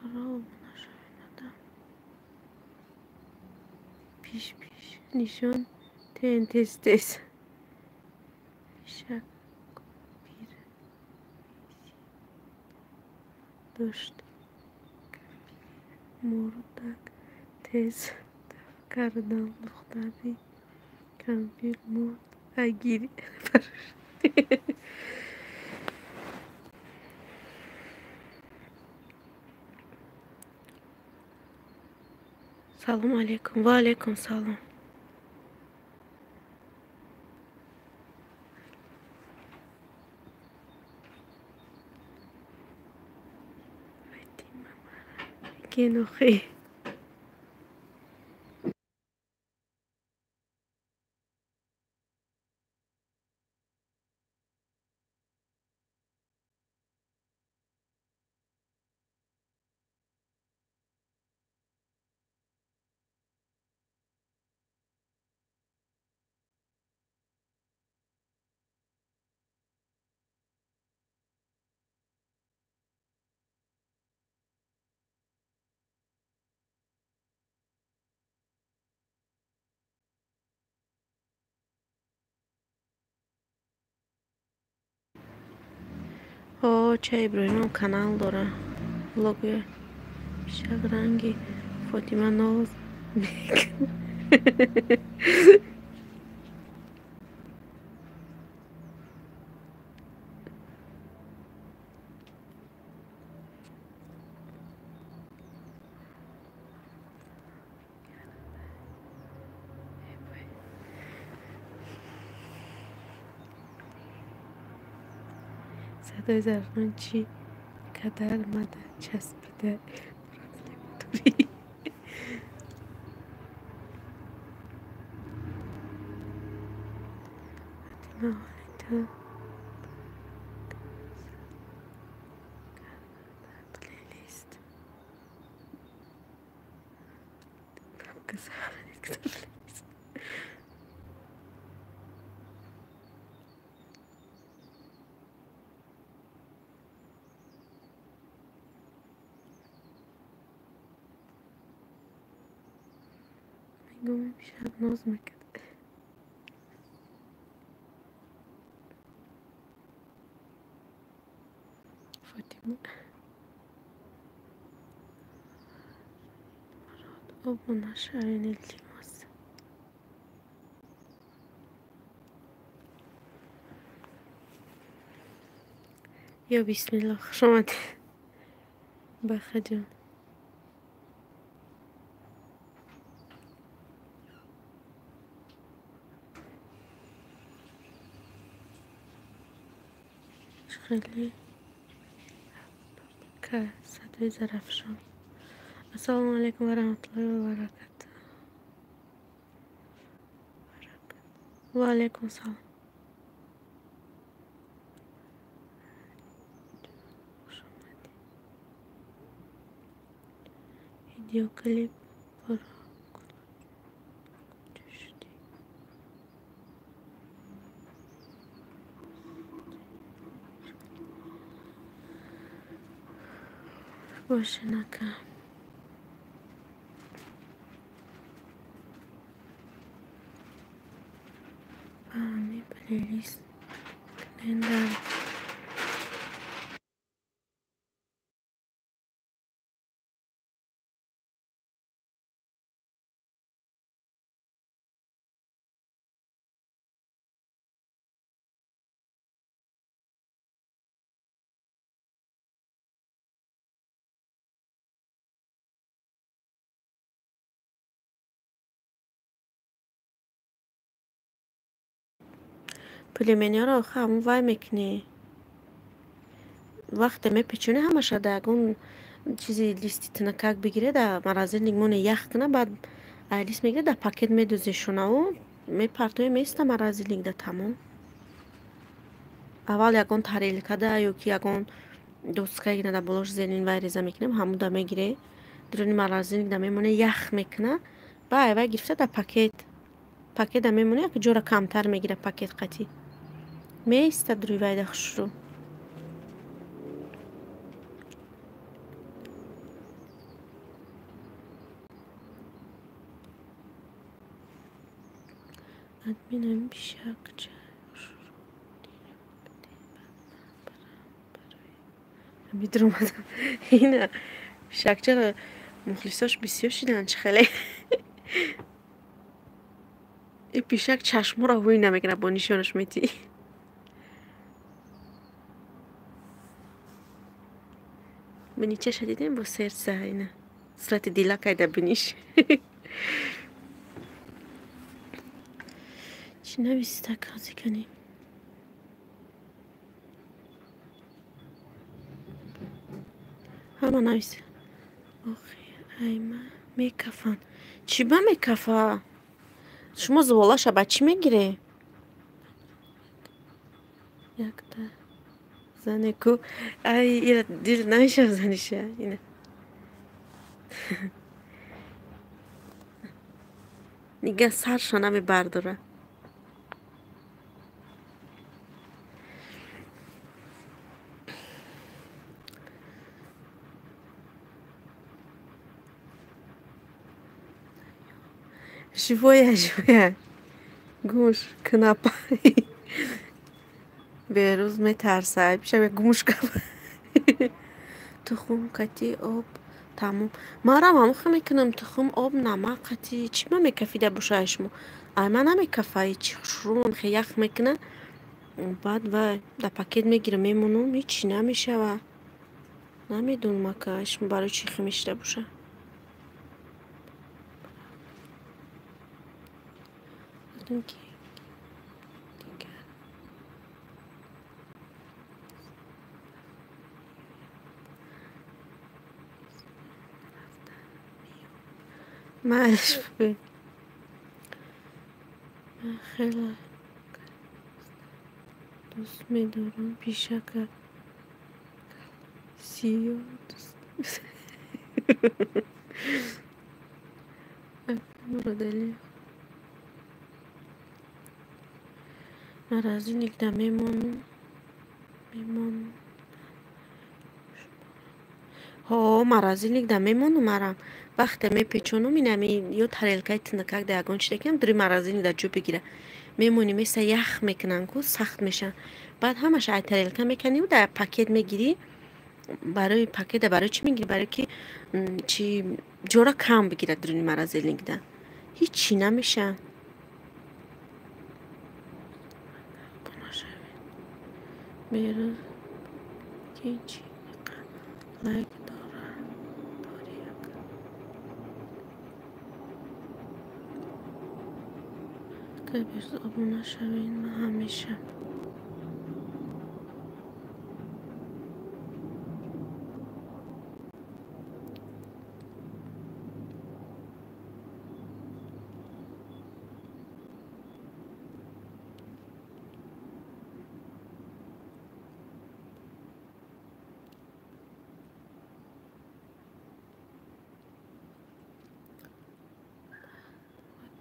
برای پیش نشان تست شک پیر داشت مردک تز کردم دختری کمپیر مرد اگیری سلام علیکم. و علیکم سلام. گنوخی چه ابراهیم هم کانال داره، ولاگ شب رنگی فاطمه ناز صدای زرفان چی کدر مده چسبیده توی فاطمه حالی تو پلیلیست میگم شب ناز میکرد فاطمه ابونا شرین التماس. یا بسم الله خوش آمدی بخه جان. خیلی که صدای زرفشان. السلام علیکم و رحمت الله و برکاته. و علیکم سلام. خوش آمدی. ویدیو کلیپ برو کجا شدی؟ باشه نکن همی پلیلیست کلندر. پلیمنی ها رو آخه همون وای میکنی وقت میپیچونی همه شده اگون چیزی لیستی تنکک بگیره در مرازل لیمون یخ کنه بعد لیست میگیره در پاکت میدوزیشونه و میپرتوی میسته مرازل لیگ در تمام. اول یکون تحلیل کده یا که یکون دوست که در بلوش زیلین وای ریزه میکنیم همون در میگیره درونی مرازل لیگ در میمونه یخ میکنه بعد وای گرفته در پاکت در میمونه یک جور کمتر میگیره پاکت قطی میسته دروی وای در خوش رو. ادمینم بیشک میدرم اومدم اینه شکچه مخلصاش بسیار شدن چه خیلی این پیشک چشمو را هوی نمیگنه با نشانش میتی بینی چه شدیدیم با سرسه اینه صورت دیلک ایده بینیش چی نویسی تکازی کنیم همه نویسی آخی ایمه میکفن چی با میکفه شما زوالاش با چی میگیره یک تا زنه کو ای ایره دیر نمیشه زنیشه اینه نگه سرشو نمی برداره جویه گوش کنپایی به روز میترسه پیشه گوش کن تخم کتی آب تموم ما را هم میکنم تخم آب نمک قطی چی ما میکفیده بوشایش مو من نمیکفه چی شروع خیلی یخ میکنه بعد و در پاکت میگیره میمونم هیچی نمیشه و نمیدونم که اشم برای چی خمیشته باشه بدون که دیگر مالش ببین من خیلی دوست میدارم پیشک سیاه دوست مردلی من از این یک دم میمونم ها مرازیlik da میمونم مرم وقتی میپیچونم اینمی یا تریلکای تنکک ده اگون چتکیم دری مرازیlik da جو بگیره میمونی مثل یخ میکنن کو سخت میشن بعد همش ای تریلکا میکنی و در پاکت میگیری برای پاکت برای چی میگیری برای که چی جورا کم بگیره درونی مرازیlik ده هیچی نمیشه بیرون که چی لایک که بیرز abone شوین من همیشه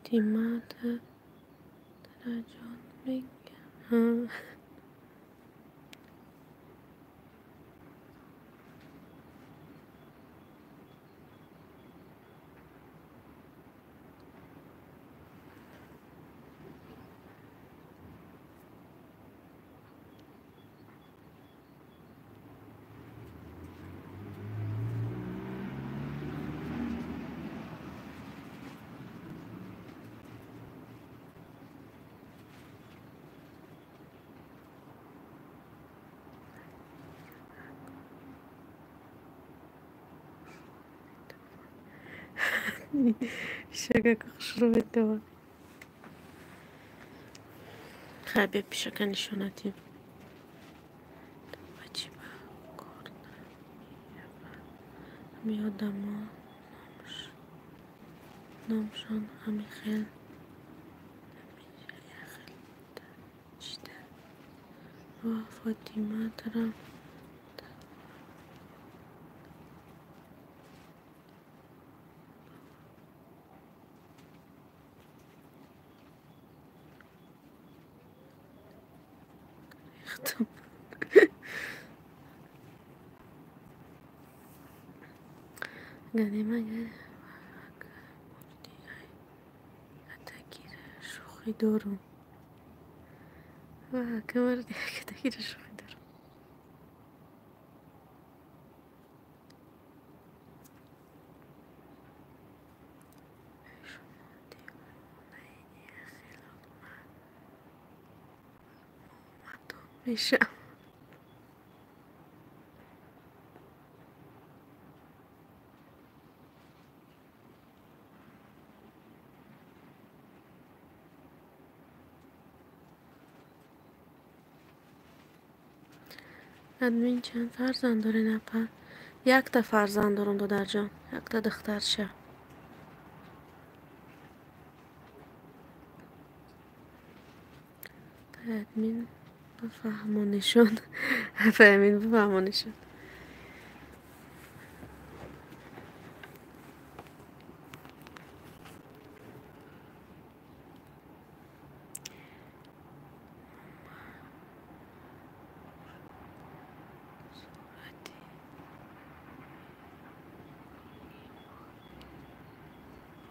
تیمات درجان میگه شکر خوش رو تو خیلی پیشکن نشونتیم بچی با کار میادم نامشان همی خیل چیده و فاطیمه دارم ریختم گنیمه تگیر شوخی دارم و کمر دیگه تگیر شوخی دارم میشه ادمین چند فرزند داره نپر؟ یک تا فرزند دارم دادر جان، یک تا دخترشه. ادمین بفهمانشون. فهمین بفهمانشون.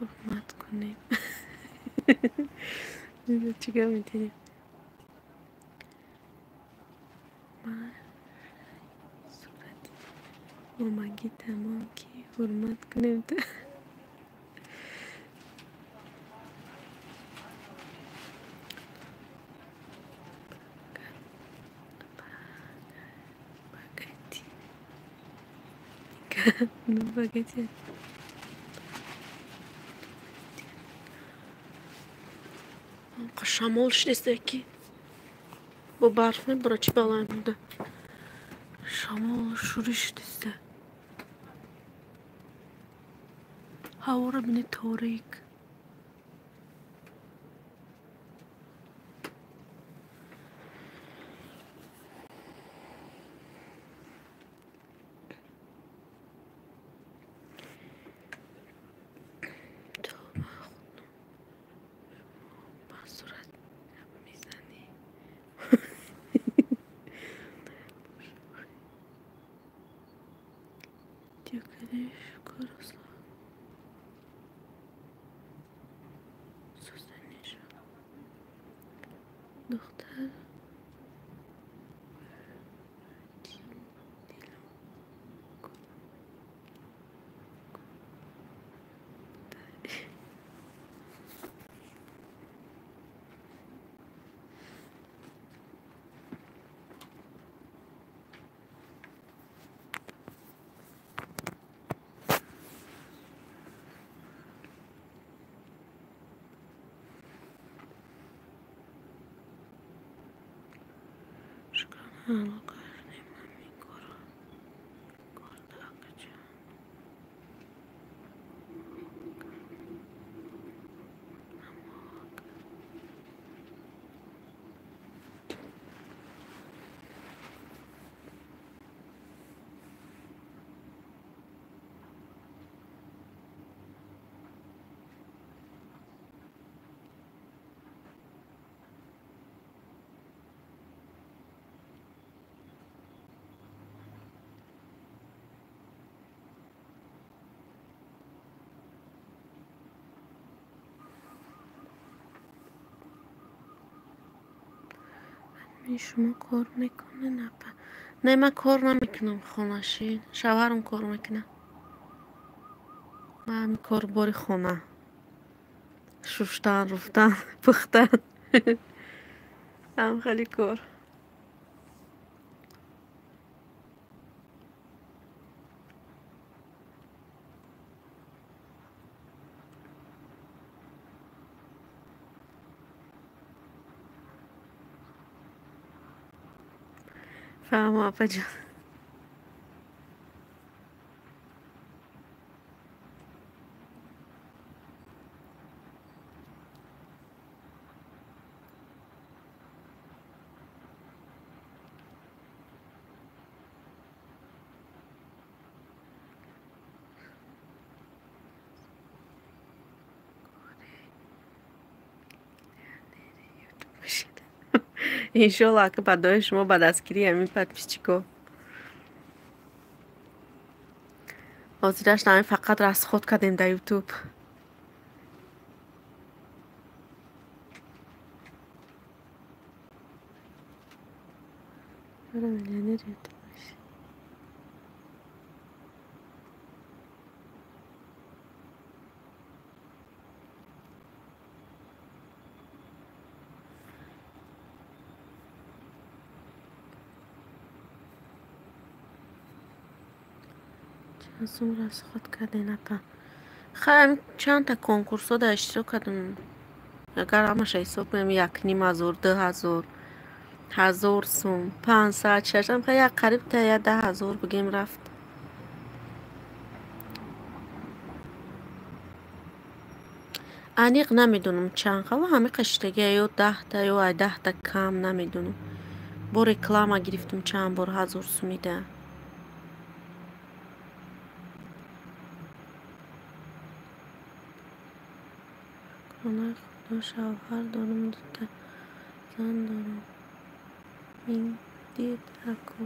حرمت کنیم. چیکار میتونیم؟ صورتی مامگی تمام کی حرمت کنیم. No paquete. Şamol işte ki. Bu barfın bırakıp alayım burada. Şamol şuruş işte. Havura beni torik. دختر شکران الله کردیم همین کارو کرده اگه شما کار میکنه نه من کار نمیکنم خونشین شوهرم کار میکنه من همین کار باری خونه شستن رفتن پختن هم خیلی کار فهم آپا جان انشالله که بعد شما بعد از کری همین پد پیچیکو آزیرش نمی فقط رست خود کردیم در یوتیوب از اون رست خود کردین اپا خیلی چند تا کنکورس ها در اشتراک کردم اگر همش حساب کنیم 1,500 2,000 1000 سوم 500 600 خیلی قریب تا 10,000 بگیم رفت. انیق نمیدونم چند خواهد همه قشتگی یا 10 تا یا 10 تا کم نمیدونم. با رکلام گرفتم چند بار 1000 سومی ده. خانه خدا شوهر دارم دوتا زن دارم این دید اکو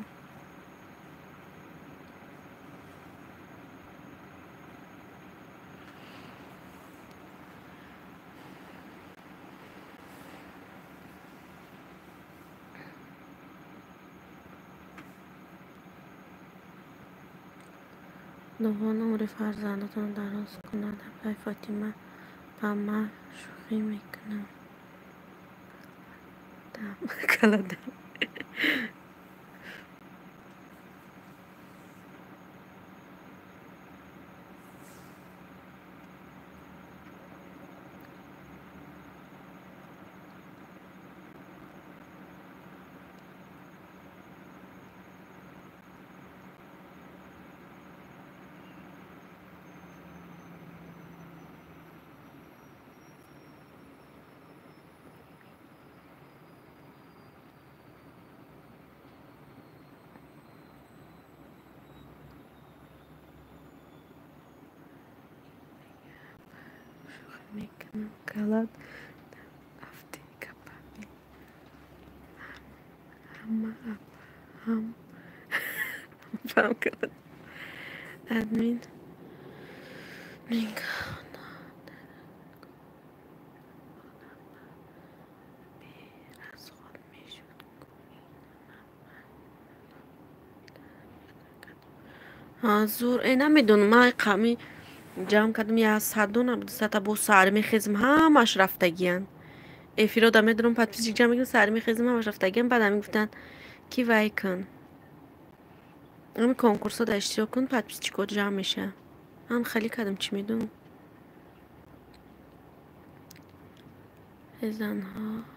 دوان عمر فرزندتان دراز کند. ای فاطمه با من شوخی میکنم دم کلادم. میکنم کلاد افتی کپانی همه هم فهم کلاد ادمین میگه از خود میشد زور ای نمیدونم من قمی جمع کردم یه از صدو نبود ستا با سر میخیزم همش رفتگیان افیرادا میدونم پد پیچک جمع میکنم سر میخیزم همش رفتگیان بعد هم گفتن کی وای کن همین کنکورسا دا اشتراک کن پد پیچکو جمع میشه هم خیلی کردم چی میدونم زنها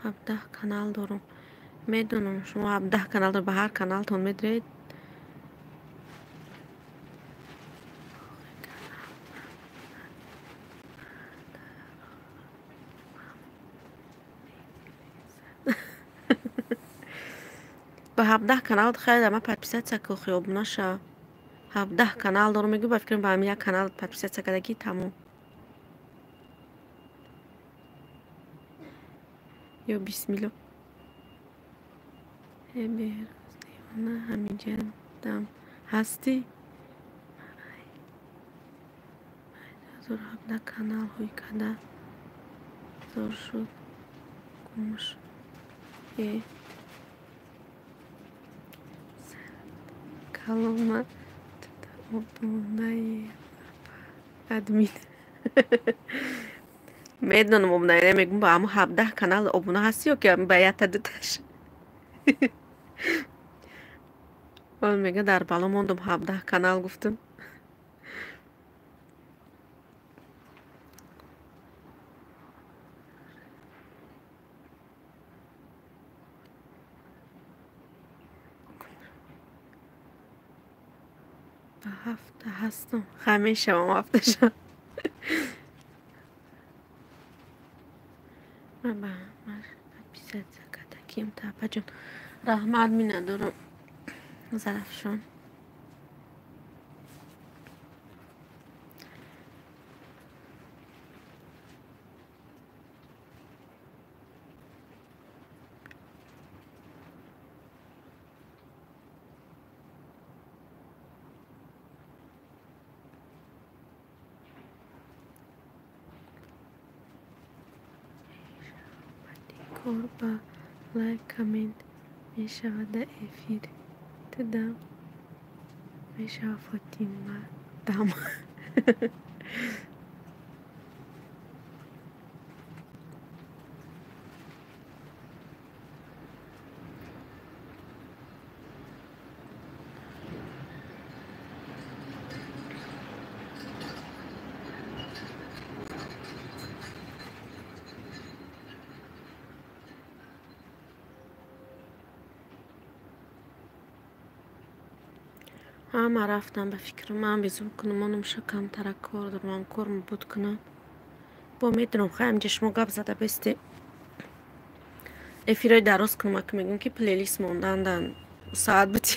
17 کانال دارم میدونم شما 17 کانال دارم به هر کانالتون میدرید به 17 کانال خیلی ما پدپیست سکو خیاب نشه 17 کانال دارم میگو بفکرم با هم یک کانال پدپیست سکدگی تموم یا بیسمیلو ای بیر دیوانه همینجا دم هستی زور 17 کانال هوی کده زور شد گمش ای کلمه مبنای ادمین میدونم مبنای نمیگم با همون 17 کانال ابونه هستی و که باید تدتش اون میگه در بالا موندم 17 کانال گفتم هفته هستم همیشه هم هفته شد من پیست کتکیم تپه جون رحمت می ندارم زرفشان با لایک کامنت می شود در افیر تدام می شود فاطمه دام همه رفتم به فکر من بیزو کنم منم شکم ترک کار دارم کارم بود کنم با میدونم خواهم جشمو گپ زده بسته افیرای درست کنم که میگم که پلیلیست موندن ساعت بود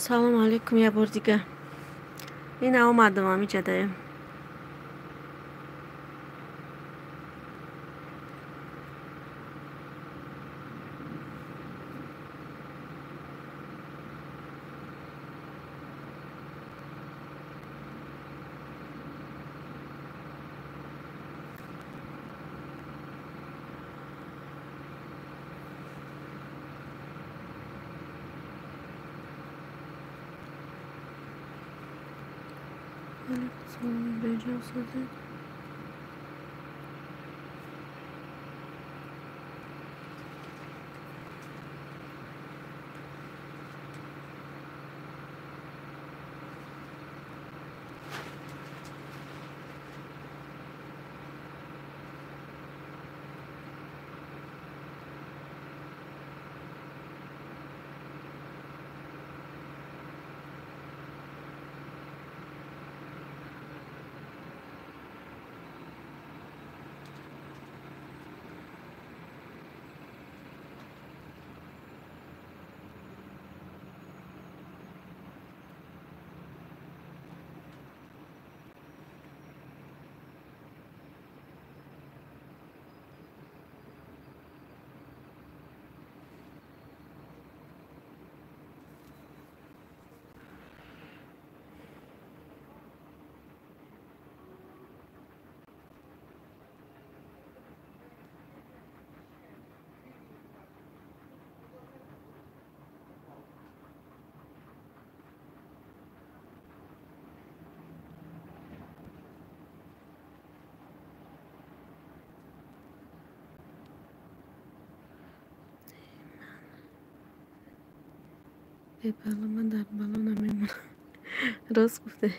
سلام علیکم. یه بار دیگه این اومدم همینجا ده. سلام رجا سازه. به بالا من در بالا نمیمونم. راست گفته.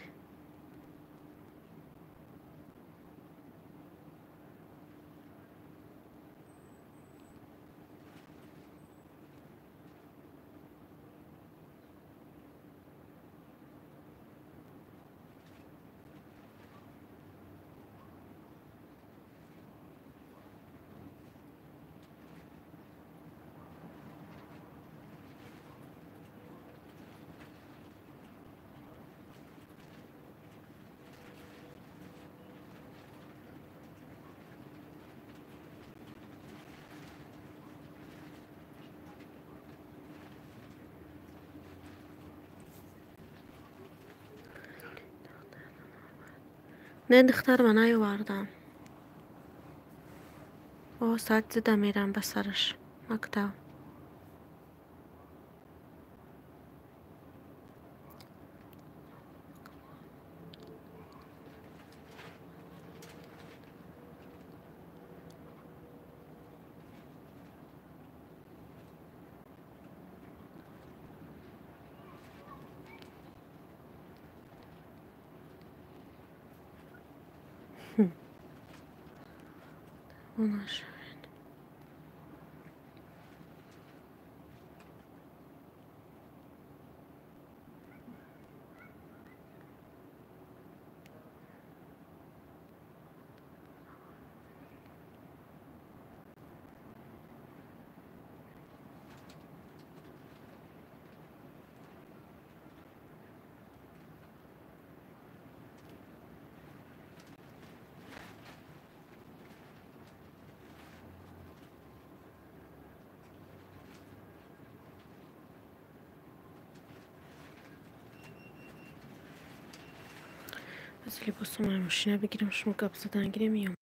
نه دختر من نیاوردم. ساعت زده میرم به سرش مکتب. اونش بس لباسو من ماشینه بگیرم شما گپ زدن گیره میام.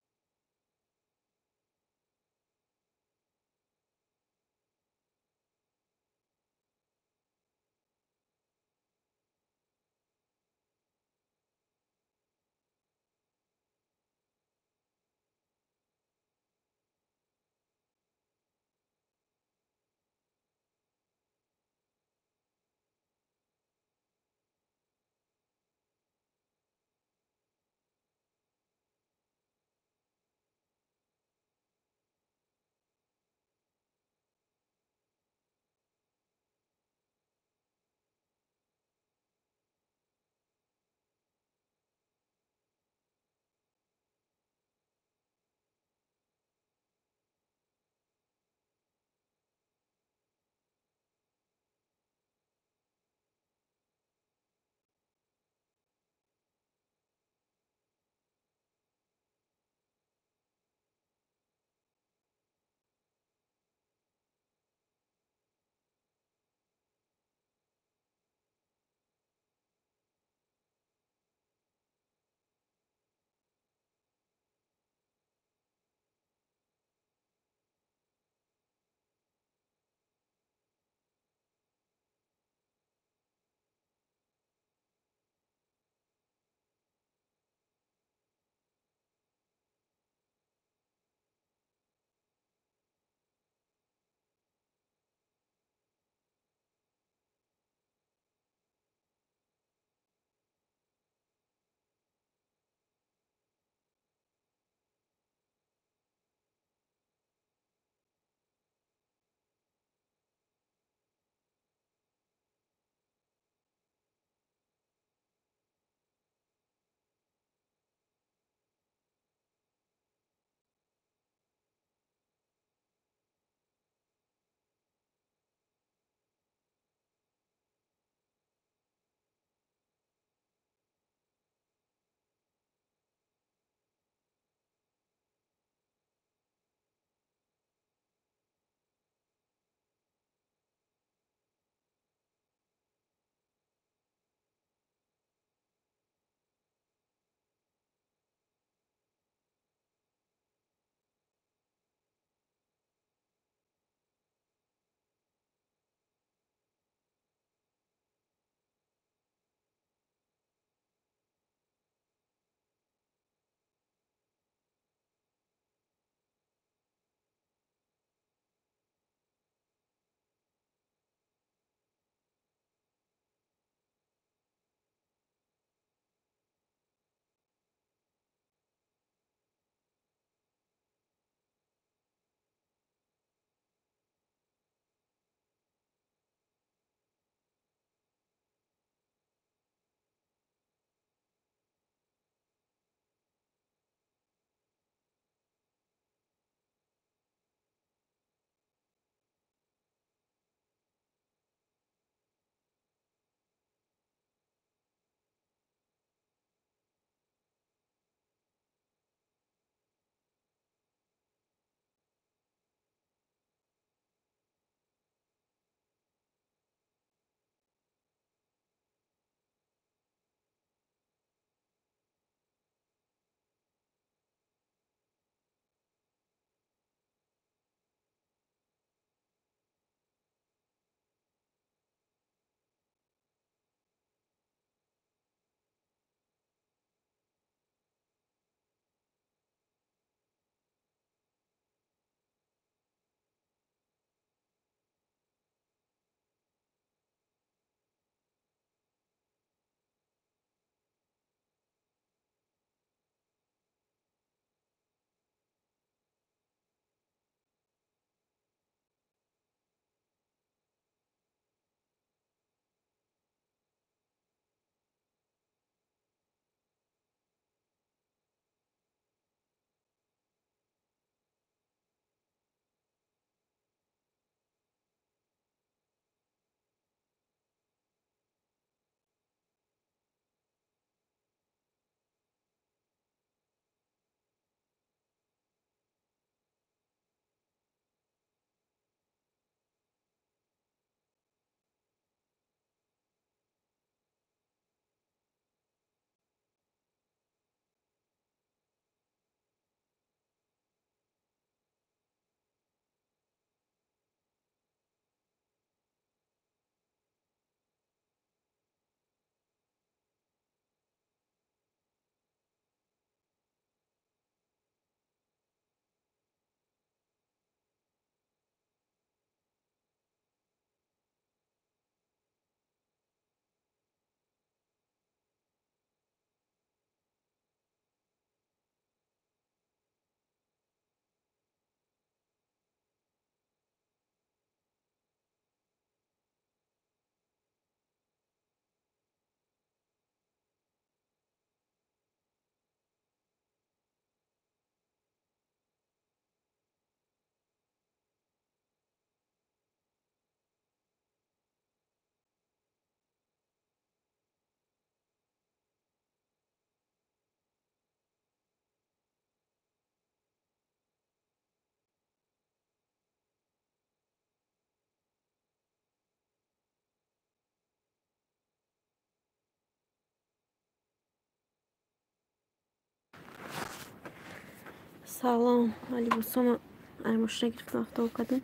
Salom, Ali Bosoma. Ay mashina گرفتم رفته اومدم.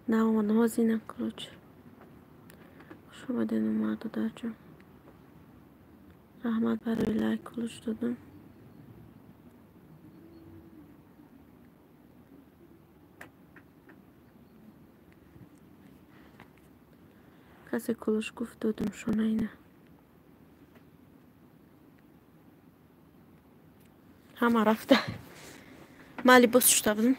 نه اومدم از این کلوچ. خوش اومدین مرد در جون. رحمت برای لایک کلوچ دادم. کسی کلوچ گفت دادم شونه اینه. همه رفته. من لباس شده بودم.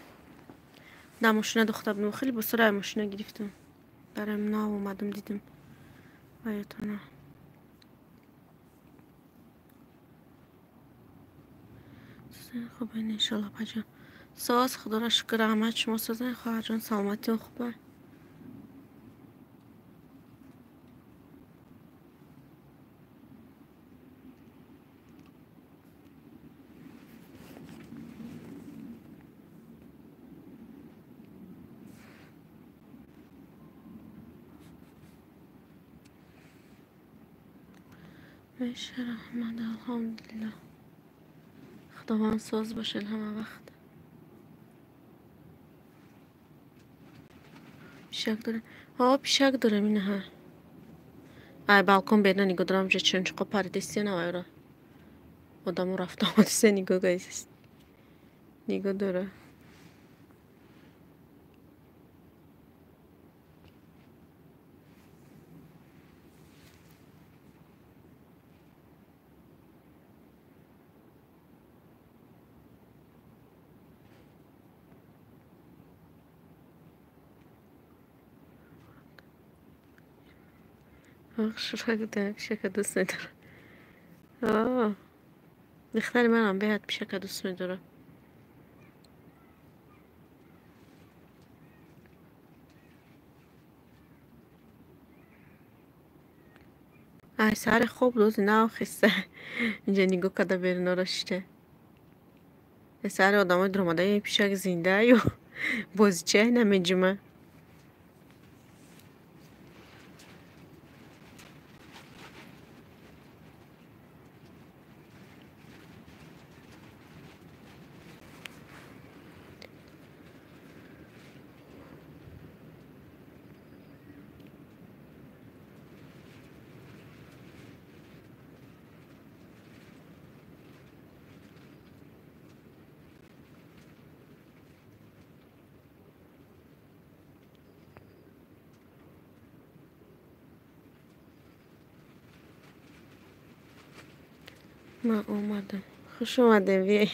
در ماشین دختر بودم. خیلی بسرعه ماشین گرفتم. در امنا اومدم دیدم. بایدونه. خب این انشالله بجا. ساز خدا را شکر رحمت شما سازن خواهر جان سلامتی و خوبه. میشه رحمت الحمدلله. خداوند ساز باشه همه وقت. پیشک داره. ها پیشک داره اینه ها. ای بالکن بیرون نگاه دارم چه چون چقدر پردیسی نه ویرا. آدمو رفته آمده سه نگاه گایست. نگاه داره. شفاق داره پیشک دوست نداره. آه. دختر منم بیاد پیشک دوست نداره. ای سر خوب روز نه خسته. اینجا نگاه کده بیرون راشته. سر آدم های درماده یه پیشک زنده یا بازی چه نمیجمه. من اومدم. خوش اومدم بیاین.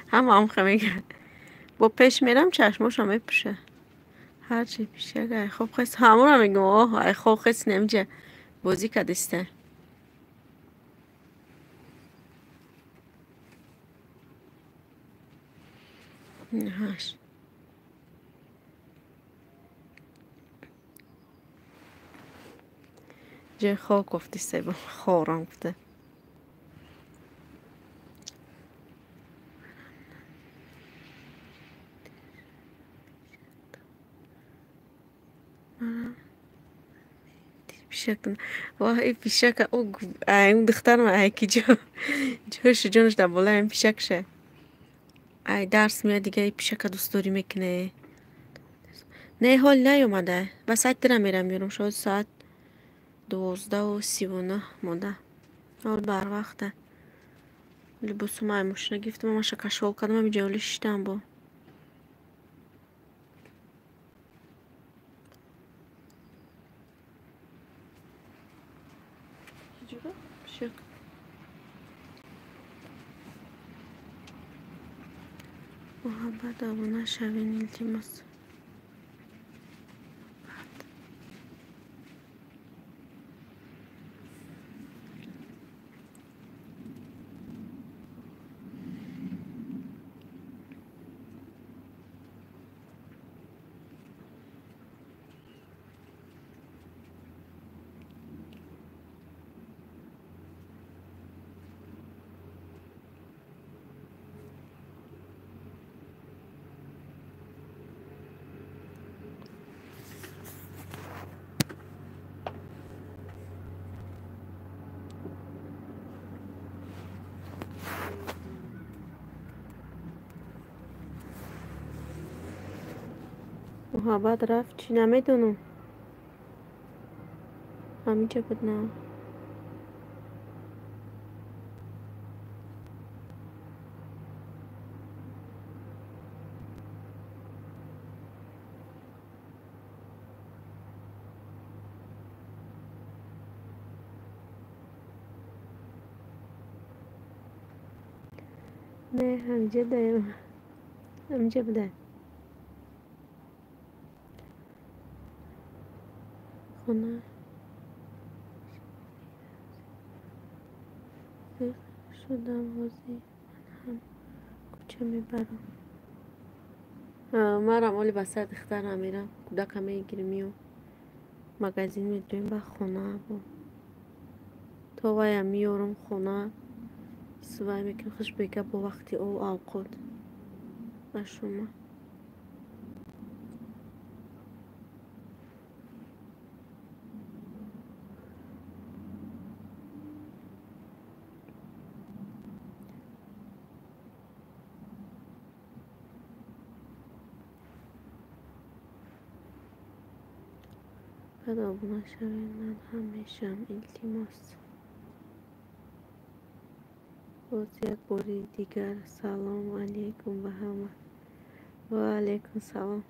هم خمیگه. با پیش میرم چشماشم میپوشه. هرچی پیشه گه خوب خیست همون هم میگم ای خوب خیست نمیجه بازی کدسته هاش جه خواه گفتی سیبا خورم گفته پیشک واه ای پیشک اون دخترم ای که جوش جونش در بالا این پیشک شه ای درس میاد دیگه ای پیشک دوست داری میکنه نه حال نیومده و ساعت درم میرم شاید ساعت 12:39 مونده حال بر وقته لباسو مای ماشینه گفتم ماما کشول کردم همین جولش شدم با پیشک محبت abone شوین التماس محبت رفت چی نمیدونم. همینجا بود نه. نه همینجا ده. همینجا بوده. خونه فکر شدم بازی من هم کوچه میبرم. مرم اولی بسر دخترم میرم کودک میگیریم میو مگزین میدویم به خونه با تا وایم میارم خونه سوای میکنم خوش بگه با وقتی او اوقات و شما خراب نشوید من همیشم التماس باز یک باری دیگر سلام علیکم به همه و علیکم سلام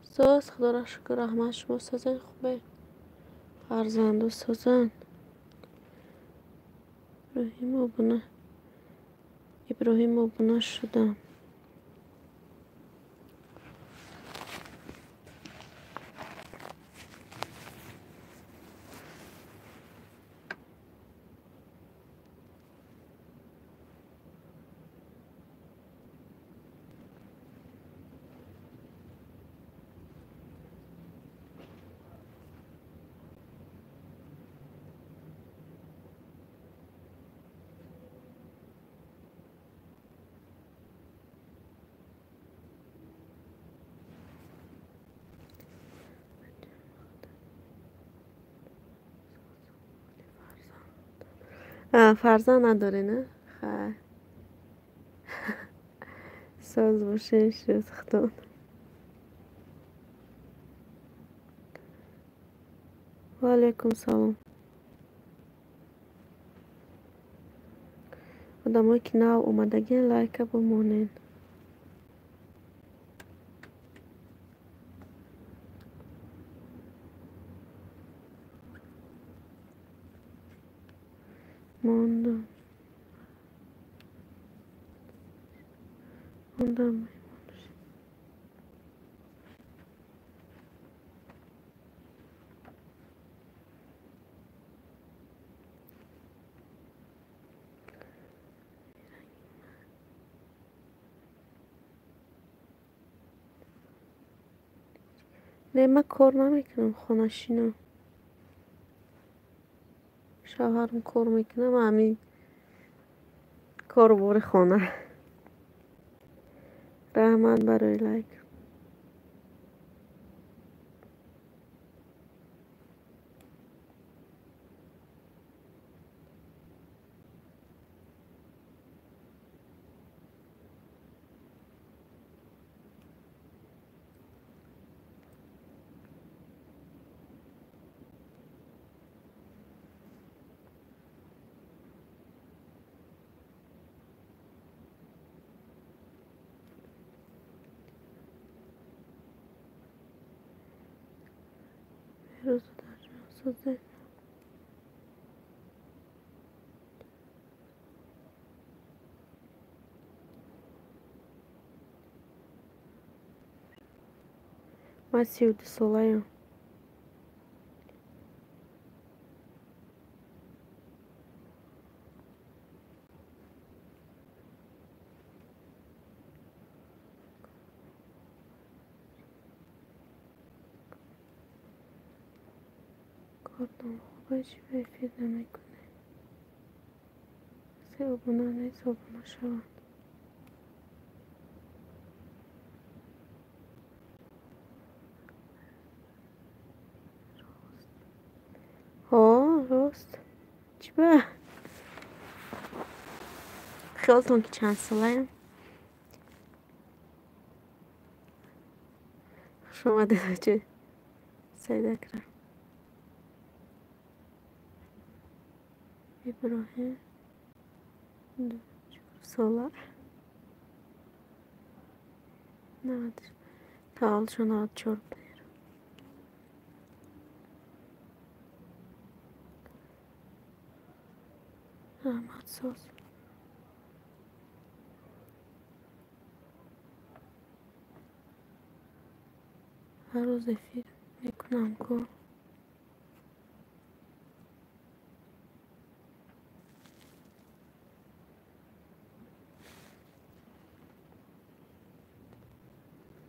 ساز خدا را شکر رحمت شما سازن خوبه فرزند و سازن ابراهیم و بنا شدم فرزند نداره نه خیر ساز باشه شد خدا و علیکم سلام آدمایی که نو اومدگین لایک بمونین موندم نه من کار نمیکنم خونشینم شوهرم کار میکنم همین کار بور خانه رحمت برای لایک روز در سازه من 32 ساله‌ام کارتون خوبه چی بفید نمیکنه صبحونه نیست صبحونه شوند ها راست چی به خیالتون که چند ساله شما دیده چه سیده کرم ابراهیم سالار 90 تا 94 بودیر احمد ساز هر روز فیلم میکنم که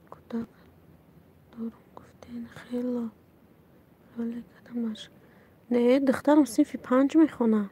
کودک دارم گفتین خیلی کردمش نه دخترم صنف 5 میخونه